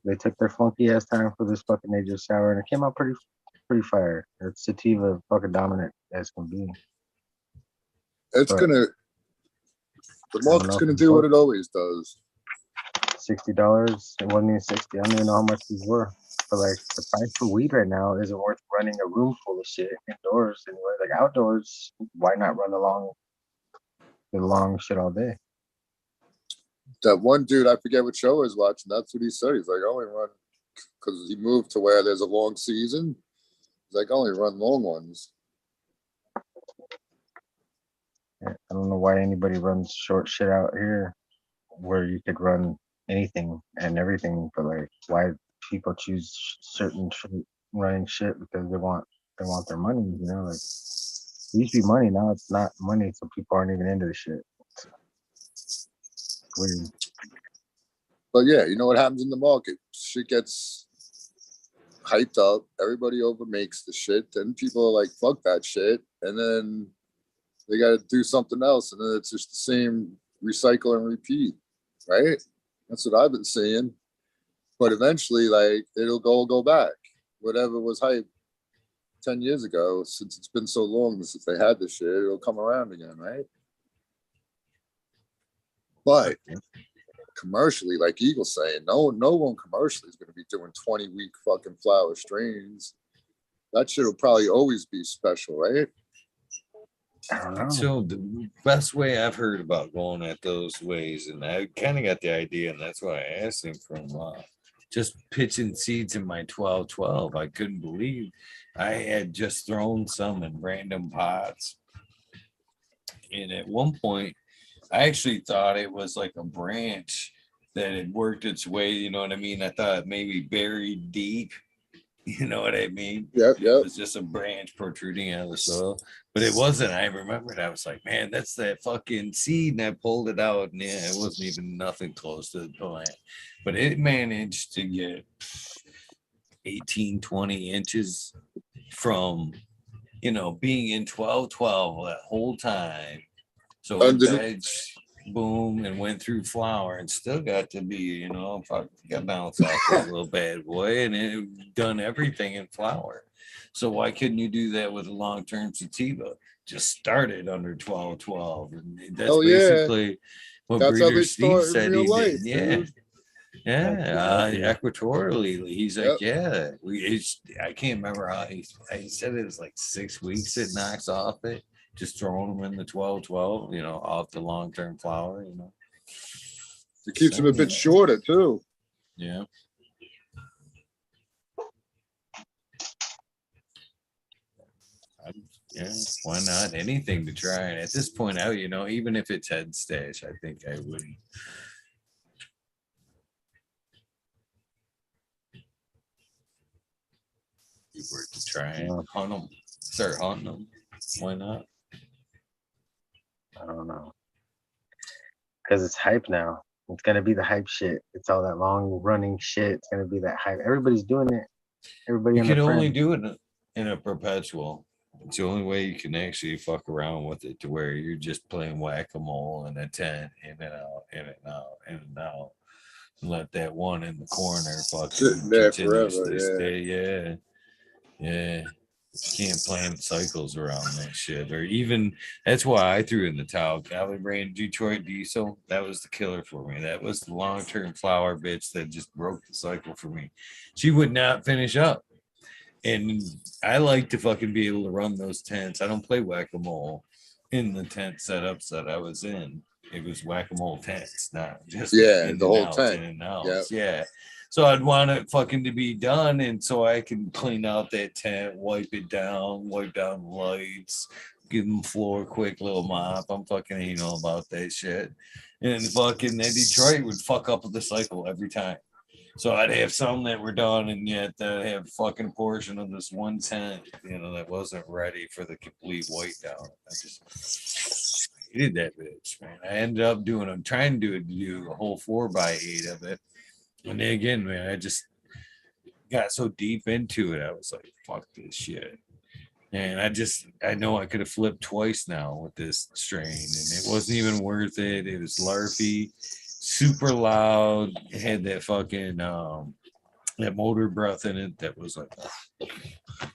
They took their funky ass time for this fucking AJ Sour, and it came out pretty fire. It's sativa fucking dominant as can be. The market's gonna do what it always does. $60. It wasn't even 60. I don't even know how much these were. But like the price for weed right now isn't worth running a room full of shit indoors anyway. Like outdoors, why not run the long shit all day? That one dude, I forget what show I was watching. That's what he said. He's like, I only run because he moved to where there's a long season. He's like, I only run long ones. I don't know why anybody runs short shit out here where you could run anything and everything, but like why people choose certain running shit because they want their money, you know, like it used to be money, now it's not money, so people aren't even into the shit. It's weird. But yeah, you know what happens in the market? Shit gets hyped up, everybody overmakes the shit, then people are like, fuck that shit, and then they got to do something else, and then it's just the same recycle and repeat, right? That's what I've been saying. But eventually, like, it'll go back. Whatever was hype 10 years ago, since it's been so long since they had this shit, it'll come around again, right? But commercially, like Eagle's saying, no one commercially is going to be doing 20-week fucking flower strains. That shit will probably always be special, right? I don't know. So the best way I've heard about going at those ways, and I kind of got the idea, and that's why I asked him from just pitching seeds in my 12-12. I couldn't believe I had just thrown some in random pots. And at one point, I actually thought it was like a branch that had worked its way, you know what I mean? I thought maybe buried deep, you know what I mean? Yep. It was just a branch protruding out of the soil, but it wasn't. I remembered, I was like, man, that's that fucking seed. And I pulled it out, and yeah, it wasn't even nothing close to the plant, but it managed to get 18-20 inches from, you know, being in 12-12 that whole time. So it veg, boom, and went through flower and still got to be, you know, got bounced off that little bad boy, and it done everything in flower. So why couldn't you do that with a long-term sativa? Just started under 12-12, and that's basically what Breeder Steve said he did. Yeah. Yeah, equatorially, he's like, yeah, I can't remember how he said it was like 6 weeks it knocks off it, just throwing them in the 12-12, you know, off the long-term flower, you know. It keeps them a bit shorter too. Yeah. Yeah, why not? Anything to try. And at this point out, you know, even if it's head stash, I think I would. Be worth to try and hunt them. Start hunting them. Why not? I don't know. Because it's hype now. It's gonna be the hype shit. It's all that long running shit. It's gonna be that hype. Everybody's doing it. Everybody. You can only do it in a perpetual. It's the only way you can actually fuck around with it, to where you're just playing whack-a-mole in a tent, in and out, in and out, in and out. And let that one in the corner fucking there forever. Yeah. Yeah. You can't plan cycles around that shit. Or even, that's why I threw in the towel. Callie ran Detroit Diesel. That was the killer for me. That was the long-term flower bitch that just broke the cycle for me. She would not finish up. And I like to fucking be able to run those tents. I don't play whack-a-mole in the tent setups that I was in. It was whack-a-mole tents, not just the whole tent. Yeah. So I'd want it fucking to be done, and so I can clean out that tent, wipe down the lights, give them floor quick little mop. I'm fucking anal about that shit. And fucking then Detroit would fuck up the cycle every time. So I'd have some that were done, and yet I'd have fucking portion of this one tent, you know, that wasn't ready for the complete white down. I just hated that bitch, man. I ended up trying to do a whole 4x8 of it. And then again, man, I just got so deep into it. I was like, fuck this shit. And I know I could have flipped twice now with this strain, and it wasn't even worth it. It was larfy, super loud. It had that fucking that motor breath in it that was like,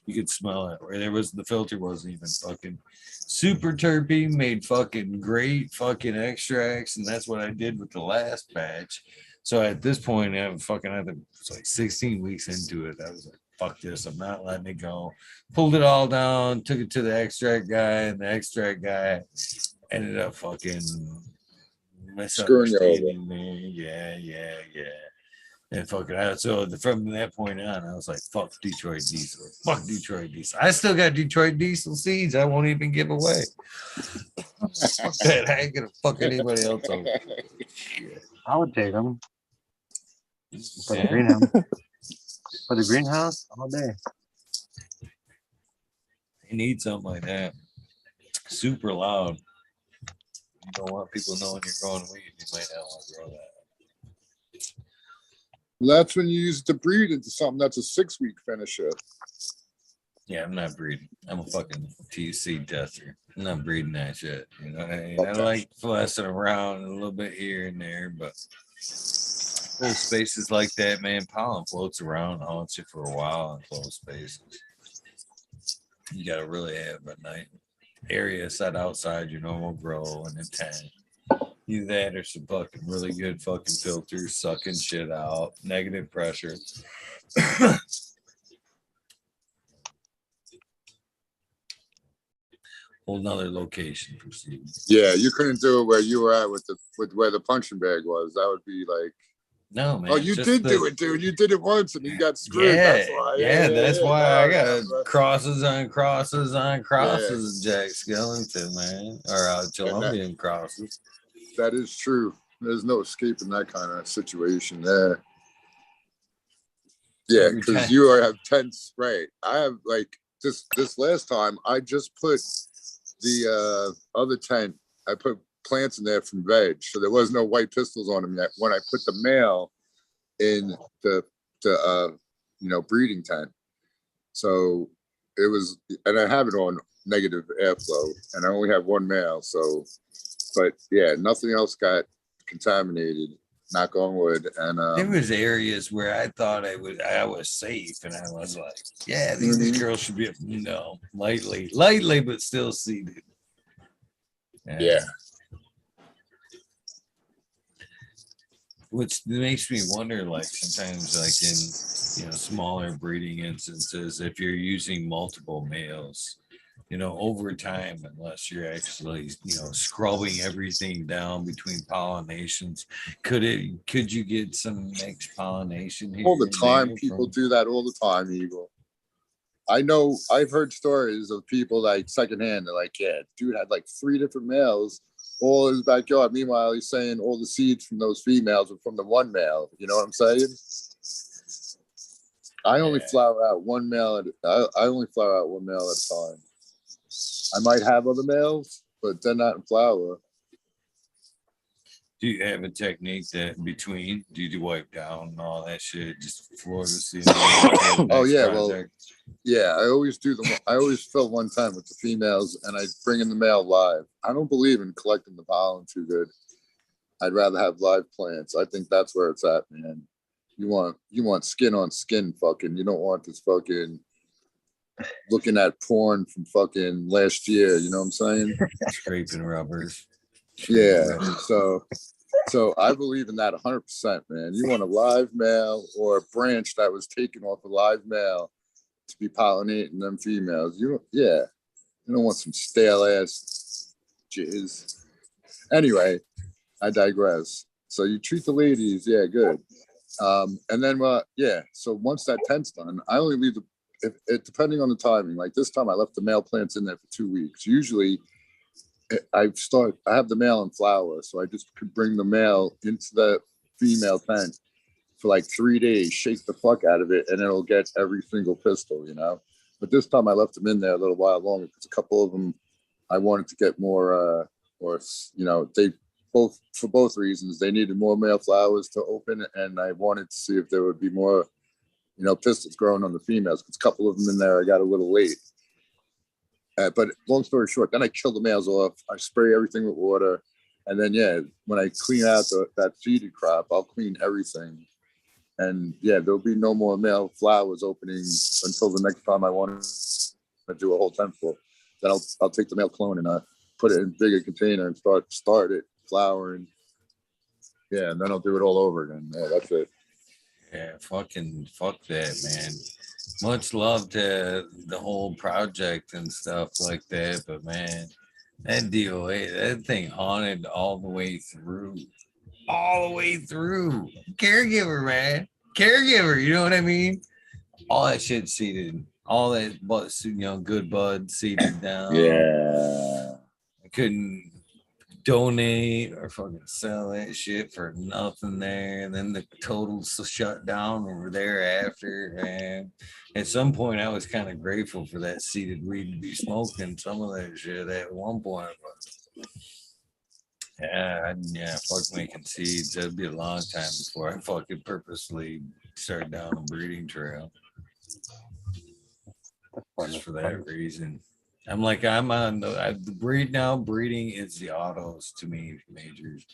you could smell it. Where the filter wasn't even fucking super terpene, made fucking great fucking extracts, and that's what I did with the last batch. So at this point, I fucking had to, it's like 16 weeks into it. I was like, fuck this, I'm not letting it go. Pulled it all down, took it to the extract guy, and the extract guy ended up fucking misunderstanding me. Yeah. And fucking out. So from that point on, I was like, fuck Detroit Diesel. Fuck Detroit Diesel. I still got Detroit Diesel seeds I won't even give away. Fuck that. I ain't gonna fuck anybody else over. I would take them. For the greenhouse. For the greenhouse all day. You need something like that. Super loud. You don't want people knowing you're growing weed. You might not want to grow that. Well, that's when you use it to breed into something that's a 6-week finisher. Yeah, I'm not breeding. I'm a fucking TC tester. I'm not breeding that shit. You know what I mean? Okay. I like fussing around a little bit here and there, but little spaces like that, man, pollen floats around, haunts you for a while in closed spaces. You gotta really have a nice area set outside your normal grow and intent. Either that or some fucking really good fucking filters sucking shit out, negative pressure. Whole nother location for seeds. Yeah, you couldn't do it where you were at with where the punching bag was. That would be like, no, man. Oh, you did do it, dude. You did it once and you got screwed. Yeah, that's why. that's why I got no, crosses on crosses on crosses, Jack Skellington, man, or Colombian crosses. That is true. There's no escaping that kind of situation there. Yeah, because you have tents, right? I have like this last time. I just put the other tent. I put plants in there from veg, so there was no white pistils on them yet. When I put the male in the breeding tent, so it was, and I have it on negative airflow, and I only have one male. So, but yeah, nothing else got contaminated. Knock on wood. And there was areas where I thought I was safe, and I was like, yeah, these girls should be lightly, but still seeded. Yeah. Which makes me wonder, like sometimes, like in smaller breeding instances, if you're using multiple males, over time, unless you're actually scrubbing everything down between pollinations, could you get some mixed pollination here? All the time, people do that all the time, Eagle. I know, I've heard stories of people like secondhand. They're like, yeah, dude had like 3 different males all in his backyard. Meanwhile, he's saying all the seeds from those females are from the one male. You know what I'm saying? I only flower out one male. I only flower out one male at a time. I might have other males, but they're not in flower. Do you have a technique that between? Do you wipe down and all that shit just before the season? Oh yeah, well, yeah. I always do I always fill one time with the females, and I bring in the male live. I don't believe in collecting the pollen too good. I'd rather have live plants. I think that's where it's at, man. You want skin on skin, fucking. You don't want this fucking looking at porn from fucking last year. You know what I'm saying? Scraping rubbers. Yeah, so I believe in that 100%, man. You want a live male or a branch that was taken off a live male to be pollinating them females. You don't want some stale ass jizz. Anyway, I digress. So you treat the ladies, yeah, good. And then, so once that tent's done, I only leave it depending on the timing. Like this time, I left the male plants in there for 2 weeks. Usually, I have the male in flower, so I just could bring the male into the female tent for like 3 days, shake the fuck out of it, and it'll get every single pistil, But this time I left them in there a little while longer because a couple of them I wanted to get more, they both, for both reasons, they needed more male flowers to open, and I wanted to see if there would be more, pistils growing on the females. Because a couple of them in there I got a little late. But long story short, then I kill the males off. I spray everything with water. And then, when I clean out that seeded crop, I'll clean everything. And, there'll be no more male flowers opening until the next time I want to do a whole tent full. Then I'll take the male clone and put it in a bigger container and start it flowering. Yeah, and then I'll do it all over again. Yeah, that's it. Yeah, fuck that, man. Much love to the whole project and stuff like that, but man, that DOA, that thing haunted all the way through. All the way through. Caregiver, man. Caregiver, you know what I mean? All that shit seated. All that, good bud seated down. Yeah. I couldn't donate or fucking sell that shit for nothing there. And then the totals shut down over thereafter. And at some point, I was kind of grateful for that seeded weed to be smoking some of that shit at one point. But yeah, fuck making seeds. That'd be a long time before I fucking purposely started down a breeding trail. Just for that reason. I'm on the breed now. Breeding is the autos to me, majors.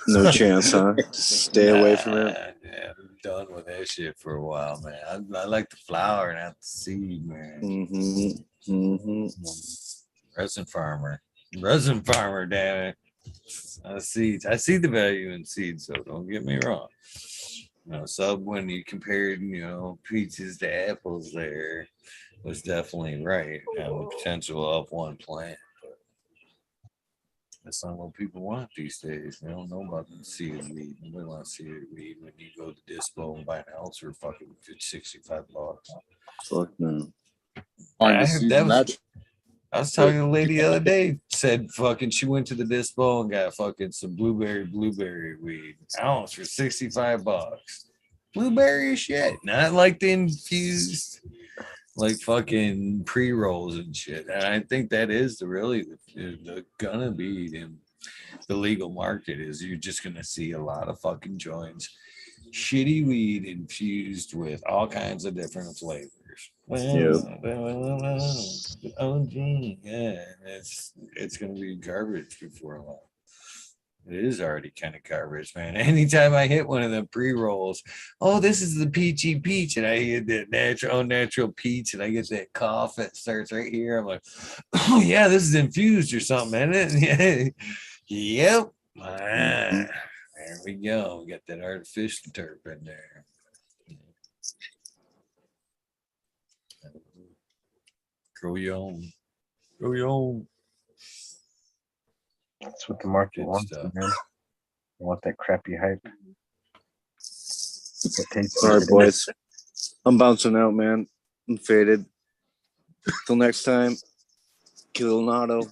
No chance, huh? Stay away from it. Yeah, I'm done with that shit for a while, man. I like the flower, not the seed, man. Resin farmer, damn it. Seeds. I see the value in seeds, so don't get me wrong. Sub when you compared, peaches to apples there was definitely right. The potential of one plant, but that's not what people want these days. They don't know about the seeded weed. Nobody wants seeded weed when you go to Dispo and buy an ounce for fucking $65. Fuck no. I was talking to a lady the other day, said fucking she went to the Dispo and got fucking some blueberry weed ounce for $65. Blueberry shit, not like the infused, like fucking pre-rolls and shit. And I think that is the gonna be in the legal market is you're just gonna see a lot of fucking joints, shitty weed infused with all kinds of different flavors. Oh gee, yeah, it's gonna be garbage before long. It is already kind of garbage, man. Anytime I hit one of the pre-rolls, oh, this is the peachy peach, and I hit that natural peach, and I get that cough that starts right here. I'm like, oh yeah, this is infused or something, isn't it? Yep. There we go. We got that artificial terp in there. Grow your own. Grow your own. That's what the market wants, man. They want that crappy hype. All right, boys. I'm bouncing out, man. I'm faded. Till next time, kill an auto.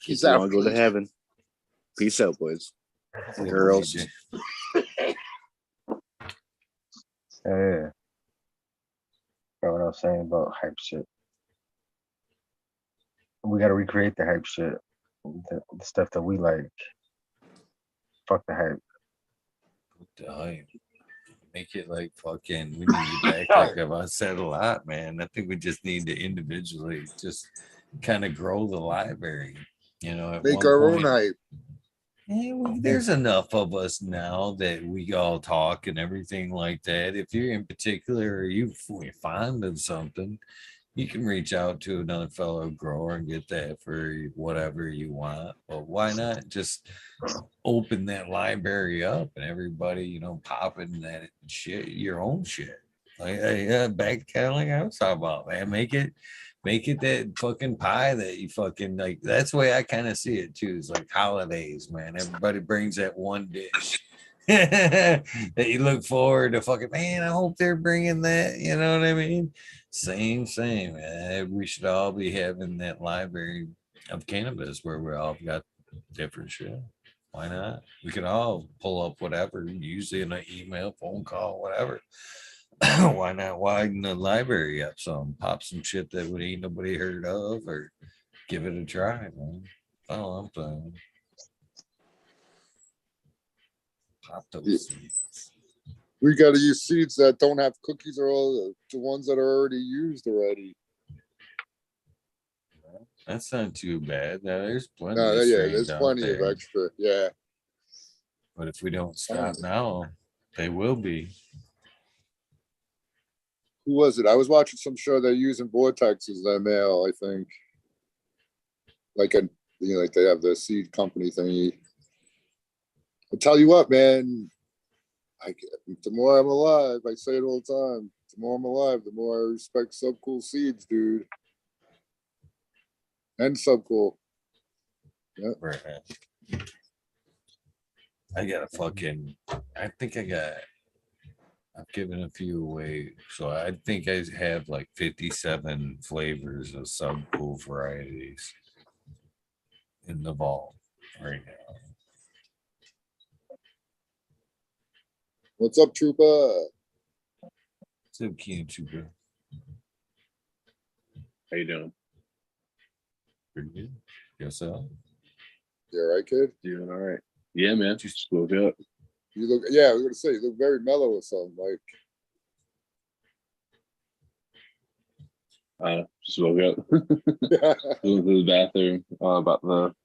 Peace out. Go to heaven. Peace out, boys and girls. Yeah. Got what I was saying about hype shit. We gotta recreate the hype shit. The stuff that we like. Fuck the hype. The hype. Make it like fucking. We need to back like I've said a lot, man. I think we just need to individually just kind of grow the library. Make our own hype. There's enough of us now that we all talk and everything like that. If you're in particular, or you're fond of something, you can reach out to another fellow grower and get that for whatever you want. But why not just open that library up and everybody, popping that shit, your own shit. Like back kind of like I was talking about, man. Make it that fucking pie that you fucking like. That's the way I kind of see it too. It's like holidays, man. Everybody brings that one dish that you look forward to. Fucking man, I hope they're bringing that. You know what I mean? Same. Man. We should all be having that library of cannabis where we all got different shit. Why not? We could all pull up whatever, usually in an email, phone call, whatever. Why not widen the library up some, pop some shit that would ain't nobody heard of, or give it a try, man. Oh, I'm playing. Pop those seeds. We got to use seeds that don't have cookies or all the ones that are already used already. That's not too bad. There's plenty. There's plenty of extra. Yeah. But if we don't stop now, they will be. Who was it? I was watching some show they're using Vortex as their mail, I think. Like they have the seed company thingy. I'll tell you what, man. The more I'm alive, I say it all the time. The more I'm alive, the more I respect Subcool Seeds, dude. And Subcool. Yeah. Right. I think I've given a few away. So I think I have like 57 flavors of Subcool varieties in the vault right now. What's up, Trooper? What's up, Keen Trooper? How you doing? Pretty good. Yourself? You all right, kid? Doing all right. Yeah, man. Just woke up. You look, yeah, I was gonna say you look very mellow or something. Like, just woke up. Went to the bathroom. About the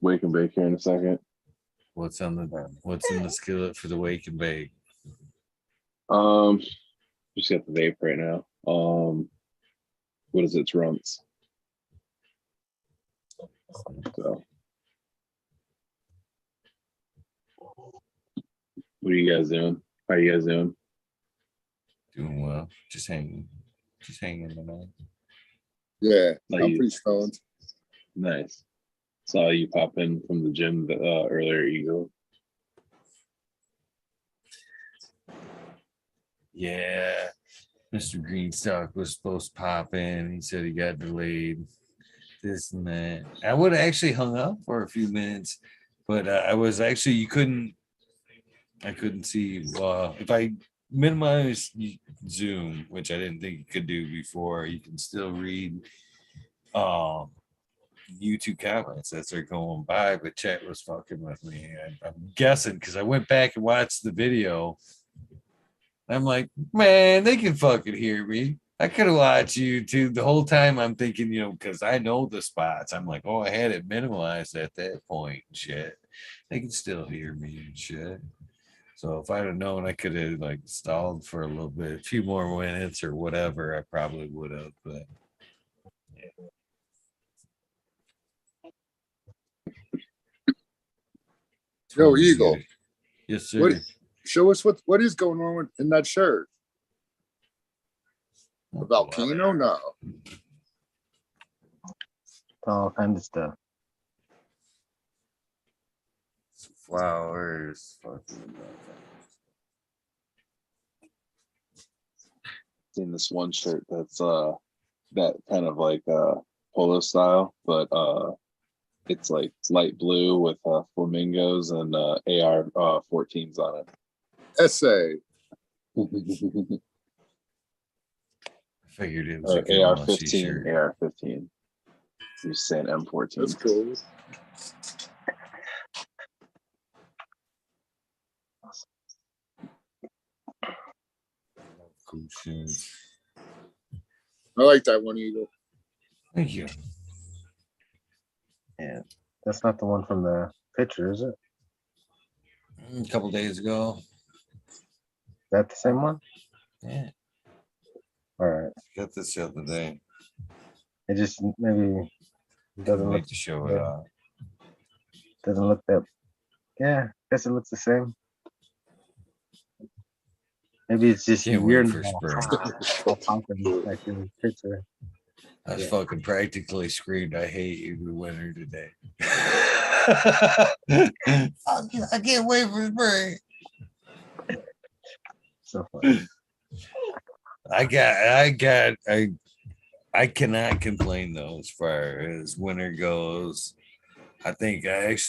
wake and bake here in a second. What's in the skillet for the wake and bake? Just got the vape right now. What is it? It's runts. So, what are you guys doing? How are you guys doing? Doing well. Just hanging tonight. yeah, I'm pretty stoned. Nice. Saw you pop in from the gym earlier, Eagle. Yeah, Mr. Greenstock was supposed to pop in. He said he got delayed. This and that. I would have actually hung up for a few minutes, but I couldn't see. If I minimize Zoom, which I didn't think you could do before, you can still read YouTube comments as they're going by, but chat was fucking with me. I'm guessing because I went back and watched the video. I'm like, man, they can fucking hear me. I could have watched YouTube the whole time. I'm thinking, because I know the spots. I'm like, oh, I had it minimalized at that point and shit. They can still hear me and shit. So if I'd have known I could have like stalled for a little bit, a few more minutes or whatever, I probably would have. But yeah. Yo, Eagle. Yes, sir. Show us what is going on in that shirt. The volcano? No. All kinds of stuff. Flowers. Fucking Seen this one shirt that's that kind of like polo style, but it's like light blue with flamingos and AR-14s on it. Essay. Figured it was a AR-15. AR-15. You're saying M14. That's cool. Cool shoes. I like that one, Eagle. Thank you. Yeah, that's not the one from the picture, is it? A couple days ago. Is that the same one? Yeah. All right. Got this the other day. It just maybe doesn't look to show it off. Doesn't look that. Yeah, I guess it looks the same. Maybe it's just weird for spring. like in the picture. I fucking practically screamed, I hate you the winter today. I can't wait for spring. So funny. I cannot complain though as far as winter goes. I think there's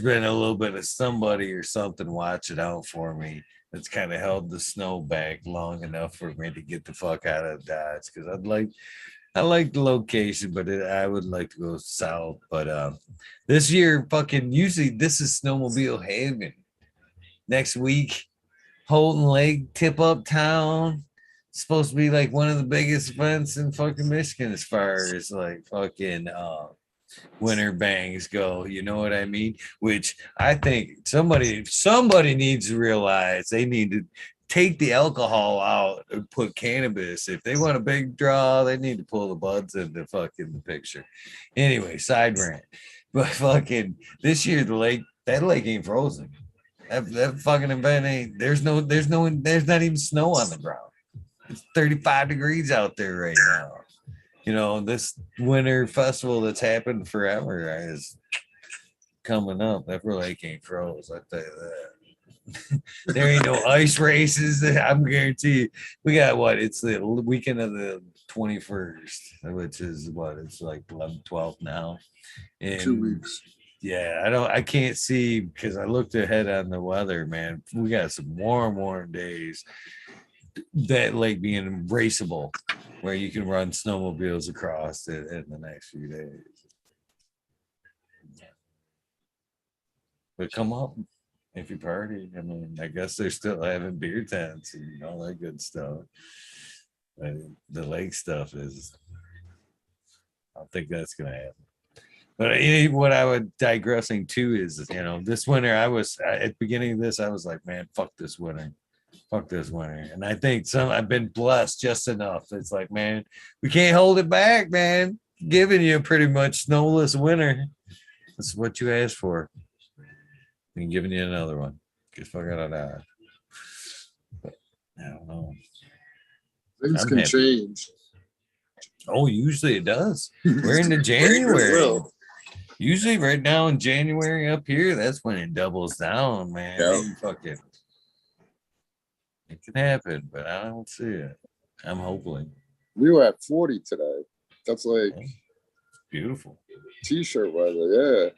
been a little bit of somebody or something watching out for me that's kind of held the snow back long enough for me to get the fuck out of Dodge, because I like the location, but I would like to go south. But this year, fucking usually this is snowmobile haven. Next week, Holton Lake, Tip Up Town. It's supposed to be like one of the biggest events in fucking Michigan as far as like fucking winter bangs go. You know what I mean? Which I think somebody needs to realize they need to take the alcohol out and put cannabis. If they want a big draw, they need to pull the buds into fucking the picture. Anyway, side rant. But fucking this year, that lake ain't frozen. That fucking event ain't. There's not even snow on the ground. It's 35 degrees out there right now. You know, this winter festival that's happened forever is coming up. That lake ain't froze. I tell you that. There ain't no ice races. I'm guaranteed. We got what? It's the weekend of the 21st, which is what? It's like 11, 12 now. And 2 weeks. yeah, I can't see because I looked ahead on the weather, man. We got some warm days. That lake being raceable, where you can run snowmobiles across it in the next few days. But come up if you party. I mean, I guess they're still having beer tents and all that good stuff. But the lake stuff is, I don't think that's gonna happen. But what I was digressing to is, you know, this winter at the beginning of this, I was like, man, fuck this winter. And I think I've been blessed just enough. It's like, man, we can't hold it back, man. Giving you a pretty much snowless winter. That's what you asked for. And giving you another one. Get fuck out of that. But I don't know. Things can change. Oh, usually it does. We're into January. Usually right now in January up here, that's when it doubles down, man. Yep. Fucking, it can happen, but I don't see it. I'm hoping. We were at 40 today. That's like beautiful. T-shirt weather, yeah.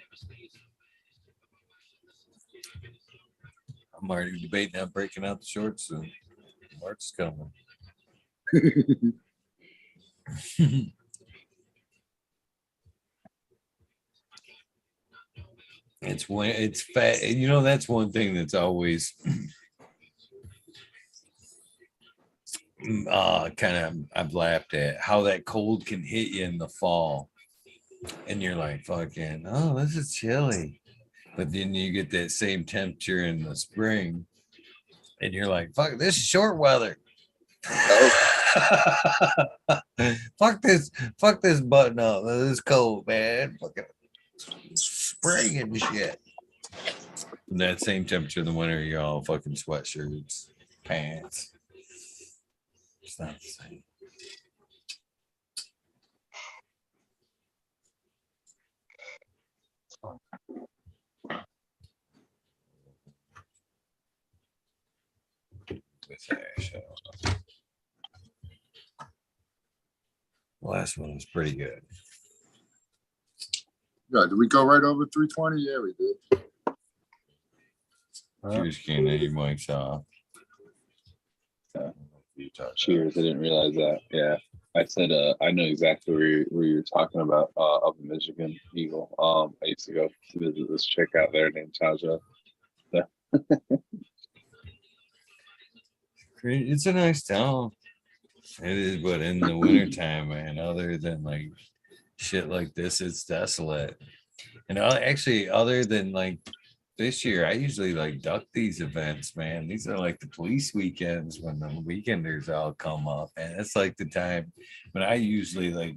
I'm already debating on breaking out the shorts soon. March is coming. It's fat. You know, that's one thing that's always kind of I've laughed at how that cold can hit you in the fall, and you're like, fucking, oh, this is chilly. But then you get that same temperature in the spring, and you're like, fuck, this is short weather. fuck this button up. This is cold, man. Fucking spring and shit. And that same temperature in the winter, you're all fucking sweatshirts, pants. It's not the same. The last one was pretty good. Yeah, did we go right over 320? Yeah, we did. Cheers, Keenan. Your mic's off. Cheers. I didn't realize that. Yeah. I said, I know exactly where you're talking about, up in Michigan, Eagle. I used to go to visit this chick out there named Taja. Yeah. It's a nice town. It is, but in the wintertime, man, other than like shit like this, it's desolate. And actually, other than like this year, I usually like duck these events, man. These are like the police weekends when the weekenders all come up, and it's like the time when I usually like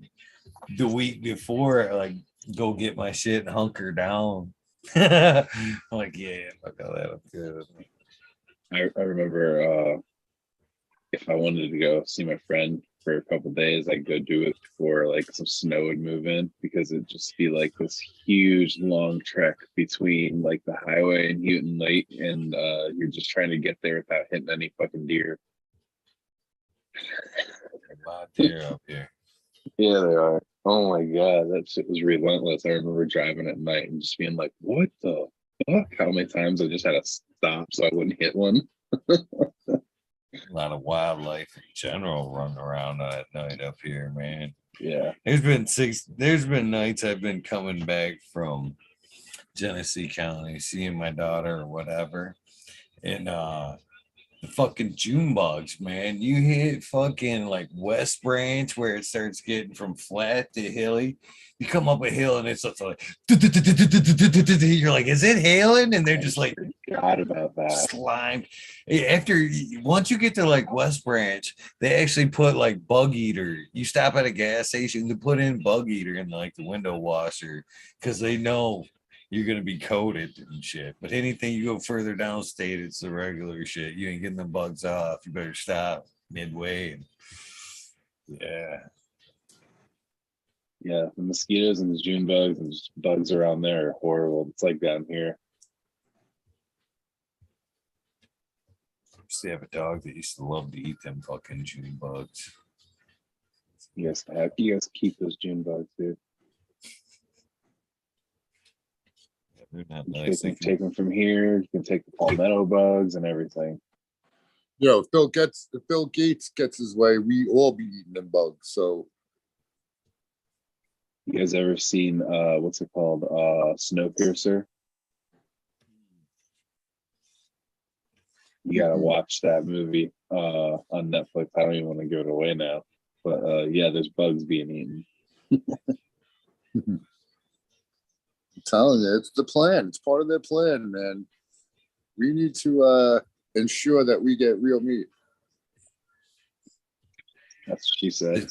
the week before, like go get my shit and hunker down. I'm like, yeah, fuck all that, I'm good. I remember if I wanted to go see my friend for a couple of days, I'd go do it before like some snow would move in, because it'd just be like this huge long trek between like the highway and Houghton Lake, and you're just trying to get there without hitting any fucking deer. A lot of deer up here. Yeah, they are. Oh my god, that shit was relentless. I remember driving at night and just being like, what the fuck? How many times I just had to stop so I wouldn't hit one. A lot of wildlife in general running around at night up here, man. Yeah. There's been nights I've been coming back from Genesee County, seeing my daughter or whatever. And fucking June bugs, man. You hit fucking like West Branch where it starts getting from flat to hilly. You come up a hill and it's just like you're like, is it hailing? And they're just like, forgot about that. Slime. After once you get to like West Branch, they actually put like bug eater. You stop at a gas station to put in bug eater in like the window washer because they know you're gonna be coated and shit. But anything you go further downstate, it's the regular shit. You ain't getting the bugs off. You better stop midway. And yeah. Yeah, the mosquitoes and the June bugs and just bugs around there are horrible. It's like down here. I used to have a dog that used to love to eat them fucking June bugs. You guys keep those June bugs, dude. Yeah, they're not You nice. can take them from here. You can take the palmetto bugs and everything. If Bill Gates gets his way, we all be eating them bugs. So You guys ever seen what's it called? Snowpiercer? You gotta watch that movie on Netflix. I don't even want to give it away now. But yeah, there's bugs being eaten. I'm telling you, it's the plan. It's part of their plan, man. We need to ensure that we get real meat. That's what she said.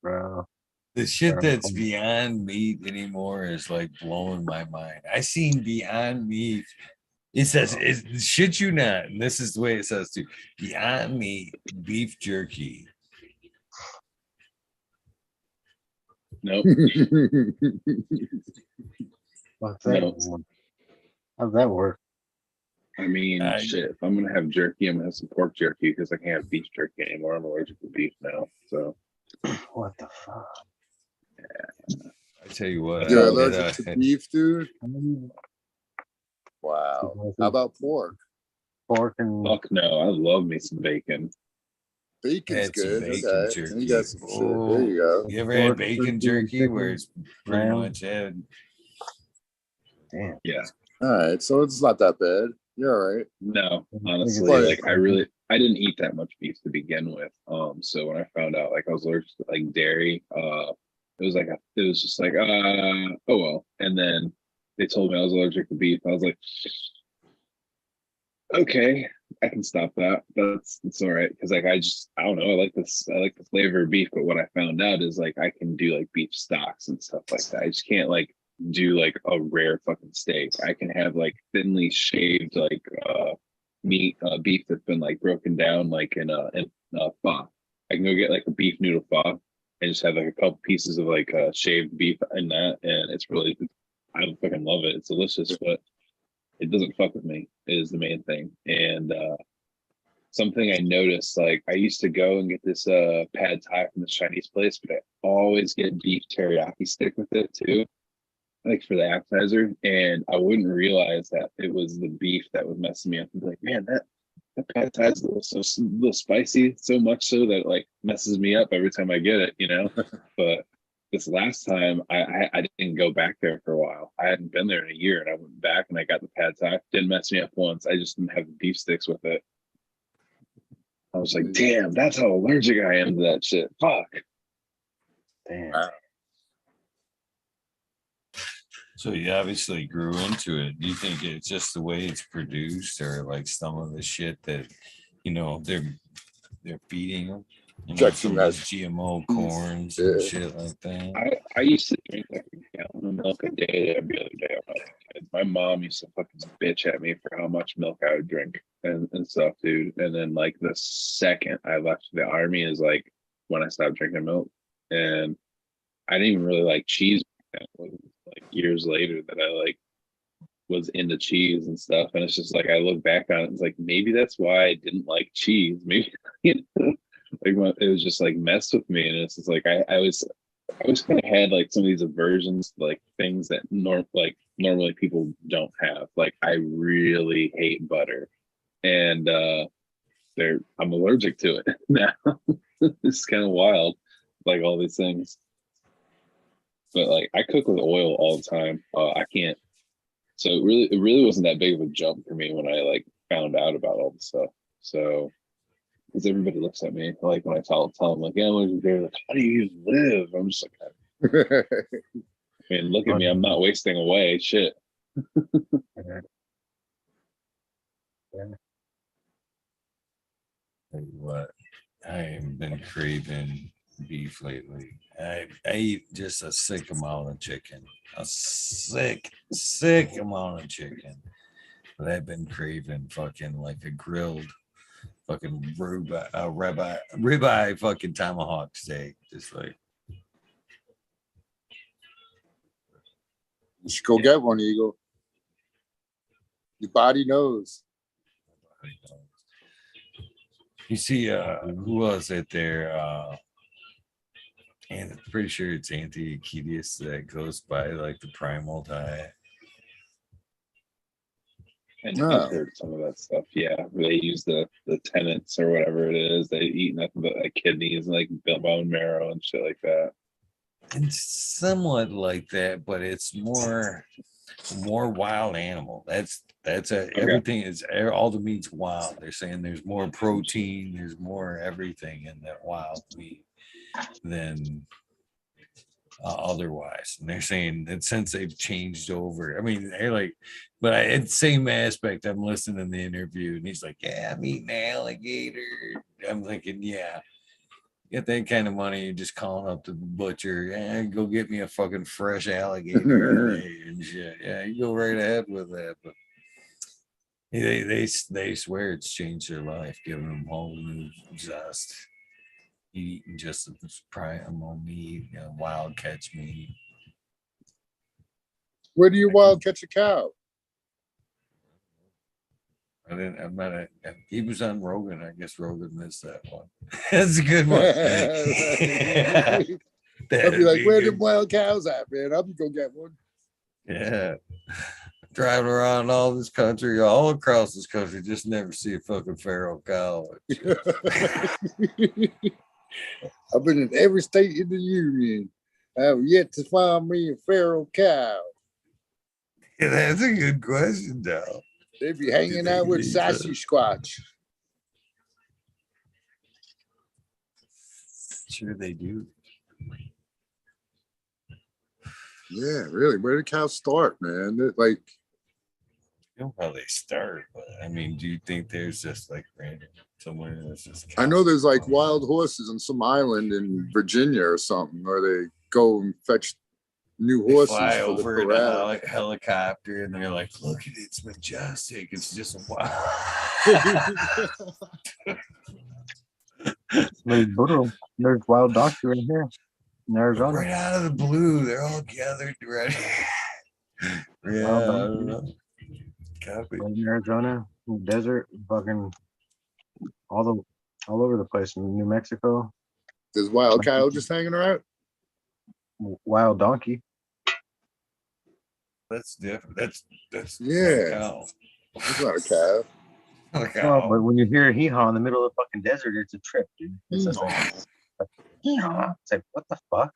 Bro. The shit that's beyond meat anymore is like blowing my mind. I seen Beyond Meat. It says, shit you not, and this is the way it says too. Beyond Meat beef jerky. Nope. What's that? No. How's that work? I mean, shit. If I'm gonna have jerky, I'm gonna have some pork jerky because I can't have beef jerky anymore. I'm allergic to beef now. So What the fuck? I tell you what, You're allergic to beef, dude? Wow. How about pork? Pork and fuck no, I love me some bacon. Bacon's Had some good. bacon Okay. jerky. You got some shit. There you go. You ever had Pork, bacon turkey, jerky chicken, where it's pretty lamb. much had? damn. Yeah. All right. So it's not that bad. You're all right. No, honestly, But- like I didn't eat that much beef to begin with. So when I found out like I was allergic to like dairy, it was just like oh well. And then they told me I was allergic to beef. I was like, okay, I can stop that. It's all right because like I don't know. I like the flavor of beef, but what I found out is like I can do like beef stocks and stuff like that. I just can't like do like a rare fucking steak. I can have like thinly shaved like meat beef that's been like broken down like in pho. I can go get like a beef noodle pho and just have like a couple pieces of like shaved beef in that, and it's really, I fucking love it. It's delicious, but it doesn't fuck with me is the main thing. And something I noticed, like I used to go and get this pad thai from this Chinese place, but I always get beef teriyaki stick with it too, like for the appetizer. And I wouldn't realize that it was the beef that was messing me up. I'd be like, man, that pad thai is a little spicy, so much so that it like messes me up every time I get it, you know. But this last time I didn't go back there for a while. I hadn't been there in a year, and I went back and I got the pad thai. Didn't mess me up once. I just didn't have the beef sticks with it. I was like, damn, that's how allergic I am to that shit. Fuck. Damn. Wow. So you obviously grew into it. Do you think it's just the way it's produced, or like some of the shit that they're feeding them? Some of those GMO corns and shit like that. I used to drink like a gallon of milk a day every other day. My mom used to fucking bitch at me for how much milk I would drink and stuff, dude. And then like the second I left the army is like when I stopped drinking milk. And I didn't even really like cheese. It was like years later that I like was into cheese and stuff. And it's just like I look back on it, it's like maybe that's why I didn't like cheese. Maybe like it was just like messed with me. And it's just like I always kind of had like some of these aversions to like things that normally people don't have. Like I really hate butter, and I'm allergic to it now. It's kind of wild, like all these things. But like I cook with oil all the time. I can't. So it really wasn't that big of a jump for me when I like found out about all this stuff. So, because everybody looks at me like when I tell them like, yeah, they're like, how do you even live? I'm just like, I mean, look at me, I'm not wasting away. Shit. Yeah. Tell you what, I haven't been craving beef lately. I eat just a sick amount of chicken, a sick amount of chicken. But I've been craving fucking like a grilled fucking ribeye fucking tomahawk steak. Just like, You should go get one, Eagle. Your body knows. you see, who was it there? And I'm pretty sure it's Anti-Achilles that goes by like the primal diet. And No. I've heard some of that stuff. Yeah, where they use the tenants or whatever it is. They eat nothing but like kidneys and like bone marrow and shit like that. And somewhat like that, but it's more wild animal. Everything is all the meat's wild. They're saying there's more protein, there's more everything in that wild meat than otherwise. And they're saying that since they've changed over, I mean, they're like, but it's same aspect. I'm listening to the interview, and he's like, "Yeah, I'm eating alligator." I'm thinking, yeah. Get that kind of money, you're just calling up the butcher. Yeah, go get me a fucking fresh alligator and shit. Yeah, you go right ahead with that. But they swear it's changed their life, giving them whole new zest. Eating just primal meat, wild catch meat. Where do you wild catch a cow? I'm not. He was on Rogan. I guess Rogan missed that one. That's a good one. I'll be like, where the wild cows at, man? I'll be go get one. Yeah. Driving around all this country, all across this country, just never see a fucking feral cow. I've been in every state in the union. I have yet to find me a feral cow. Yeah, that's a good question, though. They be hanging out with Sassy Squatch. Sure they do. Yeah, really. Where did cows start, man? Like, I know how they start, but I mean, do you think there's just like random somewhere that's just I know there's like wild horses on some island in Virginia or something, where they go and fetch new horses fly for the over in corral. a helicopter, and they're like, "Look at it, it's majestic. It's just a wild." There's wild donkey right here in Arizona. Right out of the blue, they're all gathered ready. Yeah, I don't know. Copy. Right in Arizona, in the desert, fucking all over the place in New Mexico. There's wild cow just hanging around. Wild donkey. That's different. That's Yeah. Cow. It's not a cow. Oh, but when you hear a hee-haw in the middle of the fucking desert, it's a trip, dude. It's just like hee-haw. It's like, what the fuck?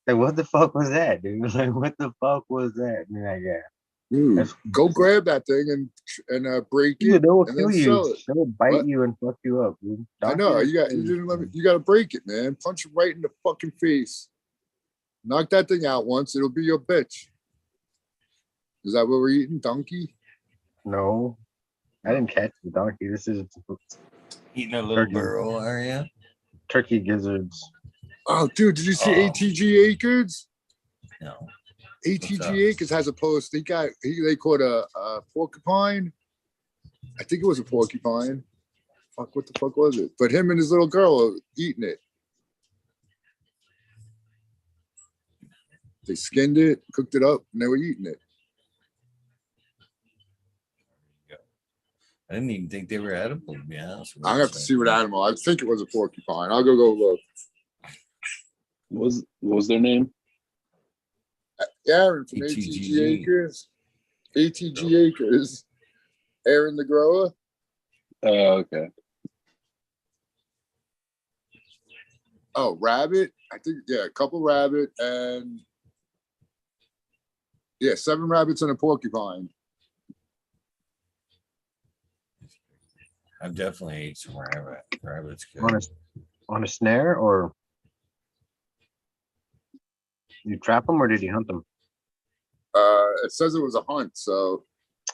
Like, what the fuck was that, dude? Like, what the fuck was that? I mean, like, yeah. Dude, go grab that thing and break it, They will and kill then you. sell it. They will bite What? you and fuck you up, dude. I know you didn't let me. You got to break it, man. Punch it right in the fucking face. Knock that thing out once. It'll be your bitch. Is that what we're eating? Donkey? No, I didn't catch the donkey. This is Eating a little burrow, are you? turkey gizzards. Oh, dude, did you see ATG Acres? No. ATG Acres has a post. They caught a porcupine. I think it was a porcupine. Fuck, what the fuck was it? But him and his little girl are eating it. They skinned it, cooked it up, and they were eating it. I didn't even think they were edible, to be honest. I'm gonna have to see what animal. I think it was a porcupine. I'll go look. What was their name? Aaron from ATG Acres. ATG Acres. Aaron the grower. Oh, okay. Oh, rabbit. I think, yeah, a couple rabbit and 7 rabbits and a porcupine. I definitely ate some rabbit. Rabbit's good. On a snare, or you trap them, or did you hunt them? It says it was a hunt, so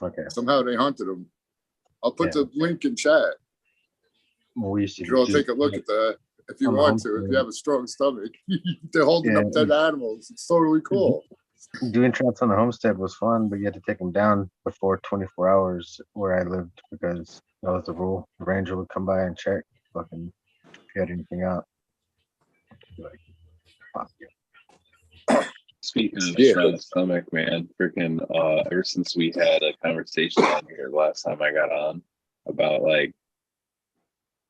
Okay. somehow they hunted them. I'll put the link in chat. Well, we used to You all take a look at that if you want to. If you have a strong stomach, they're holding up dead animals. It's totally cool. Doing traps on the homestead was fun, but you had to take them down before 24 hours where I lived, because that was the rule. The ranger would come by and check fucking if you had anything out. Like, fuck you. Speaking of strong stomach, man, freaking ever since we had a conversation on here last time I got on about like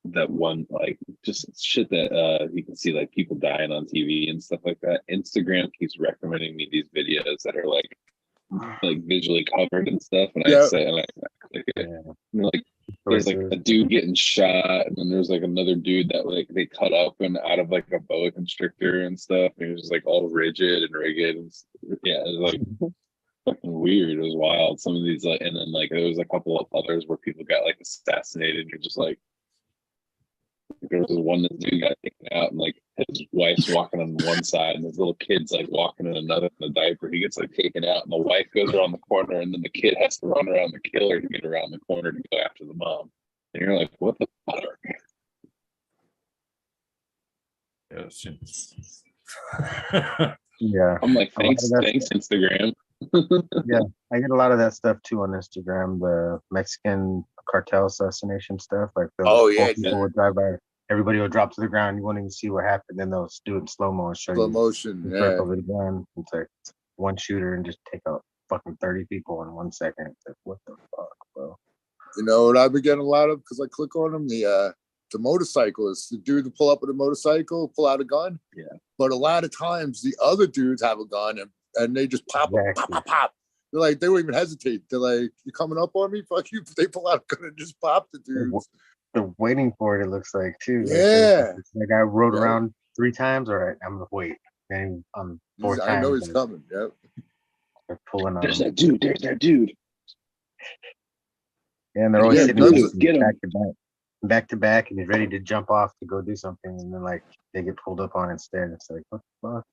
that one, like just shit that you can see like people dying on TV and stuff like that. Instagram keeps recommending me these videos that are like visually covered and stuff, and I say, and I click it, and like there's like a dude getting shot, and then there's like another dude that like they cut up and out of like a boa constrictor and stuff, and he was just like all rigid and rigged, and it was like fucking weird. It was wild. Some of these, like, and then like there was a couple of others where people got like assassinated. You're just like, there was this one that dude got taken out, and like his wife's walking on one side, and his little kid's like walking in another in the diaper. He gets like taken out, and the wife goes around the corner, and then the kid has to run around the killer to get around the corner to go after the mom. And you're like, what the fuck? Yeah. I'm like, thanks Instagram. Yeah, I get a lot of that stuff too on Instagram. The Mexican cartel assassination stuff. Like, people would drive by, everybody will drop to the ground. You won't even see what happened. Then they'll do it in slow mo and show slow motion. Yeah. Over the ground. It's like one shooter and just take out fucking 30 people in 1 second. It's like, what the fuck, bro? You know what I've been getting a lot of, because I click on them, the motorcyclists, the dude to pull up with a motorcycle, pull out a gun. Yeah. But a lot of times the other dudes have a gun and they just pop, pop. They're like, they won't even hesitate. They're like, you coming up on me? Fuck you. They pull out a gun and just pop the dudes. They're waiting for it, it looks like, too. Yeah. Like I rode around 3 times. All right, I'm going to wait. Then I'm 4 times. I know he's coming. Yep. They're pulling on. There's that dude. There's that dude. Yeah, and they're always sitting back to back, and he's ready to jump off to go do something, and then like they get pulled up on instead. It's like, what the fuck?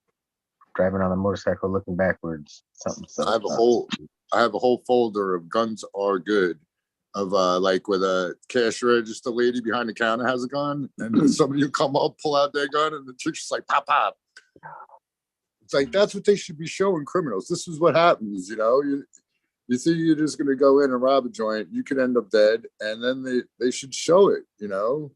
Driving on a motorcycle, looking backwards. Something. I have a whole folder of guns are good, of like with a cash register lady behind the counter has a gun, and somebody will come up, pull out their gun, and the chick's just like pop pop. It's like that's what they should be showing criminals. This is what happens, you know. You think you're just gonna go in and rob a joint, you could end up dead, and then they should show it, you know.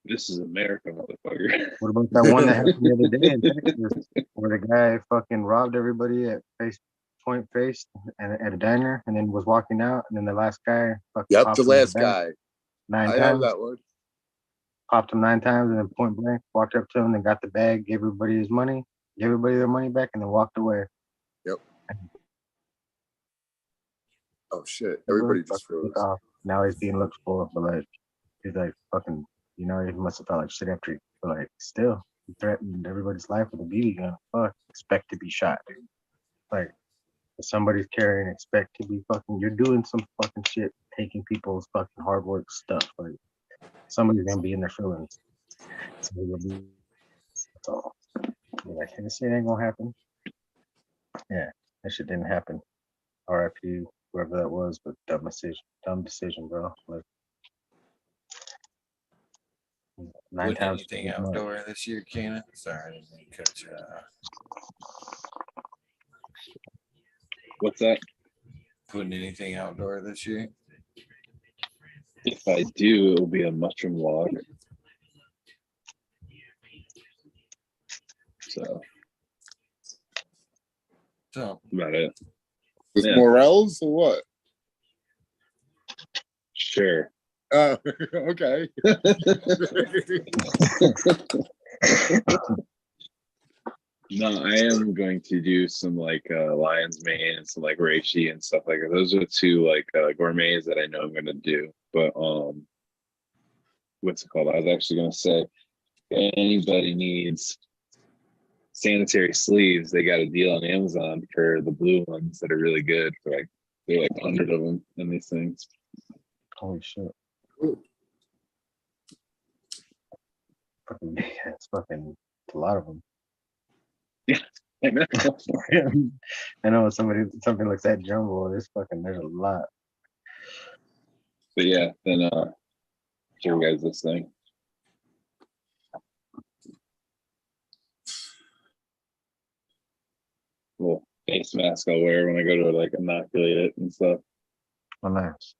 This is America, motherfucker. What about that one that happened the other day in Texas, where the guy fucking robbed everybody at point face and at a diner, and then was walking out, and then the last guy fucking the last guy 9 times. I have that one. Popped him 9 times, and then point blank walked up to him, and got the bag, gave everybody his money, gave everybody their money back, and then walked away. Yep. Oh shit! Everybody just froze. Now he's being looked for, but like he's like fucking, you know, he must have felt like shit after, but like still he threatened everybody's life with a BB gun. Fuck, expect to be shot, dude. Like if somebody's carrying, expect to be fucking. You're doing some fucking shit, taking people's fucking hard work stuff. Like somebody's gonna be in their feelings. So that's all. You're like, this shit ain't gonna happen. Yeah, that shit didn't happen. R.I.P. whoever that was, but dumb decision, bro. Like 9 times. Anything outdoor this year, Kenan? Sorry, I didn't mean to cut you off. What's that? Putting anything outdoor this year? If I do, it will be a mushroom log. So about it. With morels or what? Sure. Okay. No, I am going to do some like lion's mane and some like reishi and stuff like that. Those are 2 like gourmets that I know I'm going to do. But what's it called? I was actually going to say, if anybody needs sanitary sleeves, they got a deal on Amazon for the blue ones that are really good. For like they're like 100 of them in these things. Holy shit! Yeah, it's fucking a lot of them. Yeah, I know. I know something looks that jumbo. There's a lot. But yeah, then show you guys this thing. Little face mask I'll wear when I go to like inoculate it and stuff. Oh, nice.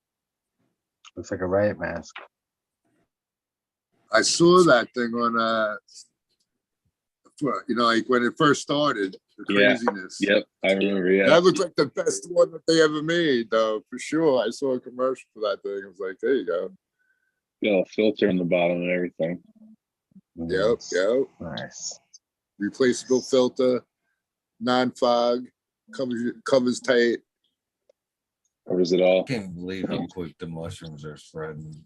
Looks like a riot mask. I saw that thing on like when it first started, the craziness. Yep, I remember. Yeah, that looks like the best one that they ever made, though, for sure. I saw a commercial for that thing. I was like, there you go. Got a filter in the bottom and everything. Nice. Yep. Nice. Replaceable filter, non-fog, covers tight. Covers it all. I can't believe how quick the mushrooms are spreading.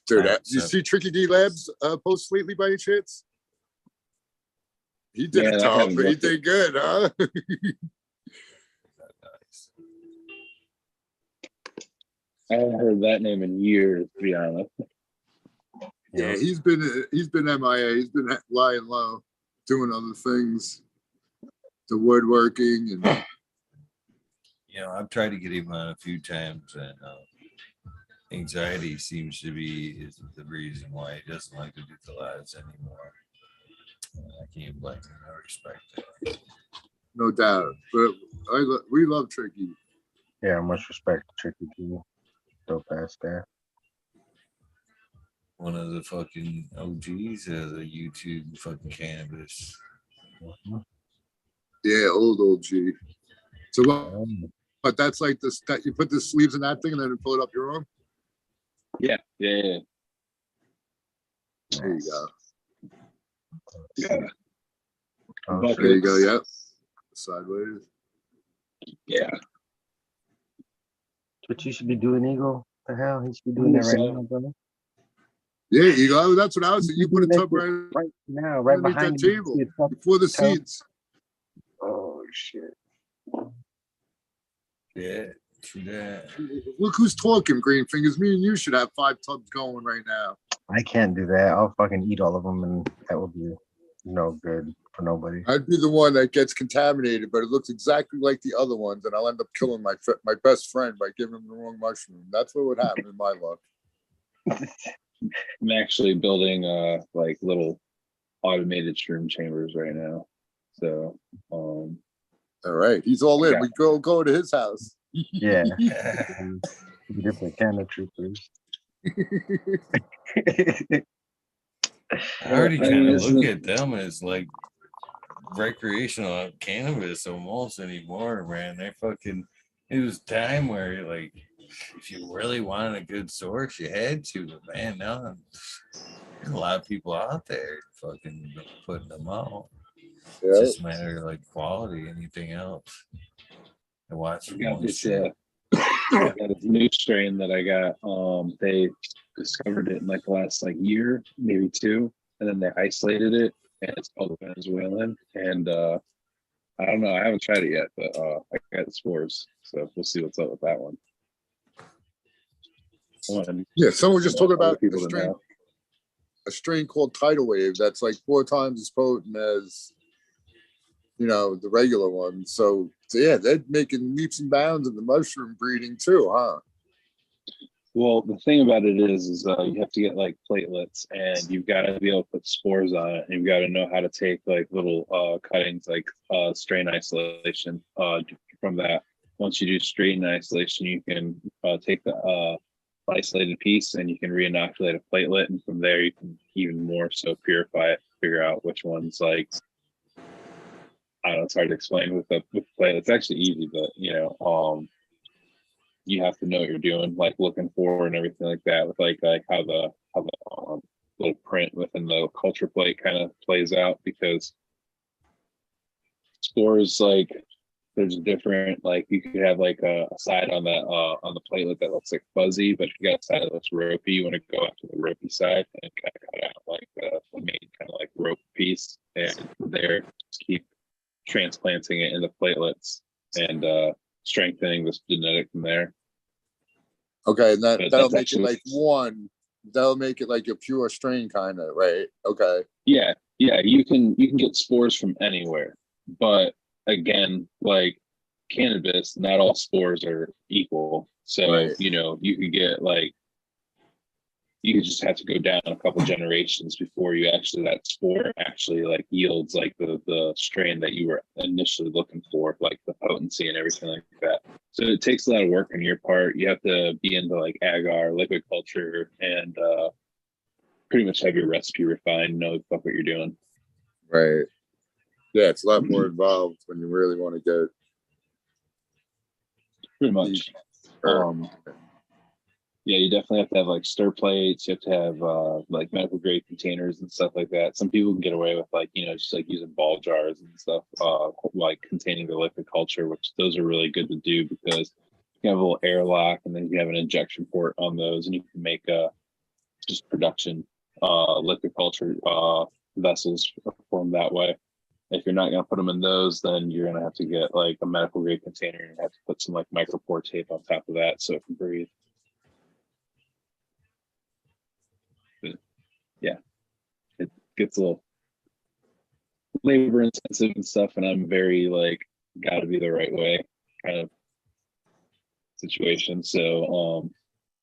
Dude, you see Tricky D Labs post lately by any chance? He did it tough, but he did good, huh? Nice. I haven't heard that name in years, to be honest. Yeah, he's been MIA. He's been lying low, doing other things, the woodworking and. I've tried to get him on a few times, and anxiety seems to be the reason why he doesn't like to do the lives anymore. I can't blame him. I respect it. No doubt, but we love Tricky. Yeah, much respect to Tricky too. Dope ass guy. One of the fucking OGs of the YouTube fucking cannabis. Mm-hmm. Yeah, old G. So what? But that's like this that you put the sleeves in that thing and then pull it up your arm. Yeah. There you go. Yeah. Oh, there you go. Yep. Sideways. Yeah. What you should be doing, Eagle? The hell, he should be doing that right now, brother. Yeah, Eagle. That's what I was saying. You put a tub right now, right behind that table before the seats. Oh shit. Yeah, true that. Look who's talking, Green Fingers. Me and you should have 5 tubs going right now. I can't do that. I'll fucking eat all of them, and that would be no good for nobody. I'd be the one that gets contaminated, but it looks exactly like the other ones, and I'll end up killing my best friend by giving him the wrong mushroom. That's what would happen in my luck. I'm actually building like little automated shroom chambers right now. So all right, he's all in. We go to his house. Yeah. Different kind of troopers. I already kind of look at them as like recreational cannabis almost anymore, man. They fucking, it was time where like if you really wanted a good source, you had to, but man, now there's a lot of people out there fucking putting them out. Yeah. It's just a matter of like quality, anything else. I watch this new strain that I got. They discovered it in like the last like year, maybe 2, and then they isolated it, and it's called Venezuelan. And I don't know, I haven't tried it yet, but I got the spores, so we'll see what's up with that one. Yeah, someone just talking about a strain called Tidal Wave that's like 4 times as potent as the regular one. So yeah, they're making leaps and bounds in the mushroom breeding too, huh? Well, the thing about it is you have to get like platelets, and you've got to be able to put spores on it, and you've got to know how to take like little cuttings, like strain isolation from that. Once you do strain isolation, you can take the isolated piece and you can re-inoculate a platelet, and from there you can even more so purify it, figure out which one's like, I don't know, it's hard to explain with the platelet. It's actually easy, but you have to know what you're doing, like looking for and everything like that, with like how the little print within the culture plate kind of plays out, because spores, like there's different, like you could have like a side on the platelet that looks like fuzzy, but if you got a side that looks ropey, you want to go after the ropey side and kind of cut out like the main kind of like rope piece, and from there just keep transplanting it in the platelets and strengthening this genetic from there. Okay, and that'll make it like one they'll make it like a pure strain kind of, right? Okay. Yeah, you can get spores from anywhere, but again, like cannabis, not all spores are equal. So Right. you could get like, you could just have to go down a couple generations before you actually, that spore actually like yields like the strain that you were initially looking for, like the potency and everything like that. So it takes a lot of work on your part. You have to be into like agar, liquid culture, and pretty much have your recipe refined, know what you're doing. Right. Yeah, it's a lot more involved when you really want to get pretty much. Yeah, you definitely have to have like stir plates. You have to have like medical grade containers and stuff like that. Some people can get away with like, just like using ball jars and stuff, like containing the liquid culture, which those are really good to do because you have a little airlock and then you have an injection port on those, and you can make just production liquid culture vessels for them that way. If you're not going to put them in those, then you're going to have to get like a medical grade container and have to put some like micropore tape on top of that so it can breathe. Yeah, it gets a little labor intensive and stuff, and I'm very like got to be the right way kind of situation. So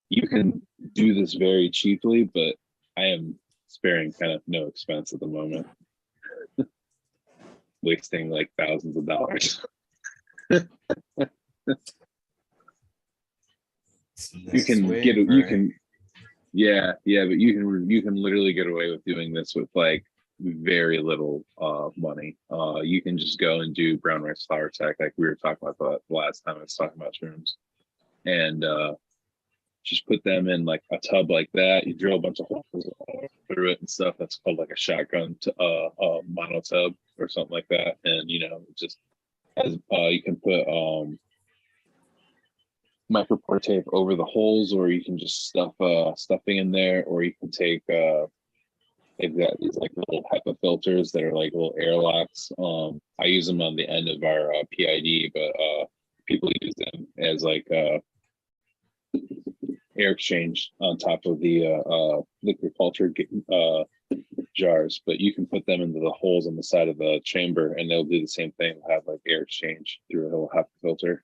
you can do this very cheaply, but I am sparing kind of no expense at the moment, wasting like thousands of dollars. But you can literally get away with doing this with like very little money. You can just go and do brown rice flour tech, like we were talking about the last time I was talking about shrooms, and just put them in like a tub like that. You drill a bunch of holes through it and stuff. That's called like a shotgun mono tub or something like that. And just as you can put micropore tape over the holes, or you can just stuff stuffing in there, or you can take they've got these like little HEPA filters that are like little airlocks. I use them on the end of our PID, but people use them as like air exchange on top of the liquid culture jars. But you can put them into the holes on the side of the chamber, and they'll do the same thing. They'll have like air exchange through a little HEPA filter.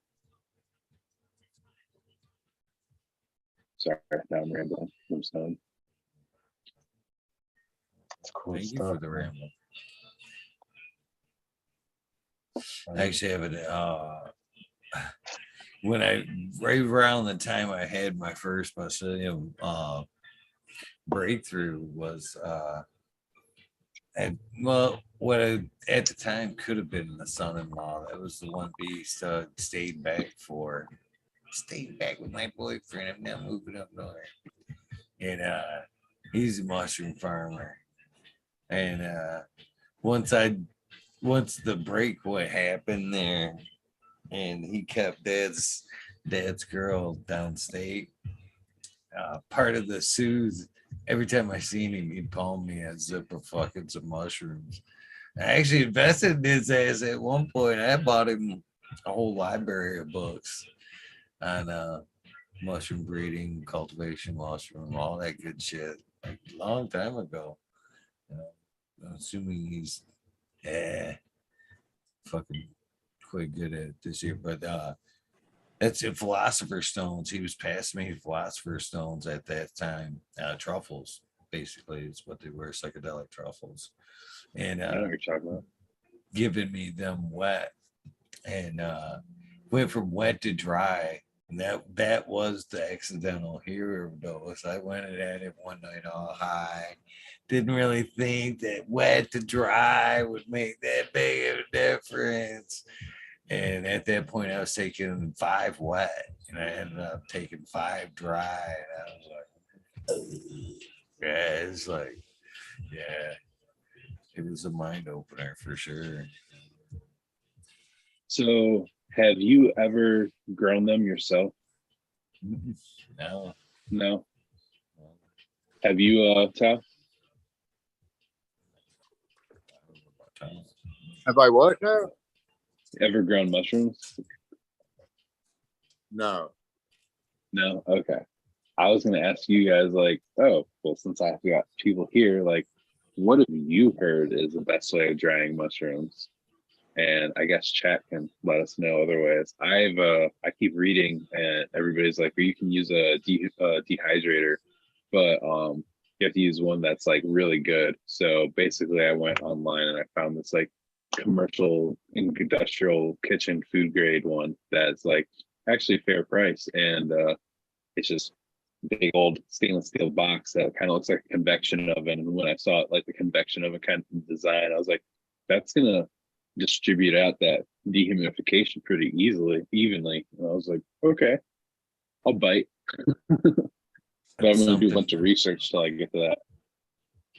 Sorry, now I'm rambling. I'm sorry. That's cool Thank stuff. you for the ramble. I actually have it. Right around the time I had my first mycelium breakthrough was what at the time could have been the son-in-law. That was the one beast stayed back with my boyfriend. I'm now moving up north, and he's a mushroom farmer. And once the break what happened there, and he kept dad's girl downstate. Part of the soothe, every time I seen him, he'd palm me a zip of fucking some mushrooms. I actually invested in his ass at one point. I bought him a whole library of books on mushroom breeding, cultivation, mushroom, all that good shit. Like a long time ago. I'm assuming he's fucking quite good at it this year, but that's in Philosopher's Stones. He was passing me Philosopher's Stones at that time. Truffles, basically, is what they were, psychedelic truffles. And I know what you're talking about. Giving me them wet, and went from wet to dry. And that was the accidental hero dose. I went and had it one night all high. Didn't really think that wet to dry would make that big of a difference. And at that point, I was taking 5 wet, and I ended up taking 5 dry. And I was like, ugh. Yeah, it's like, yeah, it was a mind opener for sure. So, have you ever grown them yourself? No. No. Have you, Tal? Have I what now? Ever grown mushrooms? No. No. Okay. I was gonna ask you guys, like, oh, well, since I've got people here, like, what have you heard is the best way of drying mushrooms? And I guess chat can let us know other ways. I keep reading, and everybody's like, well, you can use a dehydrator, but you have to use one that's like really good. So basically, I went online and I found this like commercial industrial kitchen food grade one that's like actually fair price, and it's just big old stainless steel box that kind of looks like a convection oven. And when I saw it like the convection oven kind of design, I was like, that's gonna distribute out that dehumidification pretty evenly. And I was like, okay, I'll bite. But I'm gonna do a bunch of research till I get to that.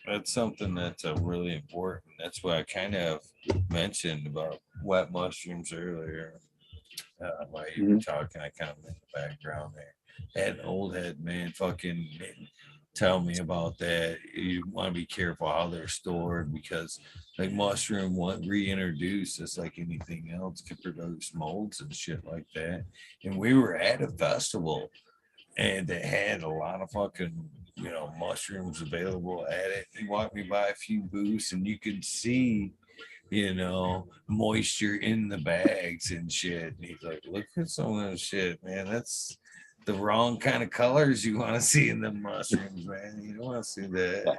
That's something that's really important. That's why I kind of mentioned about wet mushrooms earlier. While you were talking, I kind of in the background there. Had an old head man fucking tell me about that. You want to be careful how they're stored, because like mushroom reintroduced, just like anything else, can produce molds and shit like that. And we were at a festival and they had a lot of fucking, mushrooms available at it. He walked me by a few booths and you could see, moisture in the bags and shit. And he's like, look at some of that shit, man. That's the wrong kind of colors you want to see in the mushrooms, man. You don't want to see that,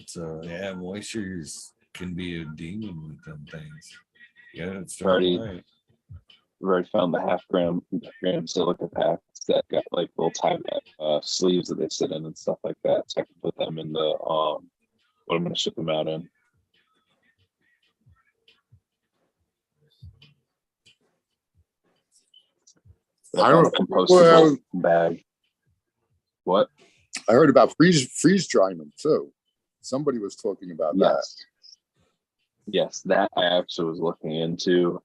So yeah, moistures can be a demon with them things. Yeah, it's right. We've already found the half gram silica packs that got like little tie back sleeves that they sit in and stuff like that. So I can put them in the what I'm going to ship them out in. I don't compostable bag. What? I heard about freeze drying them too. Somebody was talking about that. Yes, that I actually was looking into.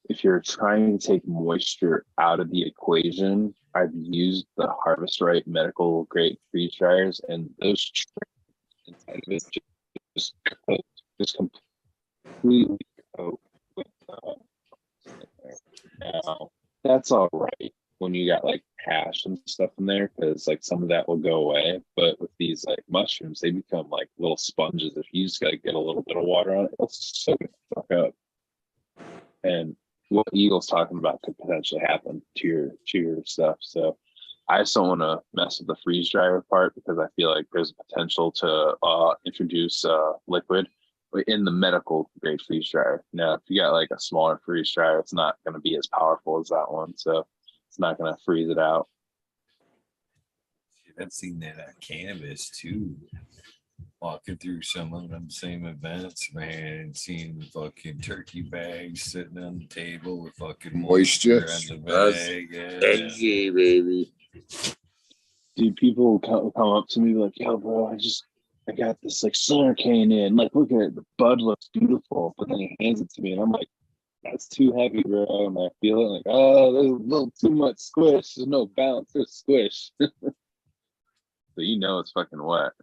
If you're trying to take moisture out of the equation, I've used the Harvest Right medical grade freeze dryers, and those inside of it just completely coat with now. That's all right when you got like hash and stuff in there, because like some of that will go away. But with these like mushrooms, they become like little sponges. If you just gotta get a little bit of water on it, it'll soak it the fuck up. And what Eagle's talking about could potentially happen to your stuff. So I just don't want to mess with the freeze dryer part, because I feel like there's a potential to introduce liquid in the medical grade freeze dryer. Now, if you got like a smaller freeze dryer, it's not going to be as powerful as that one, so it's not going to freeze it out. I've seen that at cannabis too. Walking through some of them same events, man, seeing the fucking turkey bags sitting on the table with fucking moisture on the bag. Edgy, baby. Dude, people come up to me like, yo, bro, I got this like solar cane in. Like, look at it, the bud looks beautiful. But then he hands it to me and I'm like, that's too heavy, bro. And I feel it like, oh, there's a little too much squish. There's no bounce, there's squish. So it's fucking wet.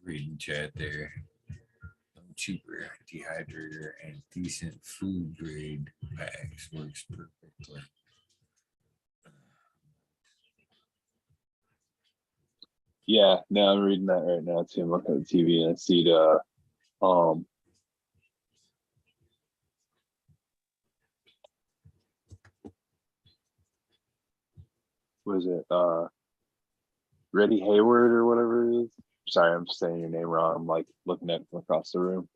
Reading chat there. Cheaper dehydrator and decent food grade bags works perfectly. Yeah, now I'm reading that right now too. I'm looking at the TV and I see the what is it? Reddy Hayward or whatever it is. Sorry, I'm saying your name wrong. I'm like looking at it from across the room.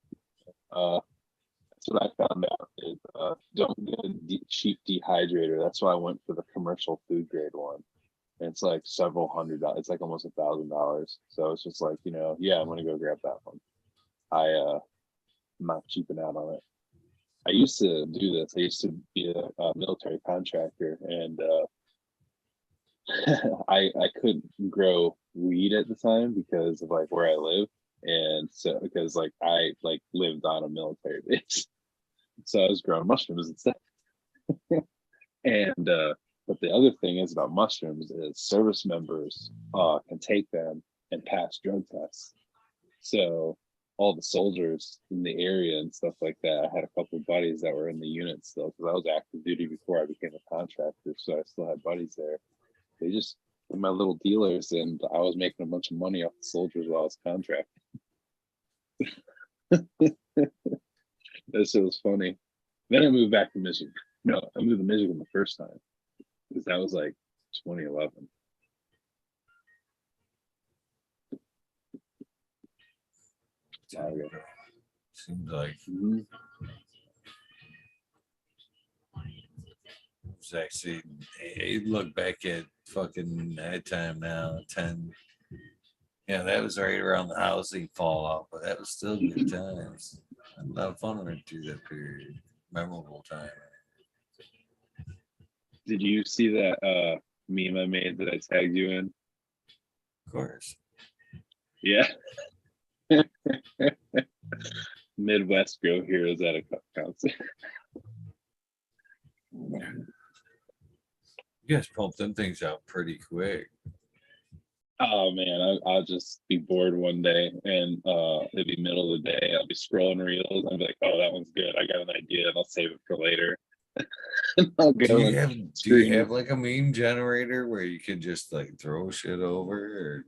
That's what I found out is don't get a cheap dehydrator. That's why I went for the commercial food grade one. And it's like several $100. It's like almost $1,000. So it's just like, yeah, I'm gonna go grab that one. I'm not cheaping out on it. I used to do this. I used to be a military contractor, and I couldn't grow weed at the time because of like where I live, and so because like I like lived on a military base, so I was growing mushrooms instead. And but the other thing is about mushrooms is service members can take them and pass drug tests. So all the soldiers in the area and stuff like that. I had a couple of buddies that were in the unit still because I was active duty before I became a contractor, so I still had buddies there. They just were my little dealers, and I was making a bunch of money off the soldiers while I was contracting. That shit was funny. Then I moved back to Michigan. No, I moved to Michigan the first time because that was like 2011. Seems like it's actually, you look back at fucking that time now, 10. Yeah, that was right around the housing fallout, but that was still good times. I had a lot of fun right through that period. Memorable time. Did you see that meme I made that I tagged you in? Of course. Yeah. Midwest Grow Heroes at a concert. You guys pump them things out pretty quick. Oh man, I'll just be bored one day and it'd be middle of the day. I'll be scrolling reels. I'll be like, oh, that one's good. I got an idea and I'll save it for later. And I'll go. Do you have like a meme generator where you can just like throw shit over? Or?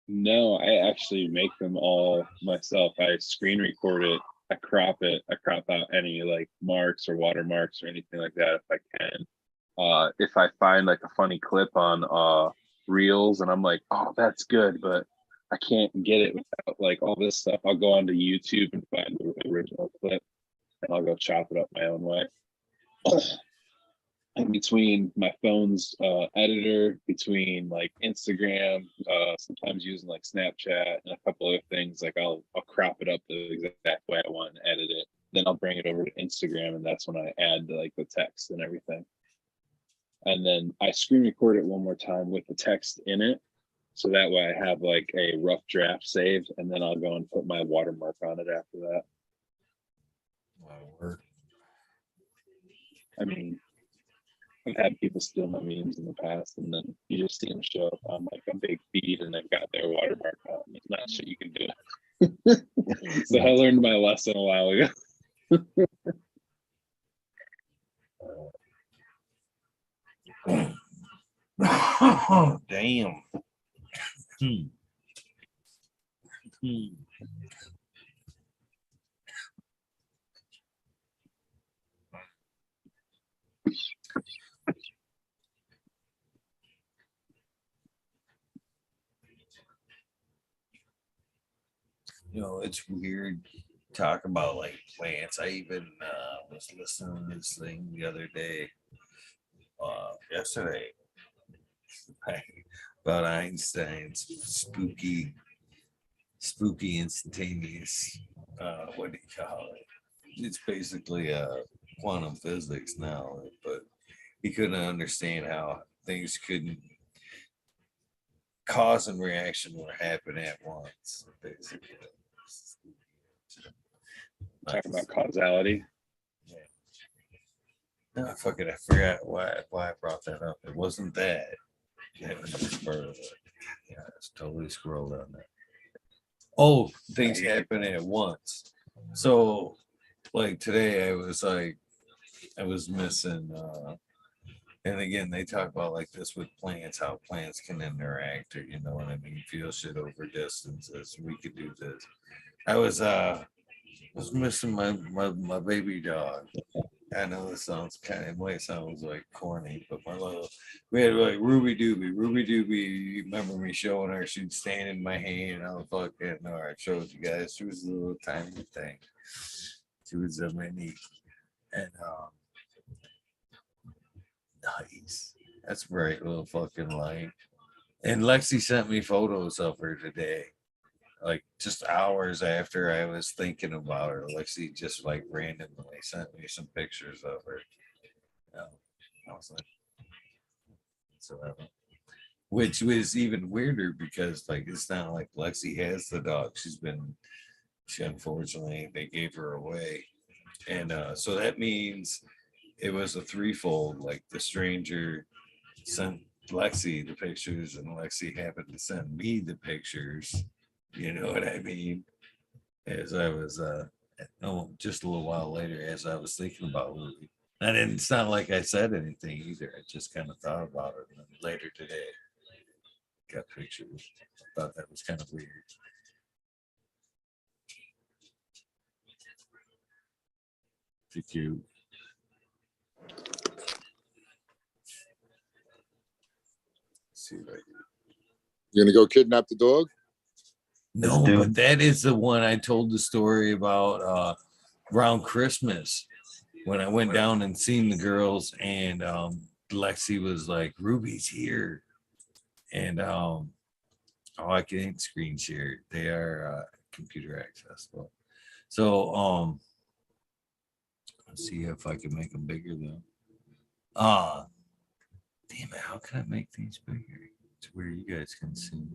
No, I actually make them all myself. I screen record it, I crop out any like marks or watermarks or anything like that if I can. If I find like a funny clip on reels and I'm like, oh, that's good, but I can't get it without like all this stuff, I'll go onto YouTube and find the original clip and I'll go chop it up my own way. And between my phone's editor, between like Instagram, sometimes using like Snapchat and a couple other things, like I'll crop it up the exact way I want and edit it. Then I'll bring it over to Instagram, and that's when I add like the text and everything. And then I screen record it one more time with the text in it, so that way I have like a rough draft saved, and then I'll go and put my watermark on it after that. Wow. I mean, I've had people steal my memes in the past, and then you just see them show up on like a big feed, and they've got their watermark on. It's not shit you can do. So I learned my lesson a while ago. Oh, damn. You know, it's weird talk about like plants. I even was listening to this thing the other day, yesterday, about Einstein's spooky instantaneous, what do you call it? It's basically quantum physics now, but he couldn't understand how things couldn't cause and reaction would happen at once, basically. Talking about causality. Yeah. No, I forgot why I brought that up. It wasn't that. Yeah, it's totally scrolled on that. Oh, things happen at once. So, like today, I was missing. And again, they talk about like this with plants, how plants can interact, or you know what I mean, feel shit over distances. We could do this. I was missing my baby dog. I know this sounds might sound like corny, but we had like Ruby Dooby. You remember me showing her? She'd stand in my hand. I was fucking, no, I showed you guys. She was a little tiny thing. She was a mini, and nice. That's bright little fucking light. And Lexi sent me photos of her today. Like just hours after I was thinking about her, Lexi just like randomly sent me some pictures of her. I was like, whatsoever. Which was even weirder because like it's not like Lexi has the dog. She unfortunately they gave her away. And so that means it was a threefold, like the stranger sent Lexi the pictures and Lexi happened to send me the pictures. You know what I mean? as I was just a little while later as I was thinking about Ruby. And it's not like I said anything either. I just kind of thought about it. And then later today, got pictures. I thought that was kind of weird. Thank you. See if I can. You gonna go kidnap the dog? No, but that is the one I told the story about around Christmas when I went down and seen the girls, and Lexi was like, Ruby's here. And oh, I can't screen share. They are computer accessible. So let's see if I can make them bigger though. Damn it, how can I make these bigger? To where you guys can see.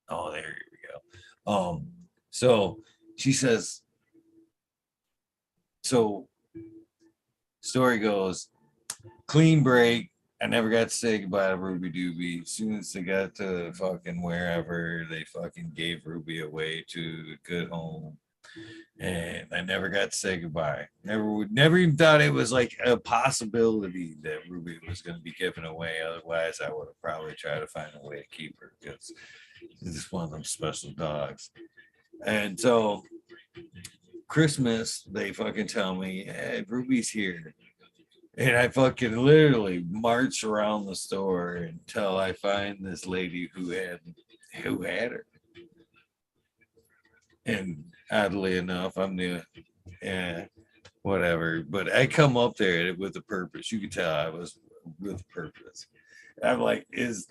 Oh, there we go. So she says, so story goes, clean break. I never got to say goodbye to Ruby Doobie. As soon as they got to fucking wherever, they fucking gave Ruby away to a good home. And I never got to say goodbye. Never even thought it was like a possibility that Ruby was going to be given away. Otherwise, I would have probably tried to find a way to keep her because it's one of them special dogs. And so Christmas, they fucking tell me, hey, Ruby's here. And I fucking literally march around the store until I find this lady who had her. And oddly enough, I'm new. Yeah, whatever. But I come up there with a purpose. You could tell I was with a purpose. I'm like, is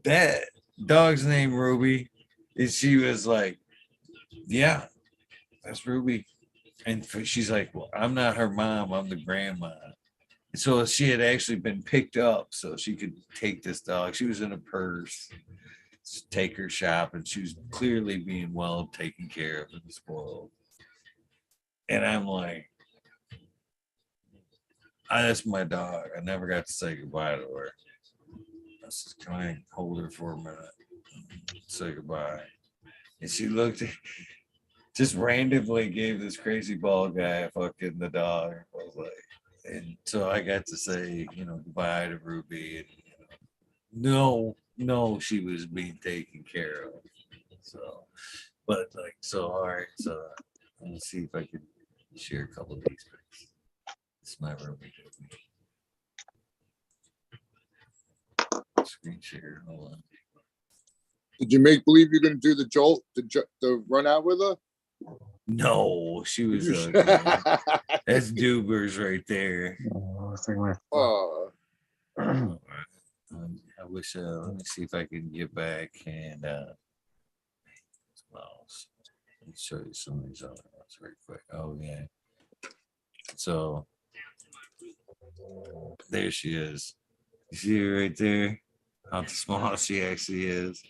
that dog's name Ruby? And she was like, yeah, that's Ruby. And she's like, well, I'm not her mom. I'm the grandma. So she had actually been picked up so she could take this dog. She was in a purse, take her shopping. She was clearly being well taken care of and spoiled. And I'm like, that's my dog. I never got to say goodbye to her. I said, can I hold her for a minute? Say goodbye. And she looked, just randomly gave this crazy bald guy fucking the dog. I was like, and so I got to say, goodbye to Ruby. And no, she was being taken care of. So, but like, so all right. So let me see if I can share a couple of these pics. It's my Ruby. Screen share. Hold on. Did you make believe you're gonna do the jolt, the run out with her? No, she was. That's Dubers right there. I wish. Let me see if I can get back and. Well, let me show you some of these other ones very quick. Oh yeah. So there she is. You see her right there? How small she actually is.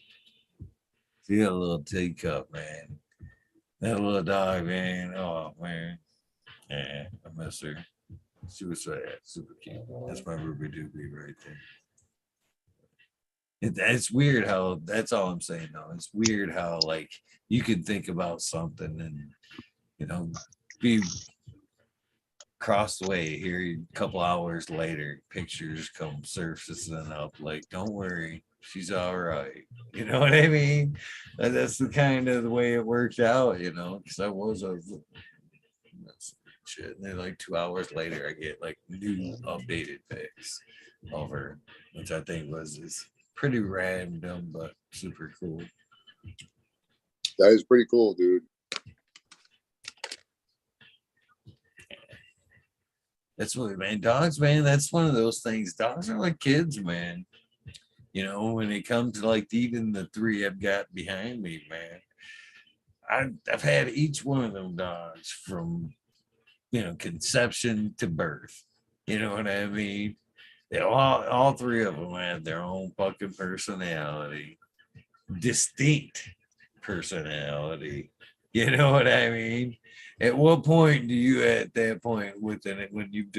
See that little teacup, man. That little dog, man. Oh man. Yeah, I miss her. She was super cute. That's my Ruby Doobie right there. It's weird how, that's all I'm saying though. It's weird how like you can think about something and be across the way here a couple hours later, pictures come surfacing up like, don't worry, she's all right. You know what I mean? That's the kind of the way it worked out, because I was a shit. And then like 2 hours later, I get like new updated pics of her, which I think is pretty random, but super cool. That is pretty cool, dude. That's what, man. Dogs, man. That's one of those things. Dogs are like kids, man. When it comes to like even the three I've got behind me, man. I've had each one of them dogs from conception to birth. You know what I mean? They all three of them have their own fucking personality, distinct personality. You know what I mean? At what point do you, at that point, when you've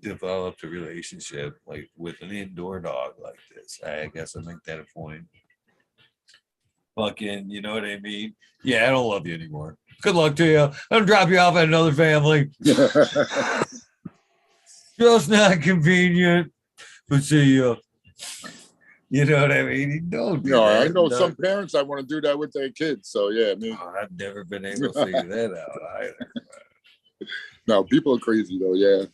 developed a relationship like with an indoor dog like this? I guess I make that a point. fucking, you know what I mean? Yeah, I don't love you anymore. Good luck to you. I'll drop you off at another family. Just not convenient. But see you. You know what I mean? You don't do that. I know some parents that want to do that with their kids. So yeah, me. Oh, I've never been able to figure that out either. No, people are crazy though. Yeah.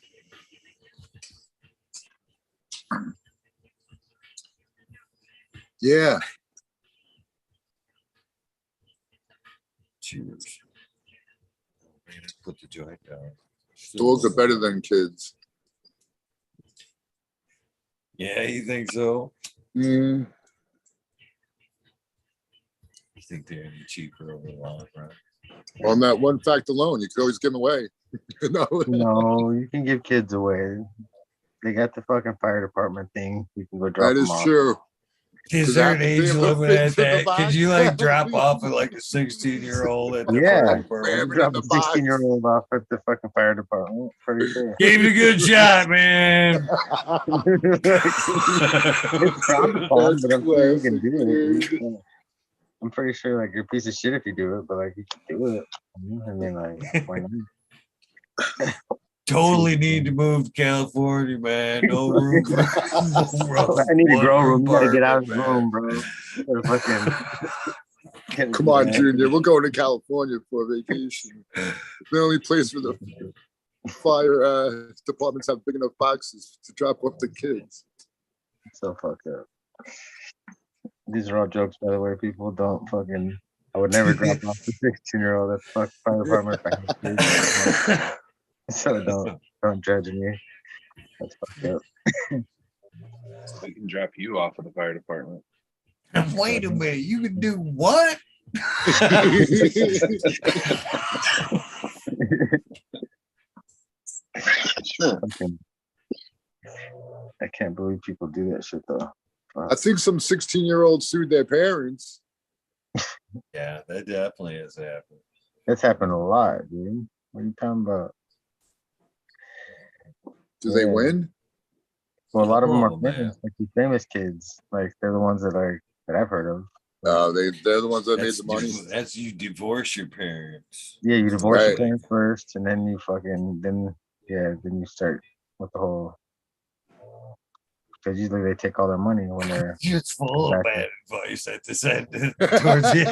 Yeah. Cheers. Put the joint down. Dogs are better than kids. Yeah, you think so? Mm. You think they're any cheaper over the long run? On that one fact alone, you could always give them away. No, you can give kids away. They got the fucking fire department thing. You can go drop That them is off. true. Is there an age limit at that? box? Could you like drop off at like a 16-year-old at the Yeah. fire department? It Drop in a the box. 16-year-old off at the fucking fire department. Pretty sure. Gave it a good shot, man. It's probably fun, but I'm sure you can do Classic, it. I'm pretty sure like you're a piece of shit if you do it, but like you can do it. I mean, like, why not? Totally need to move to California, man. No room for I need a grow room. You gotta get out of the room, bro. Come on, Junior. We're going to California for a vacation. The only place where the fire departments have big enough boxes to drop off the kids. So fucked up. These are all jokes, by the way. People don't fucking. I would never drop off the 16-year-old at the fire department. So don't judge me. That's fucked up. We can drop you off at the fire department. Wait a minute, you can do what? I can't believe people do that shit though. I think some 16-year-olds sued their parents. Yeah, that definitely has happened. That's happened a lot, dude. What are you talking about? Do they win? Well, a lot of them are man. famous, like the famous kids. Like they're the ones that I've heard of. They're the ones that made the money. That's you divorce your parents. Yeah, you divorce your Right. parents first, and then you then you start with the whole. Because usually they take all their money when they're. It's full of bad advice at this end towards you.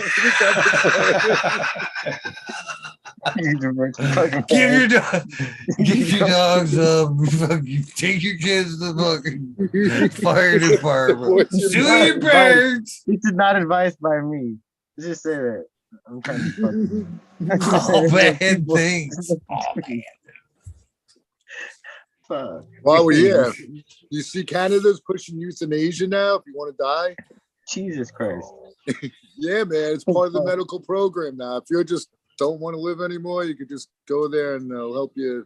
Give your dogs up. Take your kids to the fucking fire department. Sue your parents. This is not advice by me. Just say that. I'm trying to All bad things. Oh man. Fuck. While we're here, you see Canada's pushing euthanasia now if you want to die. Jesus Christ. Yeah, man, it's part of the medical program now. If you just don't want to live anymore, you could just go there and they'll help you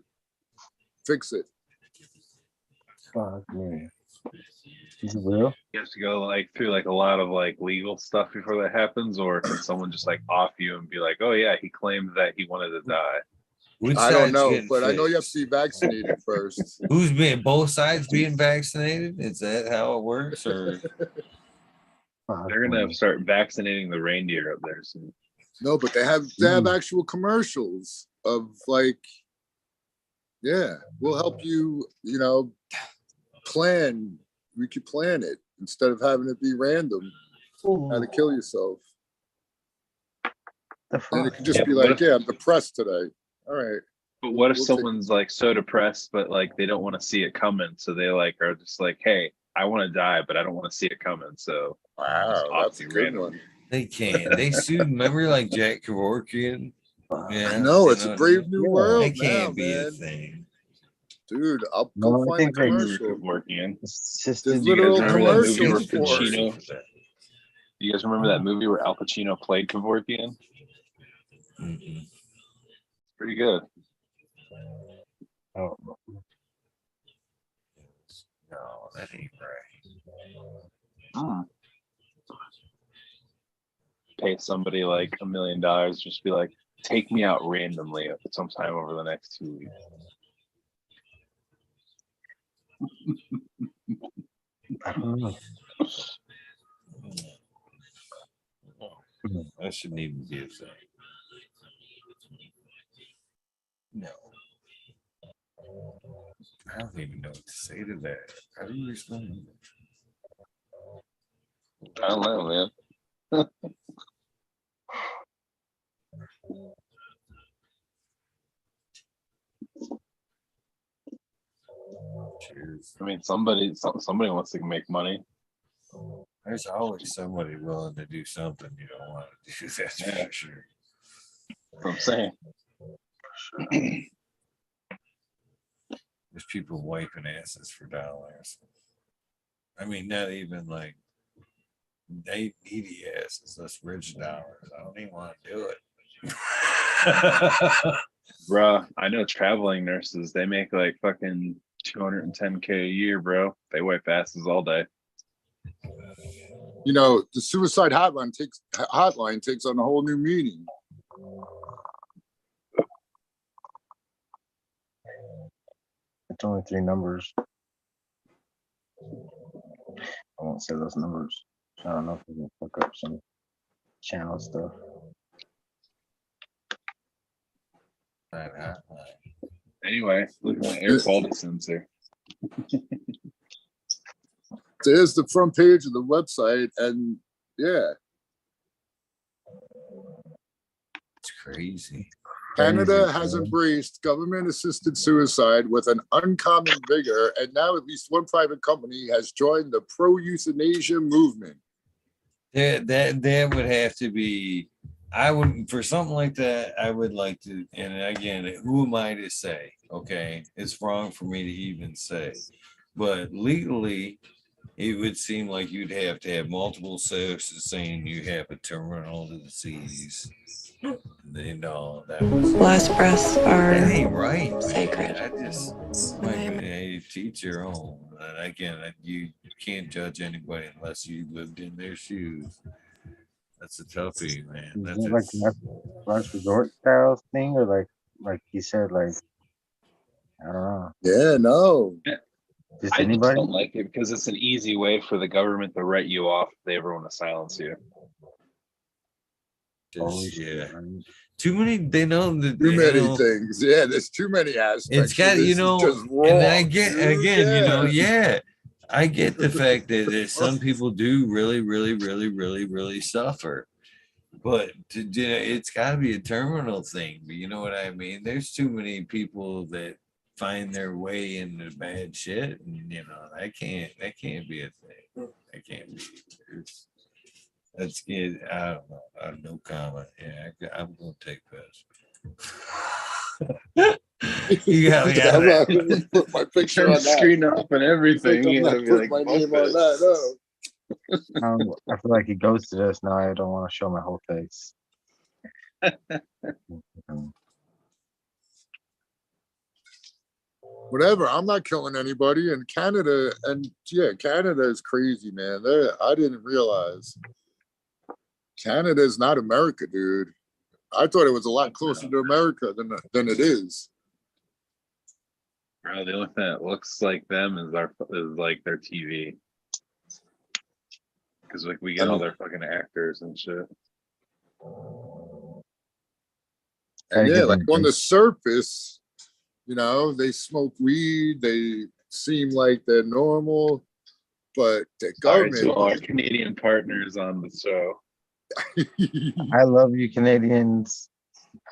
fix it. Fuck man. Is it real? You have to go like through like a lot of like legal stuff before that happens, or can someone just like off you and be like, oh yeah, he claimed that he wanted to die? I don't know, but I know you have to be vaccinated first. Who's being both sides being vaccinated? Is that how it works? Or They're gonna start vaccinating the reindeer up there soon. No, but they have actual commercials of like, yeah, we'll help you, plan. We could plan it instead of having it be random. How to kill yourself. And it could just be like, I'm depressed today. All right. But what if someone's like so depressed, but like they don't want to see it coming, so they like are just like, hey, I want to die, but I don't want to see it coming. So wow, that's a good one. They can't. They sued. Remember, like Jack Kevorkian? Yeah, no, it's a brave new world. It can't now, be man. a thing, dude. I'll go find a commercial. Kevorkian. There's literal commercials for it. You guys remember that movie where Al Pacino played Kevorkian? Mm-hmm. Pretty good. Oh. No, that ain't right. Pay somebody like $1 million, just be like, take me out randomly at sometime over the next 2 weeks. I don't know. That shouldn't even be a thing. No. I don't even know what to say to that. How do you respond? I don't know, man. Cheers. I mean, somebody wants to make money. There's always somebody willing to do something you don't want to do. That's for sure. That's what I'm saying. There's people wiping asses for dollars. I mean, not even like they needy asses, that's rich dollars. I don't even want to do it. Bruh, I know traveling nurses, they make like fucking $210K a year, bro. They wipe asses all day. You know, the suicide hotline takes on a whole new meaning. It's only 3 numbers. I won't say those numbers. I don't know if we can fuck up some channel stuff. Anyway, look at my air quality sensor. There's the front page of the website, and yeah. It's crazy. Canada has embraced government-assisted suicide with an uncommon vigor, and now at least one private company has joined the pro-euthanasia movement. That would have to be. I would, for something like that, I would like to. And again, who am I to say? Okay, it's wrong for me to even say, but legally, it would seem like you'd have to have multiple sources saying you have a terminal disease. You know, that was Last breaths are that ain't right, man. sacred. I just you teach your own. And again, you can't judge anybody unless you lived in their shoes. That's a toughie, man. Is That's it like last resort style thing, or like he said, like I don't know. Yeah, no. Just I just anybody? don't like it because it's an easy way for the government to write you off if they ever want to silence you. yeah. Too many. They know that too many things. Yeah, there's too many aspects. It's got just wrong, and I get dude. again, I get the fact that some people do really suffer, but it's got to be a terminal thing. But you know what I mean? There's too many people that find their way into bad shit, and that can't be a thing. That can't be. That's good. I don't know. I have no comment. Yeah, I'm gonna take this. You got me out I'm of not gonna put my picture on that Screen up and everything. I'm You not gotta be putting like, my name on that. No. I feel like he ghosted us now. I don't want to show my whole face. Whatever. I'm not killing anybody. And Canada is crazy, man. I didn't realize Canada is not America, dude. I thought it was a lot closer to America than it is. Bro, the only thing that looks like them is like their TV. Because like we get all their fucking actors and shit. And yeah, like on the surface, they smoke weed, they seem like they're normal, but the government. Sorry to all our Canadian partners on the show. I love you, Canadians.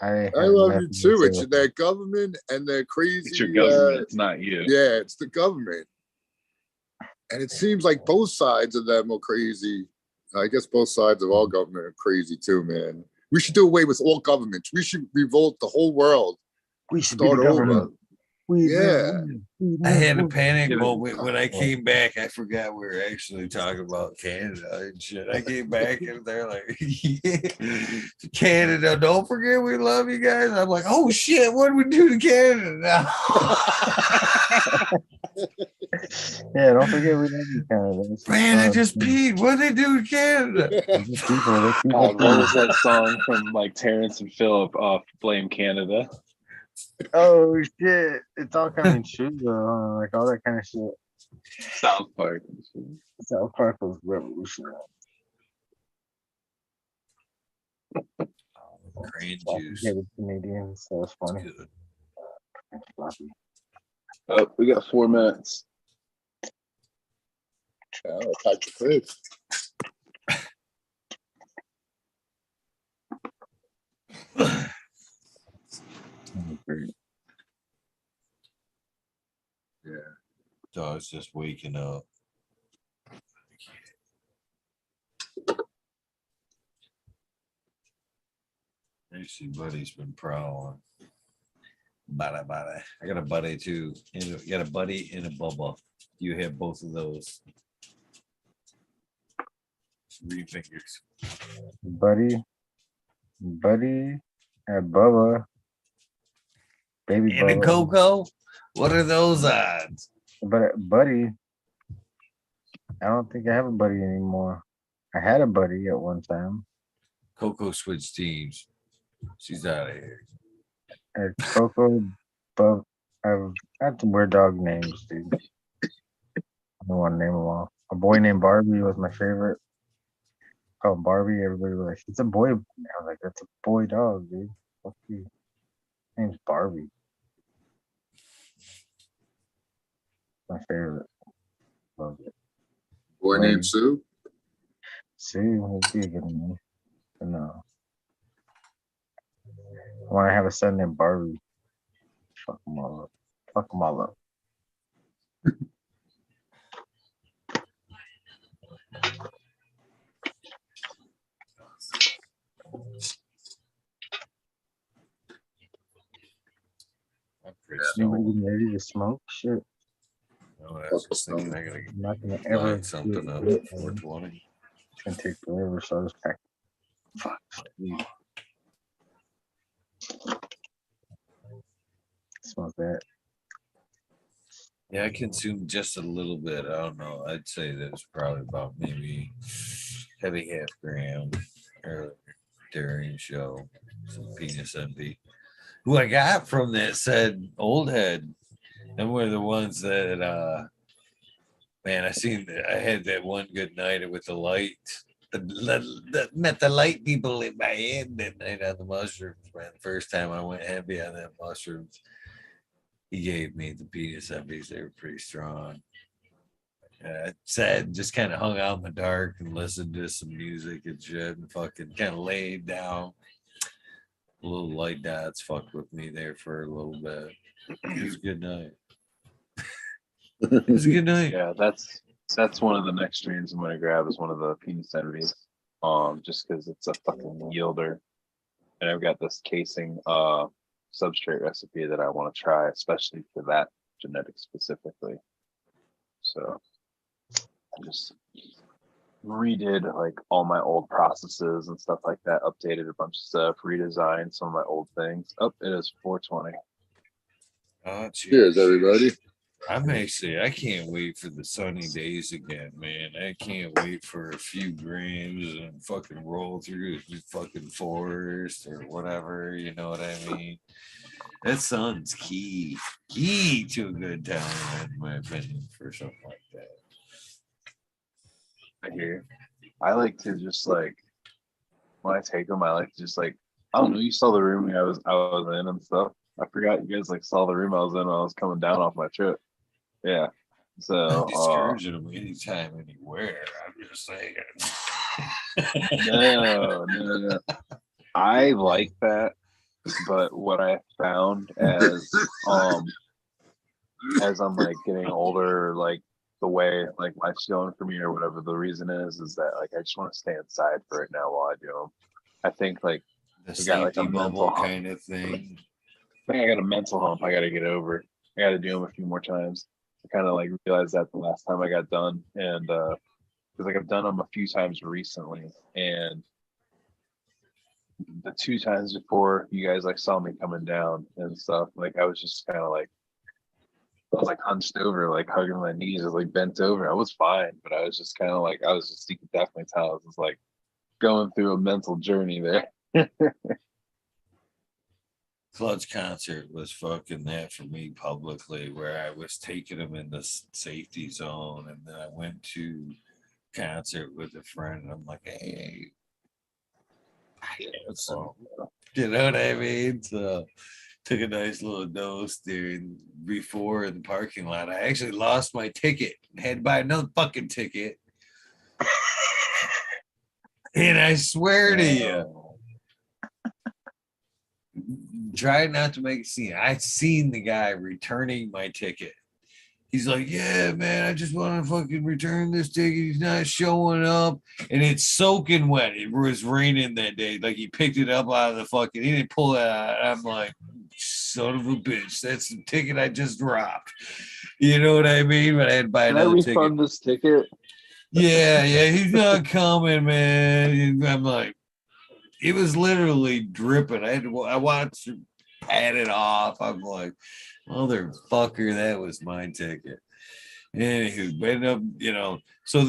I love you too. It's their government and their crazy. It's your government. It's not you. Yeah, it's the government. And it seems like both sides of them are crazy. I guess both sides of all government are crazy too, man. We should do away with all governments. We should revolt the whole world. We should start over. I had a panic moment when I came back. I forgot we were actually talking about Canada and shit. I came back and they're like, yeah, Canada, don't forget we love you guys. I'm like, oh shit, what do we do to Canada now? Yeah, don't forget we love you, Canada. Man, I just peed. What do they do to Canada? What was that song from like Terrence and Phillip off Blame Canada? Oh shit! It's all coming true though, like all that kind of shit. South Park. South Park was revolutionary. Green juice. Yeah, the Canadians, so it's funny. Good. Oh, we got 4 minutes. Oh, Patrick Reed. Yeah. Dog's just waking up. Actually, Buddy's been prowling. Bada. I got a buddy too. You got a buddy and a Bubba. You have both of those. 3 fingers. Buddy, and Bubba, baby And a Bubba. Coco? What are those odds? But Buddy, I don't think I have a buddy anymore. I had a buddy at one time. Coco switched teams. She's out of here. Coco, Bub. I've had some weird dog names, dude. I don't want to name them all. A boy named Barbie was my favorite. Called Barbie. Everybody was like, "It's a boy." I was like, "That's a boy dog, dude." Fuck you. His name's Barbie. My favorite. Love it. Boy named Sue. Sue would be a good name. But no. I want to have a son named Barbie. Fuck them all up. Fuck them all up. I'm pretty Anybody stoned. getting ready to smoke? Shit. No, that's just thinking I gotta I'm not gonna line ever something do up it. at 420. It's gonna take forever, so I just pack. Fuck. Smells bad. Yeah, I consumed just a little bit. I don't know. I'd say that was probably about maybe heavy half gram earlier during the show. Some penis envy. Who I got from that said old head. And were the ones that man, I had that one good night with the light. Met the light people in my head that night on the mushrooms, man. First time I went heavy on that mushrooms. He gave me the penis envies. They were pretty strong. Sad, just kind of hung out in the dark and listened to some music and shit and fucking kind of laid down. Little light dots fucked with me there for a little bit. It was a good night. It was a good night. Yeah, that's one of the next strains I'm gonna grab is one of the penis envies. Just because it's a fucking yielder. And I've got this casing substrate recipe that I want to try, especially for that genetic specifically. So I just redid like all my old processes and stuff like that, updated a bunch of stuff, redesigned some of my old things. Oh, it is 420. Cheers, everybody. I can't wait for the sunny days again, man. I can't wait for a few grams and fucking roll through the fucking forest or whatever, you know what I mean? That sun's key to a good time, in my opinion, for something like that. I hear. I like to just like when I take them, I like to just like I don't know. You saw the room I was in and stuff. I forgot you guys like saw the room I was in when I was coming down off my trip. Yeah. So discouraging them anytime, anywhere. I'm just saying. No. I like that, but what I found as I'm like getting older, like the way like life's going for me or whatever the reason is that like I just want to stay inside for right now while I do them. I think like The we got like a safety mental bubble kind of thing. I think I got a mental hump I got to get over. I got to do them a few more times. I kind of like realized that the last time I got done, and because like I've done them a few times recently, and the 2 times before you guys like saw me coming down and stuff, like I was just kind of like I was like hunched over, like hugging my knees, I was like bent over. I was fine, but I was just kind of like you could definitely tell I was like going through a mental journey there. Clutch concert was fucking that for me publicly, where I was taking them in the safety zone, and then I went to concert with a friend, and I'm like, hey, So, you know what I mean? So took a nice little dose dude before in the parking lot. I actually lost my ticket, had to buy another fucking ticket. And I swear to you, try not to make a scene. I seen the guy returning my ticket. He's like, yeah, man, I just want to fucking return this ticket. He's not showing up. And it's soaking wet. It was raining that day. Like, he picked it up out of the fucking, he didn't pull it out. I'm like, son of a bitch. That's the ticket I just dropped. You know what I mean? But I had to buy another ticket. Can I refund this ticket? Yeah, he's not coming, man. And I'm like, it was literally dripping. I watched it pat it off. I'm like, motherfucker, that was my ticket. Anywho, ended up, so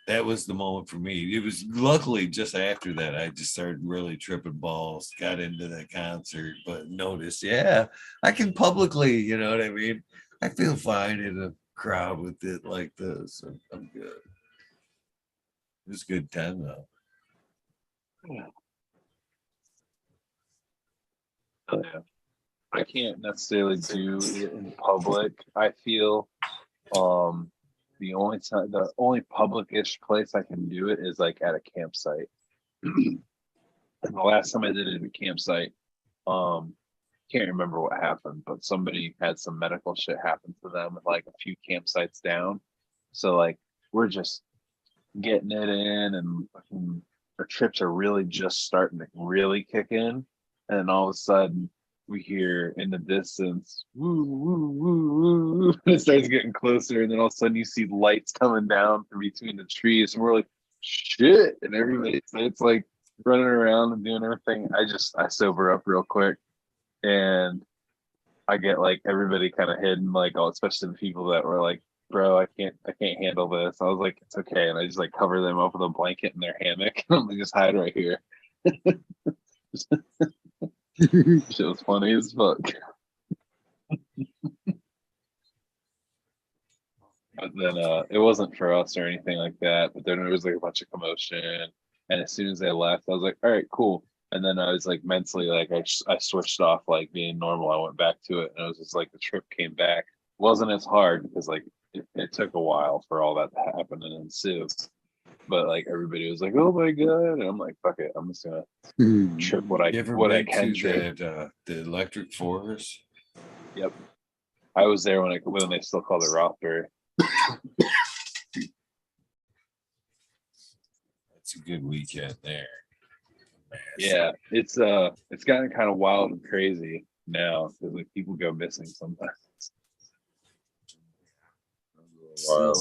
that was the moment for me. It was luckily just after that I just started really tripping balls, got into that concert, but noticed, I can publicly, you know what I mean? I feel fine in a crowd with it like this. I'm good. It was a good time though. Oh, yeah. I can't necessarily do it in public. I feel the only public-ish place I can do it is like at a campsite. And the last time I did it at a campsite, can't remember what happened, but somebody had some medical shit happen to them like a few campsites down. So like we're just getting it in, and our trips are really just starting to really kick in, and all of a sudden we hear in the distance, woo, woo, woo, woo, woo. It starts getting closer, and then all of a sudden you see lights coming down from between the trees, and we're like, shit, and everybody it's like running around and doing everything. I sober up real quick, and I get like everybody kind of hidden, like especially the people that were like, bro, I can't handle this. I was like, it's okay, and I just like cover them up with a blanket in their hammock. I'm like, just hide right here. Shit was funny as fuck. But then it wasn't for us or anything like that. But then there was like a bunch of commotion, and as soon as they left, I was like, all right, cool. And then I was like mentally like I switched off like being normal. I went back to it, and it was just like the trip came back. It wasn't as hard because like it took a while for all that to happen and ensue. But like everybody was like, "Oh my god!" And I'm like, "Fuck it, I'm just gonna trip what I can trip." The Electric Forest. Yep, I was there when they still called it Rothbury. That's a good weekend there. Man, yeah, it's gotten kind of wild and crazy now because like people go missing sometimes. Wow.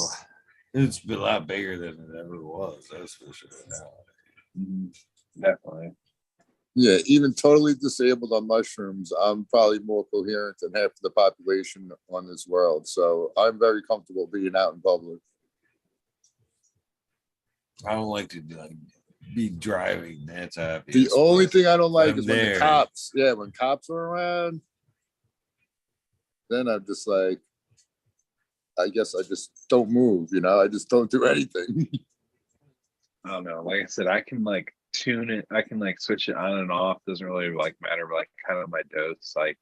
It's been a lot bigger than it ever was. That's for sure. Definitely. Yeah, even totally disabled on mushrooms, I'm probably more coherent than half the population on this world. So I'm very comfortable being out in public. I don't like to be driving. That's obvious. The only thing I don't like is when the cops. Yeah, when cops are around, then I'm just like, I guess I just don't move, I just don't do anything. I don't know. Like I said, I can like tune it. I can like switch it on and off. Doesn't really like matter. But like kind of my dose. Like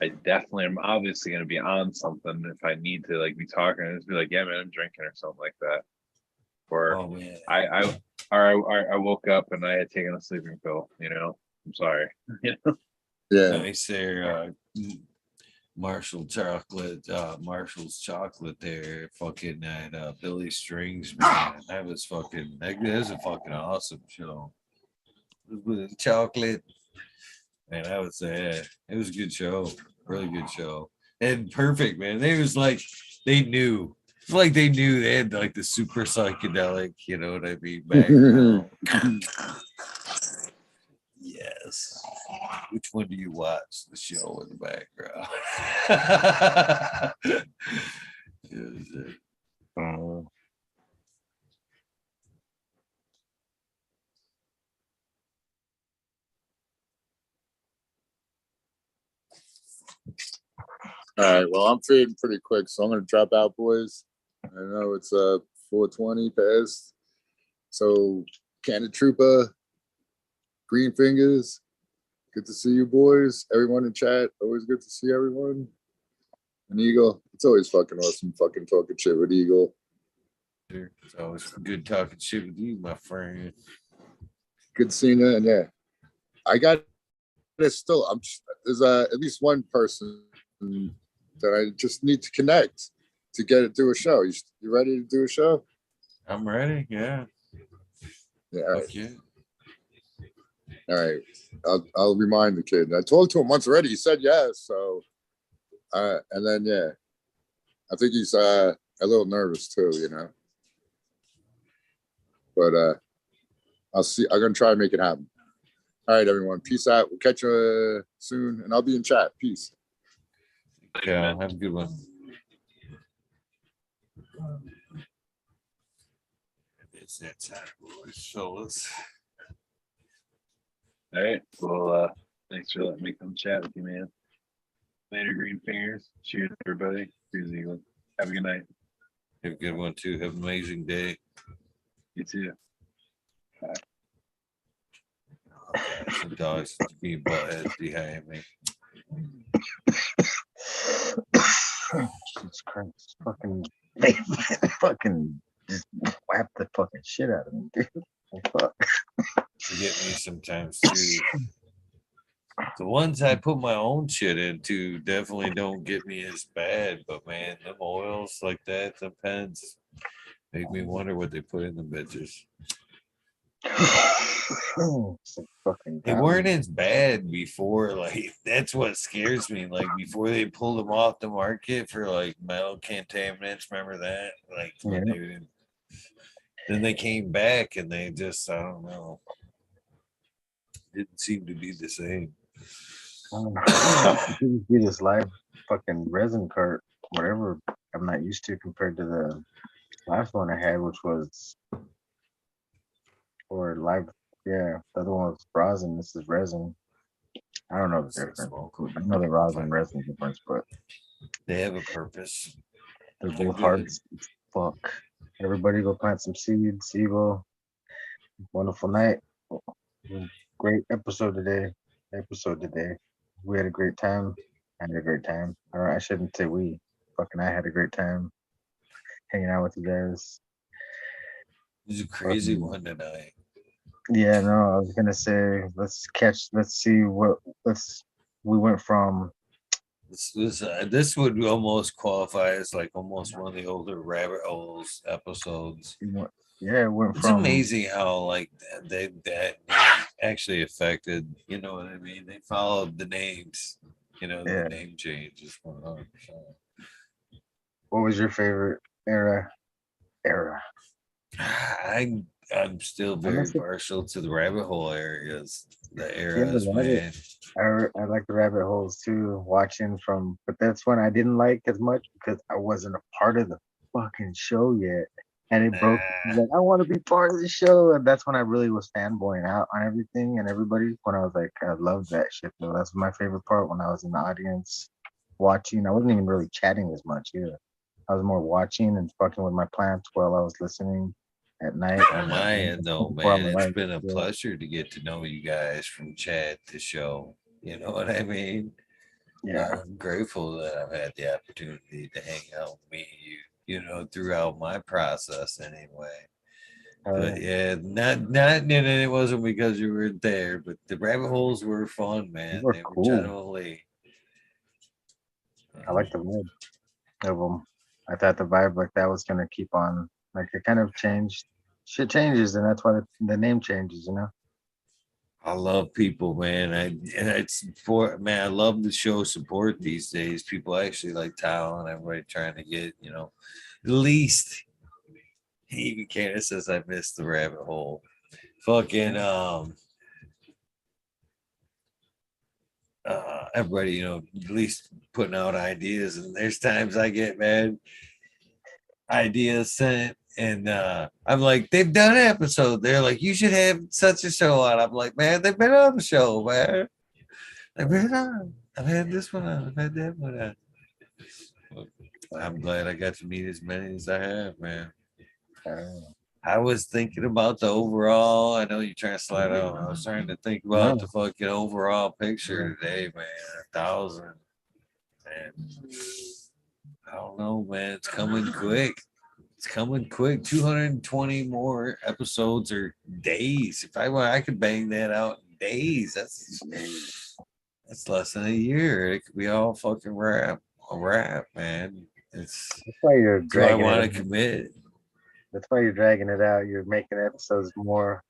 I definitely am obviously going to be on something if I need to like be talking and just be like, yeah, man, I'm drinking or something like that. Or I woke up and I had taken a sleeping pill. I'm sorry. Yeah. Nice there. Marshall's chocolate there, fucking that Billy Strings, man. That was a fucking awesome show. With chocolate, man, I would say it was a good show, really good show, and perfect, man. They knew. It's like they knew they had like the super psychedelic, you know what I mean, background. Yes. Which one do you watch? The show in the background. All right, well, I'm fading pretty quick, so I'm going to drop out, boys. I know it's 4:20 past. So Cannon Trooper, Green Fingers. Good to see you boys. Everyone in chat. Always good to see everyone. And Eagle. It's always fucking awesome fucking talking shit with Eagle. It's always good talking shit with you, my friend. Good seeing you. And yeah, I got it still. There's at least one person that I just need to connect to get it to a show. You ready to do a show? I'm ready. Yeah. Yeah. All right. Yeah. All right. I'll remind the kid. I told to him once already. He said yes. So, and then yeah, I think he's a little nervous too, you know. But I'll see. I'm gonna try and make it happen. All right, everyone. Peace out. We'll catch you soon, and I'll be in chat. Peace. Yeah. Have a good one. It's that time, boys. Fellas. All right. Well, thanks for letting me come chat with you, man. Later, Green Fingers. Cheers, everybody. Cheers, Eagle. Have a good night. Have a good one too. Have an amazing day. You too. Bye. Some dogs being buttheads behind me. Jesus Christ. Fucking just whap the fucking shit out of me, dude. Fuck. They get me sometimes too. The ones I put my own shit into definitely don't get me as bad, but man, them oils like that, the pens, make me wonder what they put in the bitches. They weren't as bad before. Like that's what scares me. Like before they pulled them off the market for like metal contaminants. Remember that? Like when they didn't. Then they came back and they just I don't know. Didn't seem to be the same. You see this live fucking resin cart, whatever I'm not used to compared to the last one I had, which was or live. Yeah, the other one was rosin. This is resin. I don't know the difference. I know the rosin resin difference, but they have a purpose. They're both hard. Fuck. Everybody go plant some seeds. Eagle. Wonderful night. Great episode today. We had a great time. I had a great time. Or I shouldn't say we. Fucking I had a great time hanging out with you guys. It was a crazy one tonight. Yeah, no, I was gonna say we went from this would almost qualify as like almost one of the older rabbit holes episodes. Yeah, it went it's amazing how like that actually affected, you know what I mean? They followed the names, you know, the name changes 100%. What was your favorite era? I'm still very partial to the rabbit hole areas, the eras, man. I like the rabbit holes too, but that's one I didn't like as much because I wasn't a part of the fucking show yet. And it broke like I want to be part of the show. And that's when I really was fanboying out on everything and everybody when I was like, I loved that shit though. That's my favorite part when I was in the audience watching. I wasn't even really chatting as much either. I was more watching and fucking with my plants while I was listening at night. On my end, though, man, it's been a pleasure to get to know you guys from chat to show. You know what I mean? Yeah. I'm grateful that I've had the opportunity to hang out with me and you know, throughout my process anyway. But yeah, not and it wasn't because you were there, but the rabbit holes were fun, man. They were cool. Generally. I like the vibe of them. I thought the vibe like that was gonna keep on. Like it kind of changed. Shit changes, and that's why the name changes. You know. I love people, man. I love the show support these days. People actually like Tal and everybody trying to get, you know, at least. Even Candace says I missed the rabbit hole. Fucking everybody, you know, at least putting out ideas, and there's times I get mad ideas sent, and I'm like, they've done an episode. They're like, you should have such a show on. I'm like, man, they've been on the show, man. They've been on. I've had this one on. I've had that one on. I'm glad I got to meet as many as I have, man. I was thinking about the overall. I know you're trying to slide out. I was trying to think about the fucking overall picture today, man. 1,000. Man. I don't know, man. It's coming quick. It's coming quick. 220 more episodes or days. If I want, I could bang that out in days. That's less than a year. It could be all fucking a wrap, man. That's why you're dragging. Do I want to commit? That's why you're dragging it out. You're making episodes more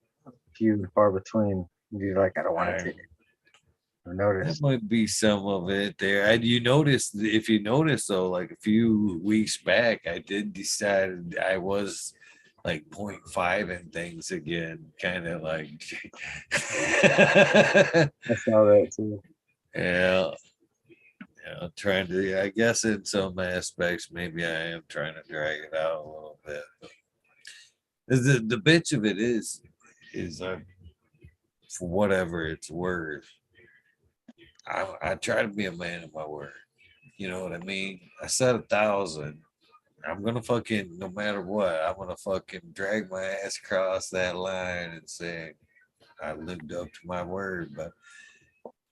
few and far between. You're like, I don't want to take it. That might be some of it there. If you notice though, like a few weeks back, I did decide I was like 0.5 and things again, kind of like. I saw that too. Yeah. Yeah, trying to. I guess in some aspects, maybe I am trying to drag it out a little bit. But the bitch of it is for whatever it's worth. I try to be a man of my word. You know what I mean? I said 1,000. I'm gonna fucking, no matter what, I'm gonna fucking drag my ass across that line and say I lived up to my word.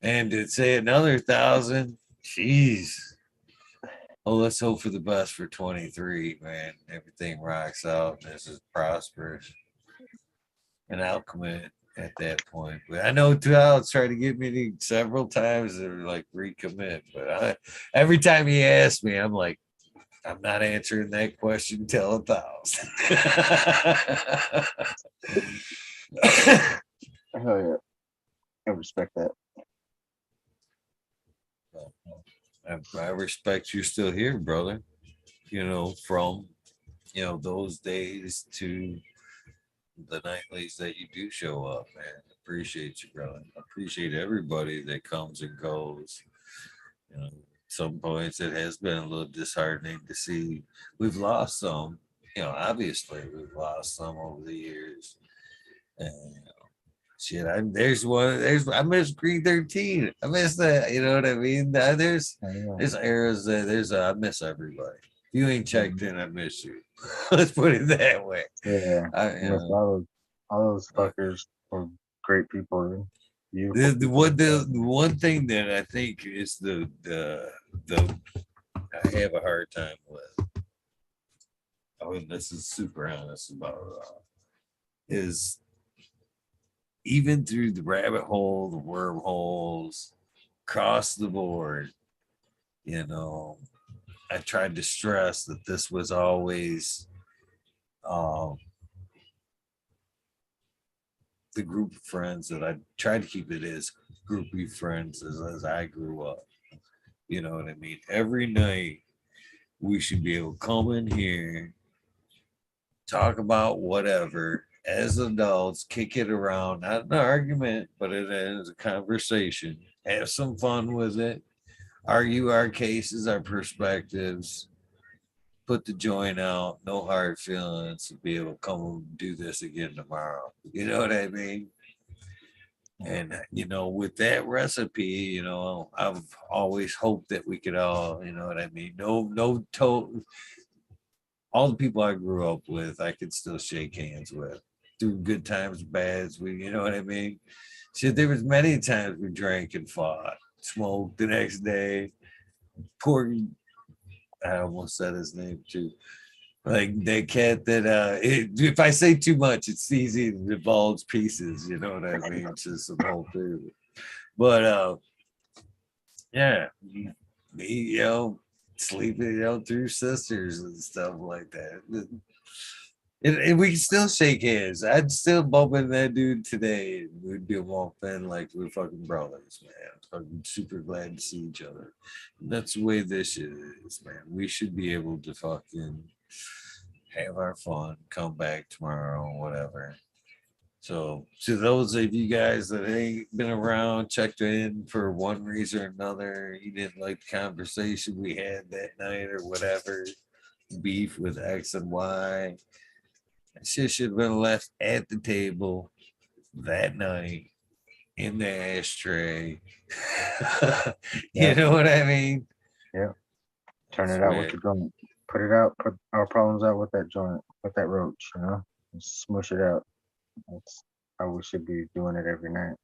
And to say another 1,000, jeez. Oh, let's hope for the best for 23, man. Everything rocks out and this is prosperous. And I'll commit at that point. But I know Alex tried to get me to several times to like recommit. But every time he asked me, I'm like, I'm not answering that question till 1,000. Hell yeah. I respect that. I respect you still here, brother. You know, from those days to the nightlies that you do show up, man. Appreciate you, brother. Appreciate everybody that comes and goes. You know, some points it has been a little disheartening to see. We've lost some. Obviously we've lost some over the years. And shit, I miss Green 13. I miss that. You know what I mean? There's eras that I miss everybody. If you ain't checked in, I miss you. Let's put it that way. Yeah. All those fuckers were great people. The one thing that I think is the I have a hard time with. I mean, this is super honest about it, is even through the rabbit hole, the wormholes, across the board, I tried to stress that this was always the group of friends that I tried to keep it as groupie friends as I grew up. You know what I mean? Every night we should be able to come in here, talk about whatever as adults, kick it around, not an argument, but it is a conversation. Have some fun with it. Argue our cases, our perspectives, put the joint out, no hard feelings, to be able to come and do this again tomorrow. You know what I mean? And with that recipe, I've always hoped that we could all, you know what I mean? All the people I grew up with, I could still shake hands with through good times, bads. You know what I mean? Shit, there was many times we drank and fought, smoked the next day. Poor, I almost said his name too. Like that cat that if I say too much, it's easy to divulge pieces. You know what I mean? It's just some whole thing. But yeah, me, sleeping, through sisters and stuff like that. And we can still shake hands. I'd still bump into that dude today, and we'd be walking like we're fucking brothers, man. I'm super glad to see each other. And that's the way this shit is, man. We should be able to fucking have our fun, come back tomorrow, whatever. So to those of you guys that ain't been around, checked in for one reason or another, you didn't like the conversation we had that night or whatever, beef with X and Y. That shit should have been left at the table that night in the ashtray. You know what I mean? Yeah. Turn it out with the joint. Put it out. Put our problems out with that joint, with that roach. Smush it out. That's how we should be doing it every night.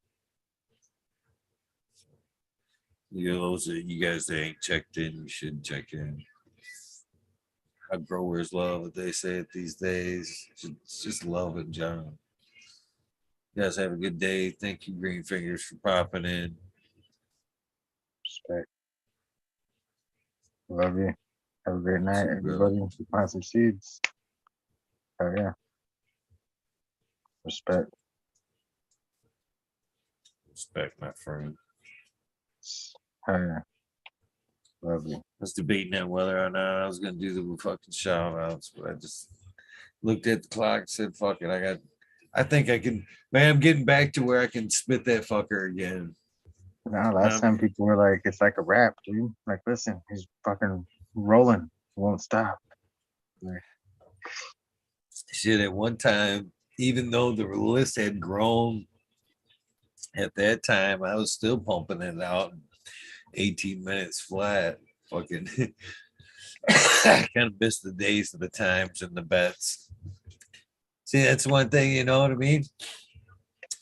You guys that ain't checked in, you should check in. How growers love it, they say it these days. It's just love in general. You guys have a good day. Thank you, Green Fingers, for popping in. Respect. Love you. Have a great night, everybody. Plant some seeds. Oh yeah. Respect. Respect, my friend. Oh yeah. Love you. I was debating on whether or not I was gonna do the fucking shout outs, but I just looked at the clock and said, fuck it. I think I can, man, I'm getting back to where I can spit that fucker again. No, last time people were like, it's like a rap, dude. Like, listen, he's fucking rolling. He won't stop. Like, shit, at one time, even though the list had grown at that time, I was still pumping it out 18 minutes flat. Fucking I kind of missed the days of the times and the bets. See, that's one thing, you know what I mean?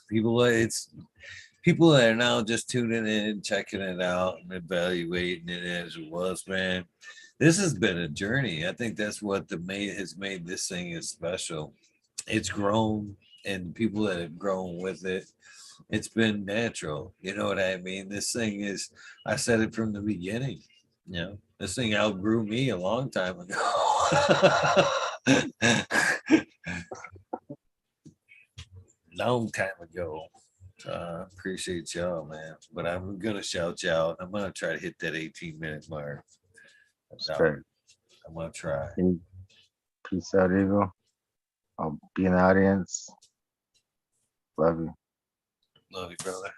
People that are now just tuning in, checking it out, and evaluating it as it was, man. This has been a journey. I think that's what has made this thing is special. It's grown, and people that have grown with it, it's been natural. You know what I mean? This thing is, I said it from the beginning. You know, this thing outgrew me a long time ago. Long time ago. Appreciate y'all, man. But I'm gonna shout you out. I'm gonna try to hit that 18-minute mark. I'm gonna try. Peace out, Eagle. I'll be in the audience. Love you. Love you, brother.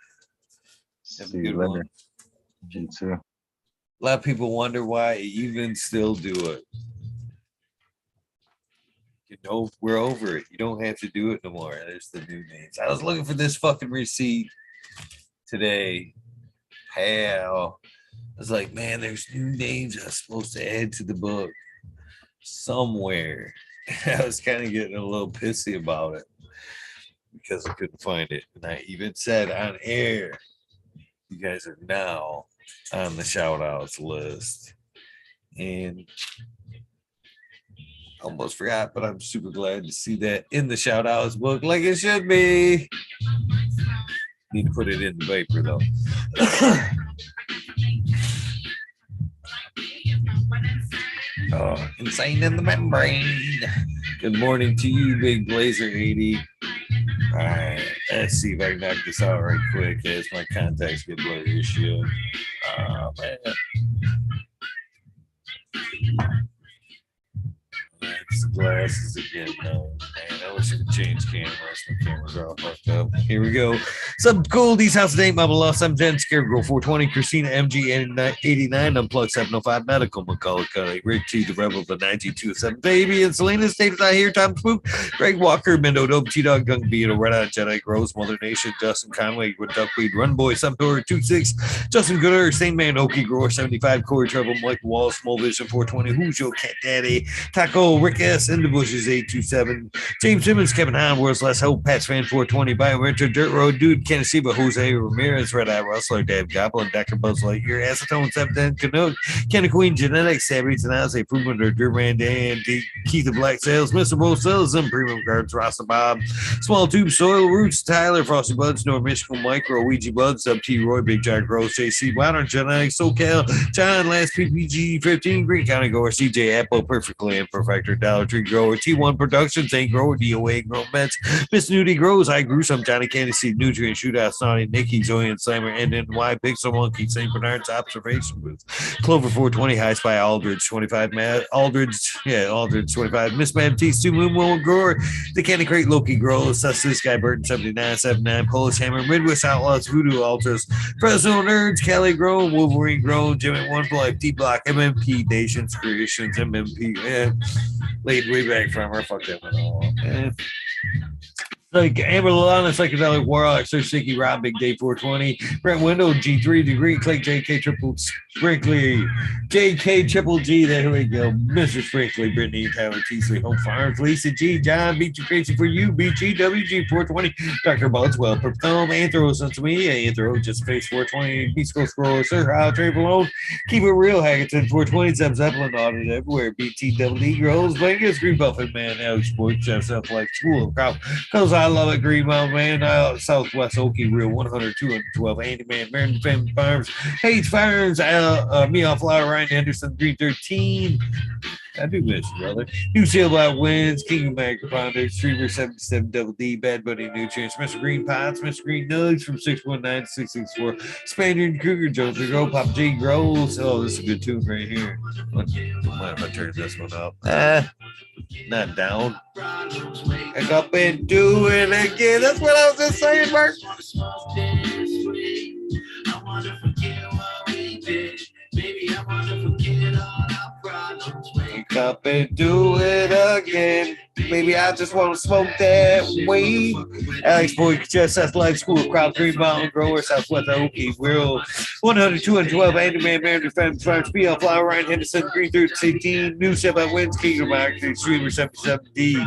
Have See a good you later. one. You too. A lot of people wonder why I even still do it. You know, we're over it. You don't have to do it no more. There's the new names. I was looking for this fucking receipt today. Hell. I was like, man, there's new names I'm supposed to add to the book somewhere. I was kind of getting a little pissy about it because I couldn't find it. And I even said on air, you guys are now on the shout outs list. And almost forgot, but I'm super glad to see that in the shout outs book like it should be. Need to put it in the paper though. Oh, insane in the membrane. Good morning to you, Big Blazer 80. All right, let's see if I can knock this out right quick as my contacts get blurry as shit. Oh, man. It's the glasses again, though. Man, I wish I could change cameras. My cameras are all fucked up. Here we go. Some Goldies House of Date, Mama Lost. I'm Jen Scarecrow 420, Christina MG 89, Unplugged 705, Medical McCullough Cuddy, Rick T, the Rebel, the 9207, Baby, and Selena State out here, Tom Spook, Greg Walker, Mendo Dope, T Dog, Gung Beetle, Red Out Jedi, Rose, Mother Nation, Justin Conway, Duckweed, Run Boy, Subtour 26, Justin Gooder, Stain Man, Okie Grower 75, Corey Trouble, Mike Wall, Small Vision 420, Who's Your Cat Daddy, Taco, Rick S, In the Bushes 827, James Simmons, Kevin Hahn, World's Last Hope, Pat's Fan 420, Bio Dirt Road Dude, Tennessee, Jose Ramirez, Red Eye Rustler, Dave Goblin, Dr. Buzz Lightyear, Acetone 710, Canuck, Kenny Queen, Genetics, Sabby Tanase, Puma, Durman, Dan, Keith the Black Sales, Mr. Bo Citizen, Premium Guards, Rasta Bob, Small Tube, Soil Roots, Tyler, Frosty Buds, North Michigan Micro, Ouija Buds, Sub T Roy, Big Giant Gross, JC, Modern Genetics, SoCal, John, Last PPG 15, Green County Goer, CJ Apple, Perfectly Imperfector, Dollar Tree Grower, T1 Productions, Ain't Grower, DOA, Grow Mets, Miss Nudie Grows, I Grew Some, Johnny Candy Seed, Nutrient, Shootout, Snotty, Nikki, Zoe and Slammer, NNY, Pixel Monkey, St. Bernard's Observation Booth, Clover 420, High Spy, Aldridge 25, Aldridge 25, Miss Ma'am T, Stu Moon, Will Grower, The Candy Crate, Loki Grows, Sus This Guy, Burton 79, Polish Hammer, Midwest Outlaws, Voodoo Ultras, Fresno Nerds, Cali Grow, Wolverine Grow, Jim at One Life, D Block, MMP, Nations, Creations, MMP, laid way back from her, fuck that one all. Like Amber Lalana, Psychedelic Warlock, Sir Sticky, Rob, Big Day 420, Brent Window, G3 Degree, Clay, JK Triple Sprinkly, JK Triple G, there we go, Mr. Sprinkly, Brittany, Tyler, Teasley, Hope Farms, Lisa G, John, Beat You Crazy for You, BG, WG 420, Dr. Budswell, Purple Thumb, Anthro, Sons of Me, Anthro, Just Face 420, Beast Coast Scroller, Sir How, Trade Alone, Keep It Real, Hackerton 420, Zeb Zeppelin, Audit Everywhere, BTWD, Girls, Blanket, Green Buffett, Man, Alex Sports, Jeff Self Life, School of Crowd, Cause I love it, Green Mountain Man, Southwest Okie Real 100, 212, Andy Man, Marin Family Farms, Hayes Farms, Meow Flower, Ryan Henderson, Green 13. I do miss you, brother. New Seal Black Wins, King of Microponders, Streamer 77 Double D, Bad Buddy Nutrients, Mr. Green Pots, Mr. Green Nugs from 619 to 664, Spaniard Kruger, Jones Go, Pop J Grows. Oh, this is a good tune right here. Mind if I turn this one up? Not down. Back up and do it again. That's what I was just saying, Mark. I want to forget what we did. Maybe I want to forget all our problems. Wake up and do it again. Maybe I just want to smoke that weed. Alex Boy, just that's Life School, Crowd, Green Mountain Grower, Southwest Okie, Real 100, 212, Andy Man, Manager, Family Farms, BL Flower, Ryan Henderson, Green 13, New Step Wins, King of Market, Streamer 77D,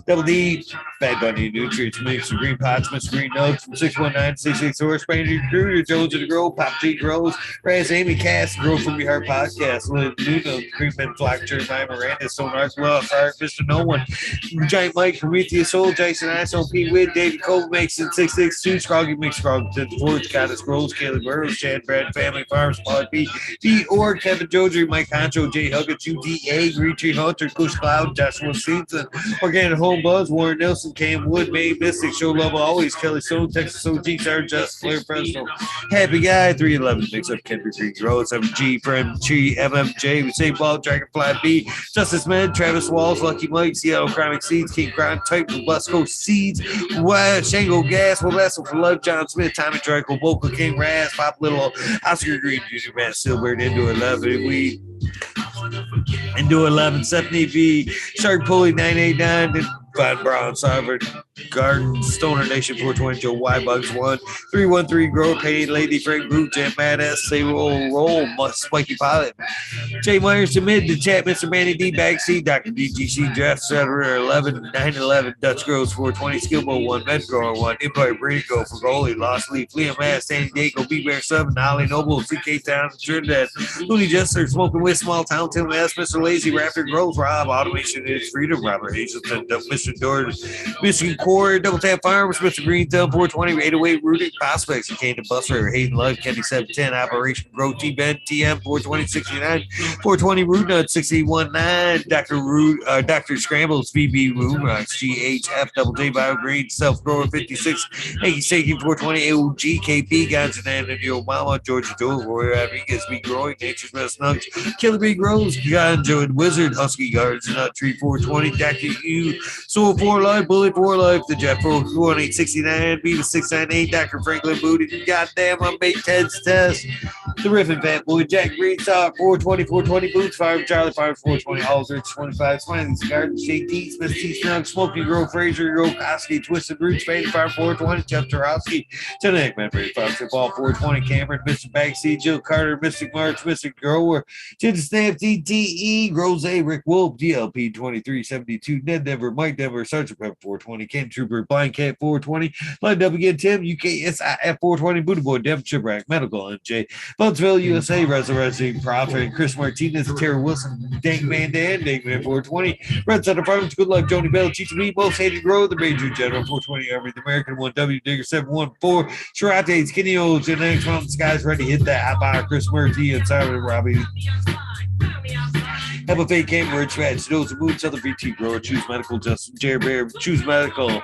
Double D, Bad Bunny, Nutrients, Mr. Green Pots, Mr. Green Nugs from 619 664, Spaniard Kruger, Jones of the Grove, Pop G Grows, Raz, Amy Cass, Girl from Your Heart Podcast, Lynn Nuno, Greenman, Flock, Jeremiah Miranda, Sonar, Well, Sorry, Mr. No One, Giant Mike, Prometheus Soul, Jason Iso, Pete Witt, David Cole, Mason 662, Scroggy Mix, Scroggy to the fourth, Goddess Rose, Caleb Burrows, Chad Brad, Family Farms, Pod B, D Orr, Kevin Joder, Mike Honcho, Jay Huggett, UDA, Green Tree Hunter, Kush Cloud, Joshua Season, Organic Home Buzz, Warren Nelson, Cam Wood, May Mystic, Show Love Always, Kelly Stone, Texas OG, Sarah Just, Flair Presto, Happy Guy, 311, Mix Up, Kendrick Green Road, 7G, Friend Tree, MMJ, we say Ball, Dragonfly B, Justice Man, Travis Walls, Lucky Mike, Seattle Chronic Seeds, King Crime Type, West Coast Seeds, Shango Gas, Westle for Love, John Smith, Tommy Draco, Boca King Raz, Pop Little, Oscar Green, Junior Matt Silbert, Into 11, we Into 11, Stephanie V, Shark Pulley 989, Von Brown, Sovereign Garden, Stoner Nation 420, Joe Y Bugs 1, 313, Grow Pain, Lady Frank Boot, Jam Mad S, Say Roll, Spiky Pilot, Jay Myers to mid, the chat, Mr. Manny D, Backseat, Dr. DGC, Draft Setter 11, 911, Dutch Girls 420, Skillbo 1, Med Grower 1, Empire Breed Go for Goalie, Lost Leaf, Liam Mass, San Diego, B Bear 7, Ollie Noble, CK Town, Trinidad, Looney Jester, Smoking with Small Town, Tim S, Mr. Lazy, Raptor Grove, Rob, Automation is Freedom, Robert Hazelton, Mr. George, Mr. Core, Double Tap Farmers, Mr. Green Thumb, 420, 808, Rooted Prospects, Kane to Buster, Hayden Love, Kenny 710, Operation Grow, T Ben, TM, 420, 69, 420, Root Nut, 619, Dr. Scrambles, VB Moonrocks, GHF, Double J Bio Green, Self Grower, 56, Hey, Shaking, 420, AOG, KP, Gonzanan, and Yo Mama, Georgia Joe, Roy Rodriguez, B Growing, Nature's Best Nugs, Killer B Grows, Gonjo and Wizard, Husky Gardens, Nut Tree, 420, Dr. U, Soul 4 Life, Bullet 4 Life, the Jeff 41869, Beavis 698, Dr. Franklin Booty, Goddamn, I'm Bait Ted's Test, the Riffin Fat Boy, Jack Green Sock, 420, Boots, Fire, Charlie Fire, 420, Aldrich, 25, Smiley's Garden, JT, Smith, T Snug, Smoking Girl, Fraser, Koski, Twisted Roots, Faded Fire, 420, Jeff Tarowski, Tonic, Man, Brady Fox, Ball, 420, Cameron, Mr. Backseat, Jill Carter, Mystic March, Mr. Grower, Jim Snap, DTE, Rose, Rick Wolf, DLP, 2372, Ned Denver, Mike Denver, Sergeant Pepper, 420, Ken Trooper, Blind Cat, 420, Line Up Again, Tim, UKSIF, 420, Buddha Boy, Devin Chiprak, Medical, MJ, Buntsville, USA, Resurrecting Prophet, Chris Martinez, Terry Wilson, Dank Man Dan, Dank Man 420, Red Center Farms, Good Luck, Joni Bell, Chicha Me, Most Hated Grow, the Major General 420, Army, the American 1W, Digger 714, Shirate, Skinny Old, Genetics Mountain Skies, Ready, Hit That, Hot Bar, Chris Murphy, and Simon Robbie. Have a fake Cambridge, Fat, Snows, and Moon, Southern VT Grower, Choose Medical, Justin, Jerry Bear, Choose Medical.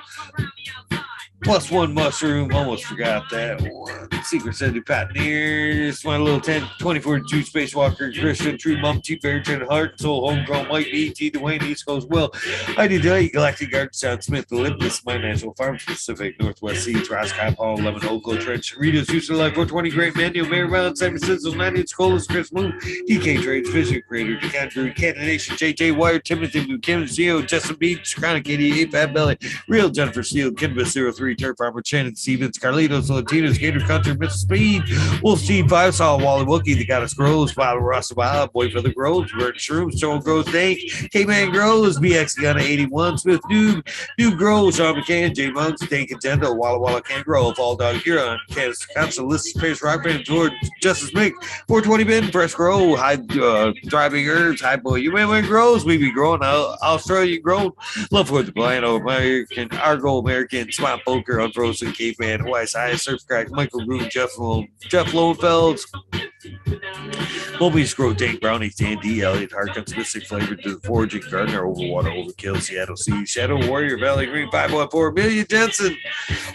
Plus one mushroom, almost forgot that one. Secret City Pioneers, my little 10-24-2 Spacewalker, Christian, True Mum, Chief Bearton, Heart, Soul, Homegrown, Mike, E.T., Dwayne, East Coast, Will, ID Delay, Galactic Garden, John Smith, Olympus, My Natural Farm, Pacific, Northwest Seeds, Roscoe, Paul, Lemon, Oco, Trench, Rita's, Houston Life, 420, Great Manual, Marymount, Simon Sizzle, 90, Colas, Chris Moon, DK Trades, Vision Creator, Decan Drew, Canada Nation, JJ Wire, Timothy, Kim, Zio, Justin Beach, Chronic 88, Fat Belly, Real Jennifer Steele, Kinva 03, Turf Farmer, Shannon Stevens, Carlitos, Latinos, Gator Country, Miss Speed, Wolf Seed, Five Saw, Wally Wookie, The Goddess Grows, Father Ross Wild, Boy for the Grows, Bird Shrooms, Joel Grows, Dank, K-Man Grows, BX Gunna 81, Smith Noob Grows, Sean McCann, J Monks, Dank Contendo, Walla Walla Can't Grow, Fall Dog Huron, Kansas Council, List Space Rock Band, George, Justice Mick, 420 Ben, Press Grow, High Thriving Herbs, High Boy, you may grows, we be growing, Australian grown, Love for the Blind, American, Argo American, Smart Poker, Unfrozen, Caveman, Hawaii High, Surf Crack, Michael Groom, Jeff Lowenfeld, Moby Scroll, Tank Brownie, Sandy, Elliott, Harkins, Mystic Flavor to the Foraging, Gardner, Overwater, Overkill, Seattle Sea, Shadow Warrior, Valley Green, 514, Million Jensen,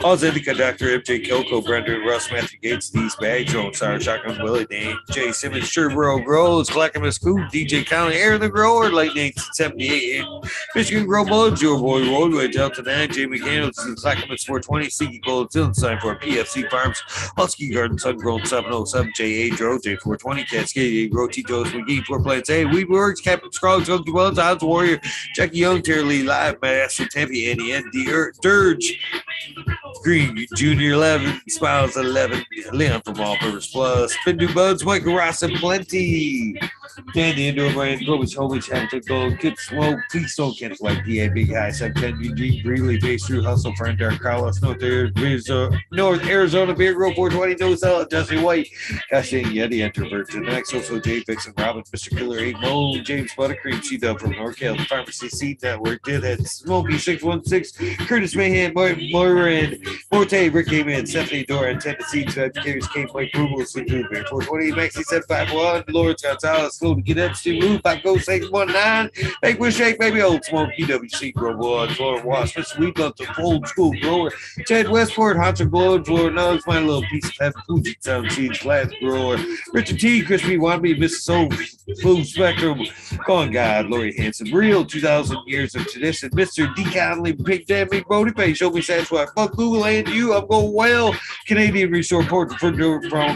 Authentic Dr. MJ Kilco, Brendan, Russ, Matthew Gates, These Bag, Joan, Sarah, Shotgun, Willie, Dane, Jay Simmons, Sherborough Grows, Clackamas Coop, DJ County, Aaron the Grower, Late 1978, Michigan Grow Buds, Your Boy Roadway, Delta 9, Jamie Candles, Clackamas 420, Sneaky Gold, Dylan Sign for PFC Farms, Husky Garden, Sungrown 707, J.A. Dro, J420, Cascade, Grow Tito's, McGee, 4 Plants, A, Weed Works, Captain Scruggs, Hunky Wells, Odds Warrior, Jackie Young, Terry Lee, Live, Master Tempe, Andy, Andy, Dirge, Green, Junior 11, Smiles 11, Leon from All Purpose Plus, Spindu Buds, Michael Ross, and Plenty. Dandy Indoor Brand, Gobich, Homage, Hampton Gold, Kid Smoke, Please Don't Get Like PA, Big High, 710, UG, Greeley, Base Through, Hustle, Friend, Dark, Carlos, North Arizona, Beer Grove, 420, No Cell, Jesse White, Casting, Yeti, Introvert, the next, also Jay Fix and Robin, Mr. Killer, 8 Mo, James Buttercream, She Dub from NorCal, the Pharmacy Seed Network, Deadhead, Smokey, 616, Curtis Mayhem, Moira, Forte, Rick Gayman, Stephanie Dora, Tennessee, Carries Kate, Mike Rubel, Sweet Bear, 420, Maxi 751, Lawrence Gonzalez, Slow to Get Up, Steve Roof, I Go 619, Make Wish Shake, Baby Old Smoke, PWC, Grow Blood, Florida Wasp, Mr. Weed Love, the Old School Grower, Ted Westport, Hunter Blood, Florida Nugs, My Little Piece of Heaven, Fuji Sound Seeds, Glass Grower, Richard T, Crispy Wannabe, Mrs. Soul, Food Spectrum, Gone God, Lori Hanson, Real 2000 Years of Tradition, Mr. D. Conley, Big Damn Big Brody Face, Show Me Satisfied, Fuck Google and you, I'm going well, Canadian Resort Port, from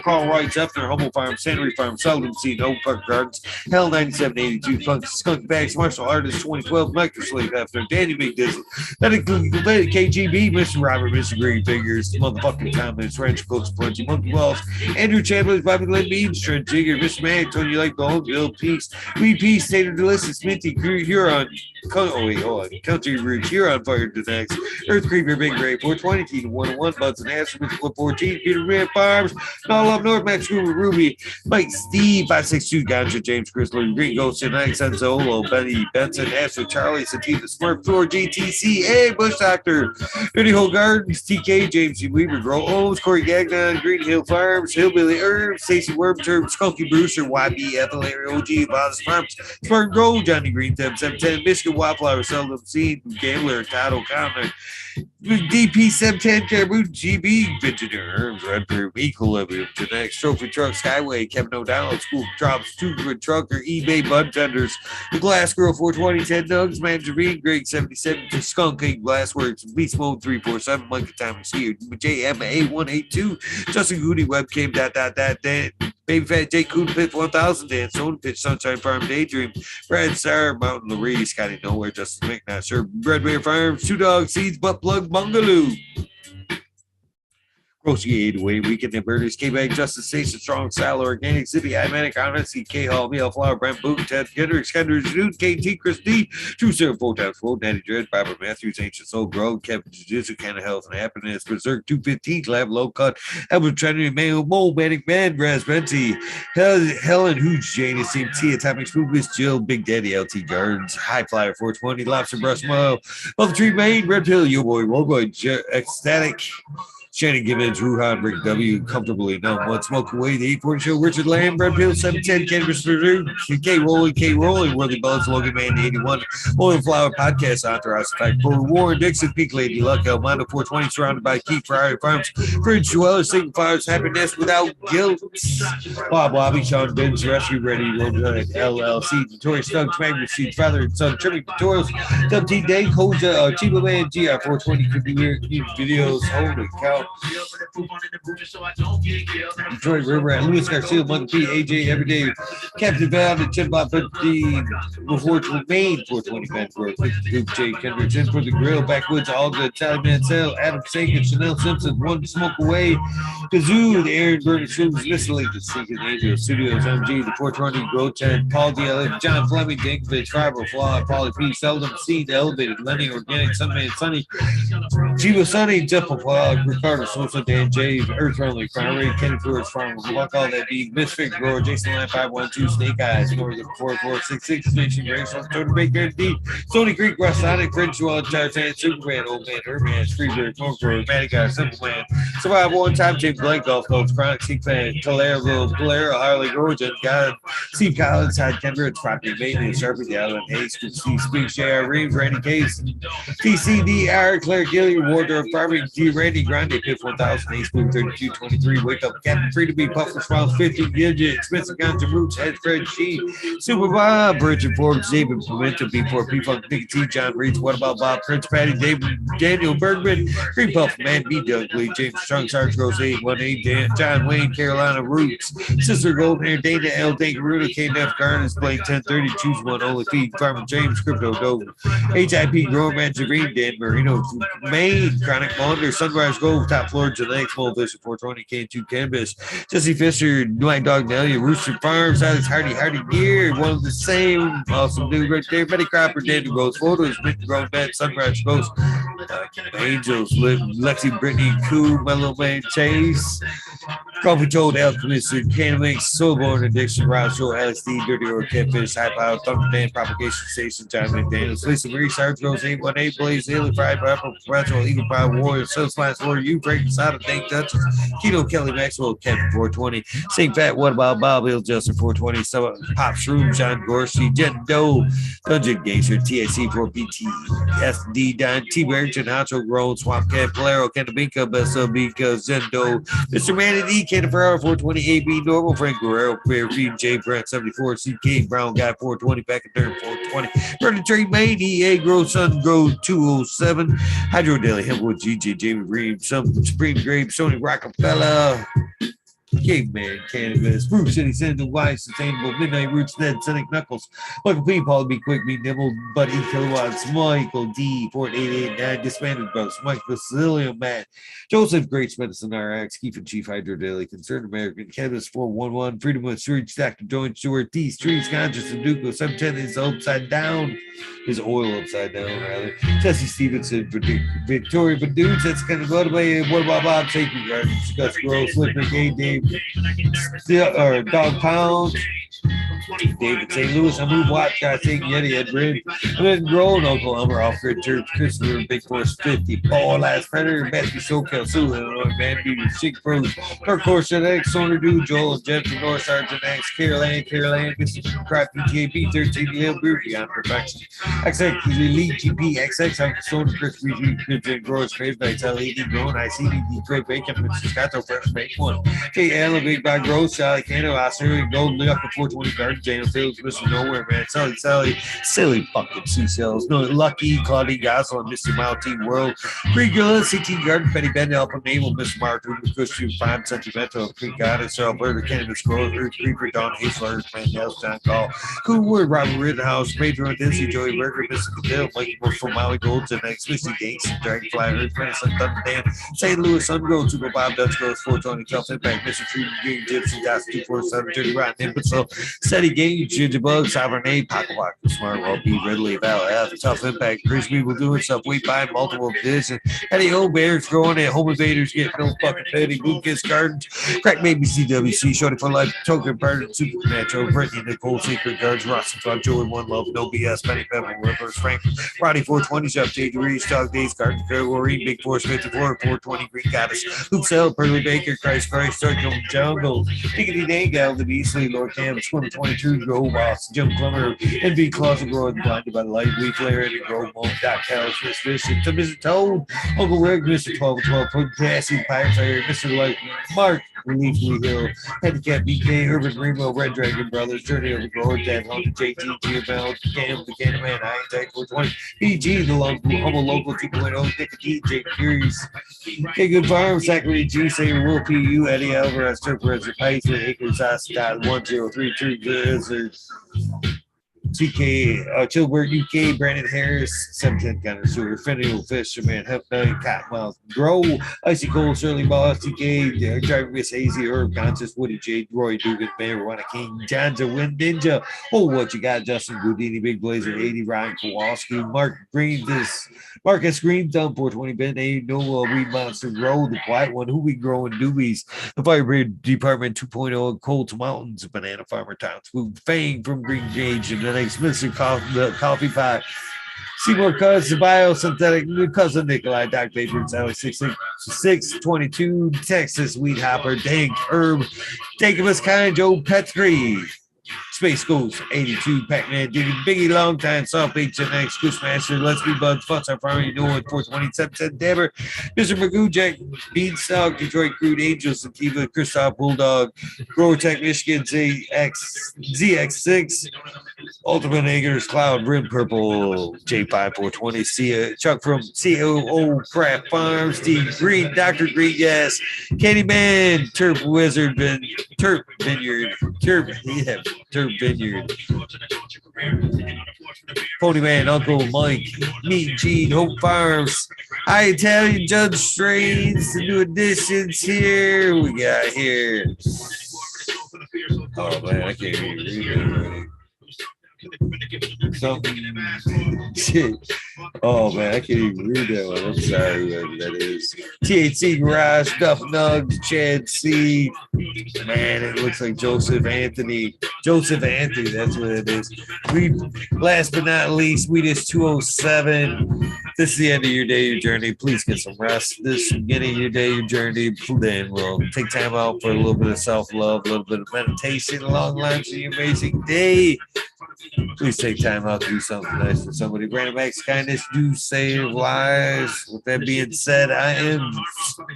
Carl Wright, Zephyr, Humble Farm, Sandry Farm, Seldom Seed, Oak Park Gardens, Hell 9782, Skunk Bags, Martial Artist 2012, Microslave After, Danny Big Dizzle, that includes KGB, Mr. Robert, Mr. Green Figures, Motherfucking Thomas, Ranch Coats, Plenty, Monkey Walls, Andrew Chandler, Bobby Lynn Beans, Trent Jigger, Mr. Man, Tony Like Bone, Bill Peace, Weed Peace, Tater Delicious, Minty, Huron, Country Roots, Huron Fire to next, Earth Creeper, Big Ray, 420, T to 101, Buds and Ass, Mr. 14, Peter Red Farms, All Up North, Max Cooper, Ruby, Mike Steve, 562, Ganja, James Chrysler, Green Ghost, Tonight, Solo, Benny Benson, Astro, Charlie, Sativa, Smurf, Floor, GTC, A, Bush Doctor, Dirty Hole Gardens, TK, James C. Weaver, Grow Owens, Corey Gagnon, Green Hill Farms, Hillbilly Herbs, Stacey Wormterm, Skunky Brewster, YBF, Larry OG, Boss Farms, Spartan Grove, Johnny Green, 710, Michigan Wildflower, Seldom Seed, Gambler, Todd O'Connor, DP710, Caribou, GB, Vintage Herbs, Red Proof, Equilibrium, Genetic, Trophy Truck, Skyway, Kevin O'Donnell, School Drops, Two Good Trucker, eBay, Bud Tenders, The Glass Girl, 420, Ted Nugs, Mandarine, Greg 77, to Skunk King, Glassworks, Beast Mode 347, Mike Thomas here, JMA182, Justin Goody, Webcam, Baby Fat, Jake Coon, Pit 1000, Dan Stone, Pitch, Sunshine Farm, Daydream, Brad Star, Mountain Larry, Scotty Nowhere, Justin Mick, Not Sure, Red Bear Farms, Two Dog Seeds, Butt Plug, Bungaloo. Grocery 808, Weekend Inverters, K-Bag, Justice Station, Strong Style, Organic City, Imatic, Honesty, K-Hall, Meal Flower, Brent Boot, Ted, Gendrix, Kendrick, Dude, KT, Chris D, True Sarah, 4x4, Natty Dread, Barbara Matthews, Ancient Soul, Grove, Kevin Jiu-Jitsu, Kind of Health and Happiness, Berserk, 215, Lab, Low Cut, Edward Trinity, Mayo, Mole, Manic Man, Raz, Benty, Helen, Hooch, Jane, Team T, Atomic Spook, Miss Jill, Big Daddy, LT Gardens, High Flyer, 420, Lobster Brush, Mo, Love Tree, Main, Red Pill, Yo Boy, Roll Boy, Ecstatic, Shannon Gibbons, Ruhan, Rick W. Comfortably numb. One smoke away. The 840 show. Richard Lamb, Red Pill, 710, Cannabis Purdue, K. Rolling, Worthy Buzz, Logan Man, 81, Oil Flower Podcast, Entourage Fact, for Warren Dixon, Peak Lady Luck, Elmondo 420, surrounded by Keith Friday Farms, Fridge Dwellers, Signifiers, Happiness Without Guilt, Bob Bobby, Sean Benz, Rescue Ready, Road LLC, Notorious Thugs, Magnet Seed, Father and Son, Trimming Tutorials, WT Day, Koja, Chiba Man, GR 420, could be weird videos, holy cow. Detroit River at Louis Garcia, Monkey P, AJ Everyday, Captain Val, and Tim Bob 50, before Maine 420 Vancouver, 52 Jay Kendricks in for the grill, Backwoods, All Good, Sally Mansell, Adam Sagan, Chanel Simpson, One Smoke Away, Kazoo, the Aaron Burton Students, Miscellaneous, Seeking Angel Studios, MG, the 420 Growth, Paul DLF, John Fleming, Dinkovich, Fiber, Flaw, Polly P, Seldom, Seed, Elevated, Lenny, Organic, Sunman, Sunny, Chivo Sunny, Jeff Flag, Ricardo Sosa, Dan J, Earth Friendly, Farmer, Kenny Flores, Farmer, Walk All That Be, Misfit Grower, Jason Line 512, Snake Eyes, Northern 4466, Nation Rachel, Tony Baker, D, Stony Creek, West Sonic, French Wall, Tarzan, Superman, Old Man, Herman, Freebird, Smoker, Matty Guy, Simple Man, Survive One Time, James Blank, Golf Coach, Chronic, Seek Fan, Calero, Harley, Gorgon, God, Steve Collins, Hyde Kendrick, Property Maintenance, Sharpie, Allen, Hayes, Steve Speaks, J.R. Reeves, Randy Case, TCDR, Claire Gilliard, Wardrobe, Farming, D. Randy, Grande, Piff 1000, Ace Boom, 3223, Wake Up, Captain Free to Be, Puffer Smiles, 50, Gidget, Expensive Guns and Roots, Head Fred G, Super Bob, Virgin Forbes, David Pimento, B4, P-Funk, Nicky T, John Reeds, What About Bob, Prince Patty, David, Daniel Bergman, Green Puff, Man, B. Doug Lee, James Strong, Sarge Rose, 818, Dan, John Wayne, Carolina Roots, Sister Golden Hair, Dana L. Dangaruda, KNF, Garners, Blake 1030, Choose One, Only Feed, Farmer James, Crypto Dope, HIP, Grower Man, Green, Dan Marino, Maine, Chronic Maunder, Sunrise Grove, Top Floor, Janae, Small Vision, 420, K2 Canvas, Jesse Fisher, White Dog Nelia, Rooster Farms, Alex Hardy Gear, one of the same, awesome dude right there, Betty Cropper, Dandy Rose, Photos, Mick Grown Man, Sunrise Ghost, Angels, Lexi, Brittany, Coo, Mellow Man, Chase, Coffee Toad, Alchemist, Canamix, Soulborn Addiction, Rob Show, LSD, Dirty or Catfish, High Power, Thunder Dan, Propagation Station, John McDaniels, Lisa Marie, Sarge Rose, 818, Blaze, Haley, Fried, Pepper, Professional, Eagle Pie, Warrior, Sunslines, Warrior, you, Frank, Sada, Dank, Dutchess, Keto, Kelly, Maxwell, Kevin, 420, St. Pat, What About Bob, Hill, Justin, 420, Pop Shroom, John Gorski, Jet Doe, Dungeon Gangster, TAC, 4PT, SD, Don, T. Barrington, Hacho, Grown, Swamp Cat, Polaro, Cantabinka, Bessa, Zendo, Mr. Manatee, Canada Ferraro, 420, AB, Normal, Frank Guerrero, Fairfield, J. Brent, 74, CK, Brown Guy, 420, Back and Turn, 420, Burning Trade, Maine, EA, Grow, Sun, Grow, 207, Hydro Daily, Hempwood, GJ, Jamie Reed, some Supreme Grape, Sony Rockefeller, Caveman, Cannabis, Fruit City, Sandal, Wise, Sustainable, Midnight Roots, Ned, Cynic Knuckles, Michael P, Paul B, Quick, Me, Nibble, Buddy, Kilowatts, Michael D, 4889, Disbanded Bros, Mike Basilio, Matt, Joseph, Great Medicine RX, Keith and Chief Hydro Daily, Concerned American, Cannabis 411, Freedom of Street, Dr. Joint Stewart, D, Streets, Conscious, and Duco, 710 is upside down, his oil upside down, rather. Jesse Stevenson, Victoria, but dudes, that's kind of what about Bob, Safety Gardens, Gus Gross, Flip McGay, Dave, Dog Pound, David St. Louis, Amu Watt, Guy St. Yeti, Ed Bridge, and then Grown, Oklahoma, Alfred Church, Christopher, Big Force 50, Paul, Last Predator, Matthew, SoCal, Sioux, Illinois, Man Beauty, Chic Pros, Dark Horse, X, Soner Dude, Joel, and Jensen, North Sergeant X, Caroline, Mr. Crap, PGAP, 13, Hill, Beer, Beyond Perfection, XX, Elite, GP, XX, Uncle Soner, Chris, Christian, Growers, Crazy Nights, LED, Grown, ICD, Detroit, Bacon, Mr. Scotto, Fresh Bake One, KL, Big Bag, Gross, Sally, Cano, Australia, Golden, Up to 420, Garden, Daniel Fields, Mr. Nowhere, Man, Sally, silly fucking seashells, no, Lucky, Claudie, Goslin, Mr. Maltine World, Regular, CT Garden, Betty Bend, Alpha Naval, Mr. Martin, Christian, 5 Sentimental, Creek Goddess, Alberta, Cannabis Grove, Earth Creeper, Don Hazler, Mandel, John Call, Cool Word, Robert Rittenhouse, Pedro, Dizzy, Joey Burger, Mr. Cadell, Mike from Maui Golds, and X, Missy Gates, Dragonfly, Earth Medicine, Thunder Dan, St. Louis, Sungrow, Super Bob, Dutch Girls, 420, Kelf Impact, Mr. Tree, Gypsy, Das, 247, Dirty Rotten, Imbecile, Steady Mighty Gauge, Jitterbug, Sovereign A, Pocket Walk, Smart Wall, P, Ridley, Val F, Tough Impact, Chris people doing stuff, we buy multiple editions. Eddie O, Bears growing at Home Invaders, get no fucking petty, Blue Kiss Gardens, Crack Baby CWC, Shorty for Life, Token Partner, Super Metro, Brittany, Nicole, Secret Guards, Ross and Club, Joey, One Love, No BS, Penny Pebble, Rivers, Frank, Roddy 420, Chef, J. Reese, Dog Days, Garden, Worry, Big Force 54, 420, Green Goddess, Luke Cell, Pearly Baker, Christ, Circle, Jungle, Diggity Day, Gal, the Beastly, Lord Cam, Swimmer 22, Go Boss, Jim Plumber, NB Closet Grower, Blinded by the Light, Week Flare, and Grove Mode, Doc Cows, Fish Fishing, to Mr. Toad, Uncle Rick, Mr. 1212, Put Passy, Pirate Fire, Mr. Light, Mark, Relief Lee Hill, Handicap BK, Urban Greenwell, Red Dragon Brothers, Journey of the Grower, Dad, Hunter, JT, GML, Cam, the Candyman, Hindsight 420, PG, the Humble Local 2.0, Nick D, Jake Furies, K Good Farm, Zachary G, Sayer Will PU, Eddie Alvarez, Turper, Paisley, Acres, Ascot, 1032, Blizzards, TK, Chilbert UK, Brandon Harris, 17th Gunner Sewer, Fennel Fisherman, Hep Night, Cottonmouth, Grow, Icy Cold, Shirley Boss, TK, Driver Miss Hazy, Herb, Conscious, Woody Jade, Roy Dugan, Marijuana King, John's Wind Ninja. Oh, what you got, Justin Goudini, Big Blazer, 80, Ryan Kowalski, Marcus Green, Thumb, 420, Ben, A, Noah, Weed Monster, Grow, the Quiet One, Who We Growing, Doobies, the Firebird Department 2.0, Cold Mountains, Banana Farmer Towns, Food, Fang from Green Gauge, and the next Mr. Coffee Pot, Seymour Cuz, the Biosynthetic, New Cousin Nikolai, Doc Paper, Sally 622, Texas, Weed Hopper, Dank, Herb, Dagobus Kind, Joe Petrie, Space Ghost, 82, Pac-Man, Diggy, Biggie, Long Time, Soft Beach, and X, Goosemaster, Let's Be Buds, Fuss, Our Farm, You Know It, 427, Dabber, Mr. Magoo, Jack, Beanstalk, Detroit Crude, Angel, Sativa, Christoph, Bulldog, Grower Tech, Michigan, ZX6, Ultimate Eggers, Cloud, Rim Purple, J5, 420, Chuck from COO Craft Farm, Steve Green, Dr. Green, yes, Candyman, Turf Wizard, Turf Vineyard, Turf Vineyard, Pony Man, Uncle Mike, Meat Gene, Hope Farms, Italian Judge Strains, the new additions here. We got here. Oh man, I can't even read it. Something shit. Oh man, I can't even read that one. I'm sorry, that is THC Garage, Stuff Nugs, Chad C. Man, it looks like Joseph Anthony, that's what it is. We last but not least, we just 207. This is the end of your day, your journey. Please get some rest. This is the beginning of your day, your journey. Then we'll take time out for a little bit of self-love, a little bit of meditation along the lines of your amazing day. Please take time out to do something nice for somebody. Random acts of kindness do save lives. With that being said, I am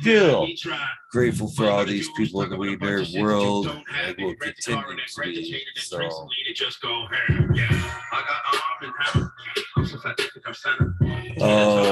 still grateful for all these people in the Weed Nerd world and will continue to be. So,